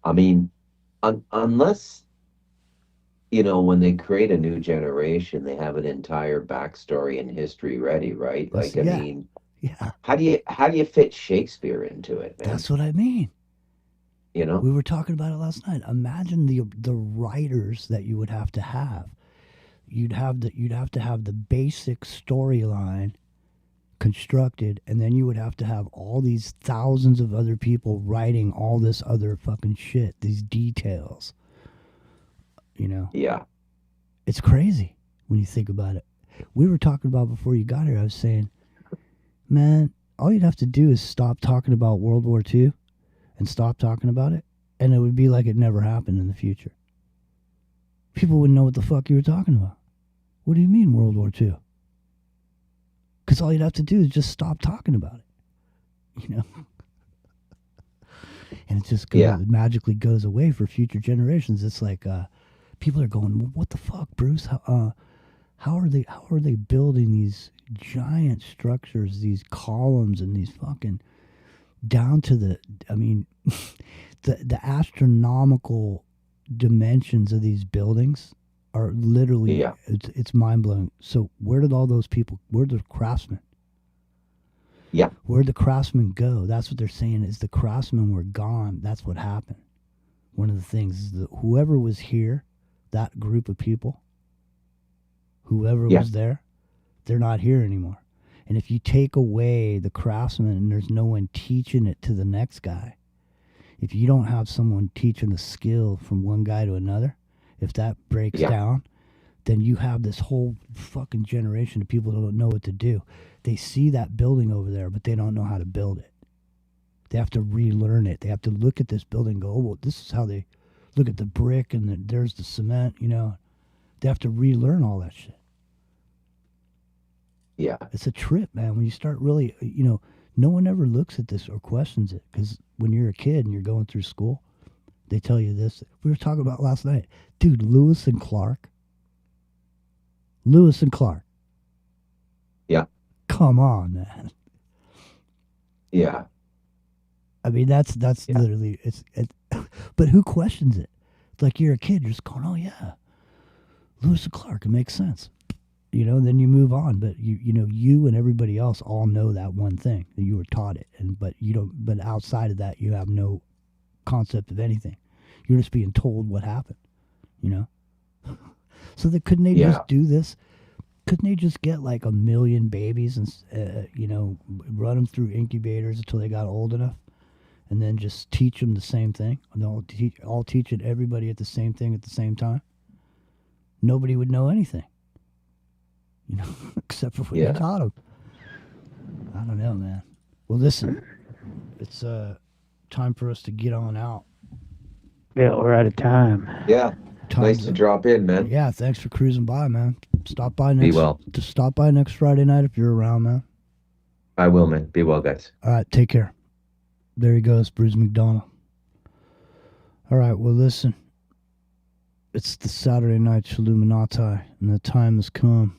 [SPEAKER 6] I mean, unless, when they create a new generation, they have an entire backstory and history ready, right? Like, I
[SPEAKER 1] Yeah.
[SPEAKER 6] mean,
[SPEAKER 1] Yeah,
[SPEAKER 6] how do you fit Shakespeare into it, man?
[SPEAKER 1] that's what I mean.
[SPEAKER 6] You know?
[SPEAKER 1] We were talking about it last night. Imagine the writers that you would have to have. You'd have to have the basic storyline constructed, and then you would have to have all these thousands of other people writing all this other fucking shit, these details.
[SPEAKER 6] Yeah.
[SPEAKER 1] It's crazy when you think about it. We were talking about before you got here, I was saying, man, all you'd have to do is stop talking about World War II and stop talking about it, and it would be like it never happened in the future. People wouldn't know what the fuck you were talking about. What do you mean World War II? Because all you'd have to do is just stop talking about it, and it just it magically goes away for future generations. It's like people are going, well, what the fuck, Bruce? How are they building these giant structures, these columns, and these fucking down to the, I mean, the astronomical dimensions of these buildings are literally, it's mind-blowing. So where did all those people, where the craftsmen?
[SPEAKER 6] Yeah.
[SPEAKER 1] Where'd the craftsmen go? That's what they're saying, is the craftsmen were gone. That's what happened. One of the things is that whoever was here, that group of people, whoever was there, they're not here anymore. And if you take away the craftsman and there's no one teaching it to the next guy, if you don't have someone teaching a skill from one guy to another, if that breaks down, then you have this whole fucking generation of people that don't know what to do. They see that building over there, but they don't know how to build it. They have to relearn it. They have to look at this building and go, oh, well, this is how they look at the brick, and there's the cement, They have to relearn all that shit.
[SPEAKER 6] Yeah.
[SPEAKER 1] It's a trip, man. When you start really, no one ever looks at this or questions it, because when you're a kid and you're going through school, they tell you this. We were talking about last night. Dude, Lewis and Clark.
[SPEAKER 6] Yeah.
[SPEAKER 1] Come on, man.
[SPEAKER 6] Yeah.
[SPEAKER 1] I mean, that's literally, it's but who questions it? It's like you're a kid, you're just going, oh yeah, Lewis and Clark, it makes sense. Then you move on, but you and everybody else all know that one thing, that you were taught it, but you don't. But outside of that, you have no concept of anything. You're just being told what happened, So couldn't they just do this? Couldn't they just get like 1 million babies and run them through incubators until they got old enough, and then just teach them the same thing? And they'll all teaching everybody at the same thing at the same time. Nobody would know anything. Except for what you taught them. I don't know, man. Well, listen, it's time for us to get on out.
[SPEAKER 3] Yeah, we're out of time.
[SPEAKER 6] Yeah. Nice to drop in, man.
[SPEAKER 1] Yeah, thanks for cruising by, man. Stop by next.
[SPEAKER 6] Be well.
[SPEAKER 1] Just stop by next Friday night if you're around, man.
[SPEAKER 6] I will, man. Be well, guys.
[SPEAKER 1] All right, take care. There he goes, Bruce McDonald. All right, well, listen. It's the Saturday night Chilluminati, and the time has come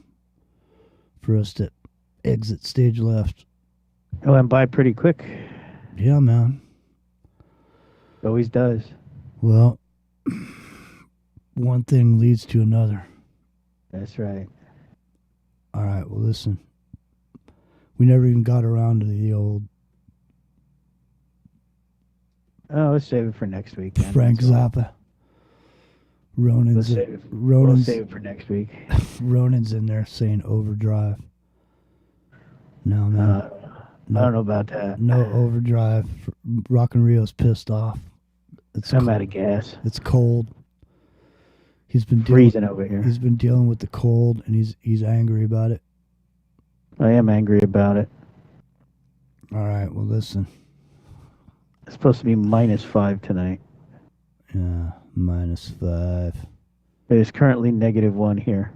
[SPEAKER 1] for us to exit stage left.
[SPEAKER 3] It went by pretty quick.
[SPEAKER 1] Yeah, man.
[SPEAKER 3] It always does.
[SPEAKER 1] Well, one thing leads to another.
[SPEAKER 3] That's right.
[SPEAKER 1] All right, well, listen. We never even got around to the old
[SPEAKER 3] Oh, let's save it for next week. Then.
[SPEAKER 1] Frank
[SPEAKER 3] That's all.
[SPEAKER 1] Zappa. Ronan's,
[SPEAKER 3] We'll save it for next week.
[SPEAKER 1] Ronan's in there saying overdrive. No, man.
[SPEAKER 3] I don't know about that.
[SPEAKER 1] No overdrive. Rock and Rio's pissed off.
[SPEAKER 3] I'm out of gas.
[SPEAKER 1] It's cold. He's been
[SPEAKER 3] Freezing over here.
[SPEAKER 1] He's been dealing with the cold, and he's angry about it.
[SPEAKER 3] I am angry about it.
[SPEAKER 1] All right, well, listen.
[SPEAKER 3] It's supposed to be -5 tonight.
[SPEAKER 1] Yeah, -5.
[SPEAKER 3] It is currently -1 here.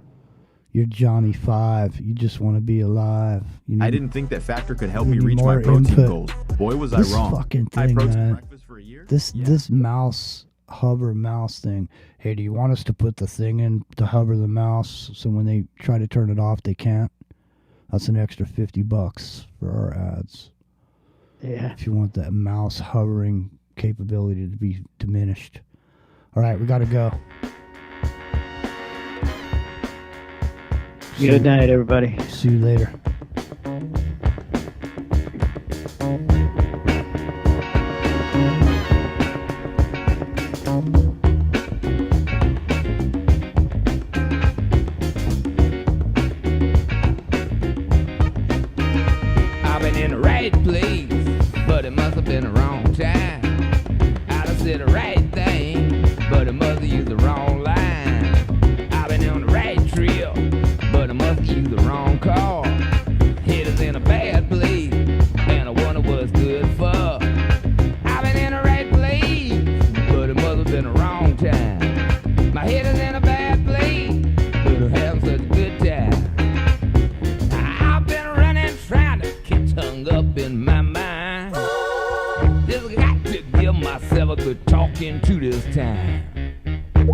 [SPEAKER 1] You're Johnny 5. You just want to be alive. You need,
[SPEAKER 9] I didn't think that factor could help
[SPEAKER 1] you
[SPEAKER 9] me
[SPEAKER 1] need
[SPEAKER 9] reach my
[SPEAKER 1] more
[SPEAKER 9] protein
[SPEAKER 1] input.
[SPEAKER 9] goals. Boy, was
[SPEAKER 1] This
[SPEAKER 9] I wrong.
[SPEAKER 1] fucking
[SPEAKER 9] High
[SPEAKER 1] thing,
[SPEAKER 9] protein
[SPEAKER 1] man.
[SPEAKER 9] breakfast for a year?
[SPEAKER 1] This
[SPEAKER 9] Yeah.
[SPEAKER 1] this mouse hover mouse thing. Hey, do you want us to put the thing in to hover the mouse so when they try to turn it off they can't? That's an extra $50 for our ads.
[SPEAKER 3] Yeah.
[SPEAKER 1] If you want that mouse hovering capability to be diminished. All right, we got to go.
[SPEAKER 3] Good night, everybody.
[SPEAKER 1] See you later.
[SPEAKER 10] I've been in the right place, but it must have been the wrong time. I done said the right thing, but it must have used the wrong line. I've been on the right trip, but I must have used the wrong car. Head is in a bad place, and I wonder what's good for. I've been in the right place, but it must have been the wrong time. My head is in a bad place, but I'm having such a good time. I've been running, trying to get hung up in my mind. Just got to give myself a good talking to this time.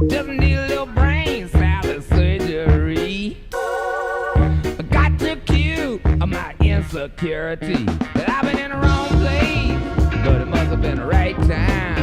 [SPEAKER 10] Just need a little brain salad surgery. I got to cue my insecurity. That I've been in the wrong place, but it must have been the right time.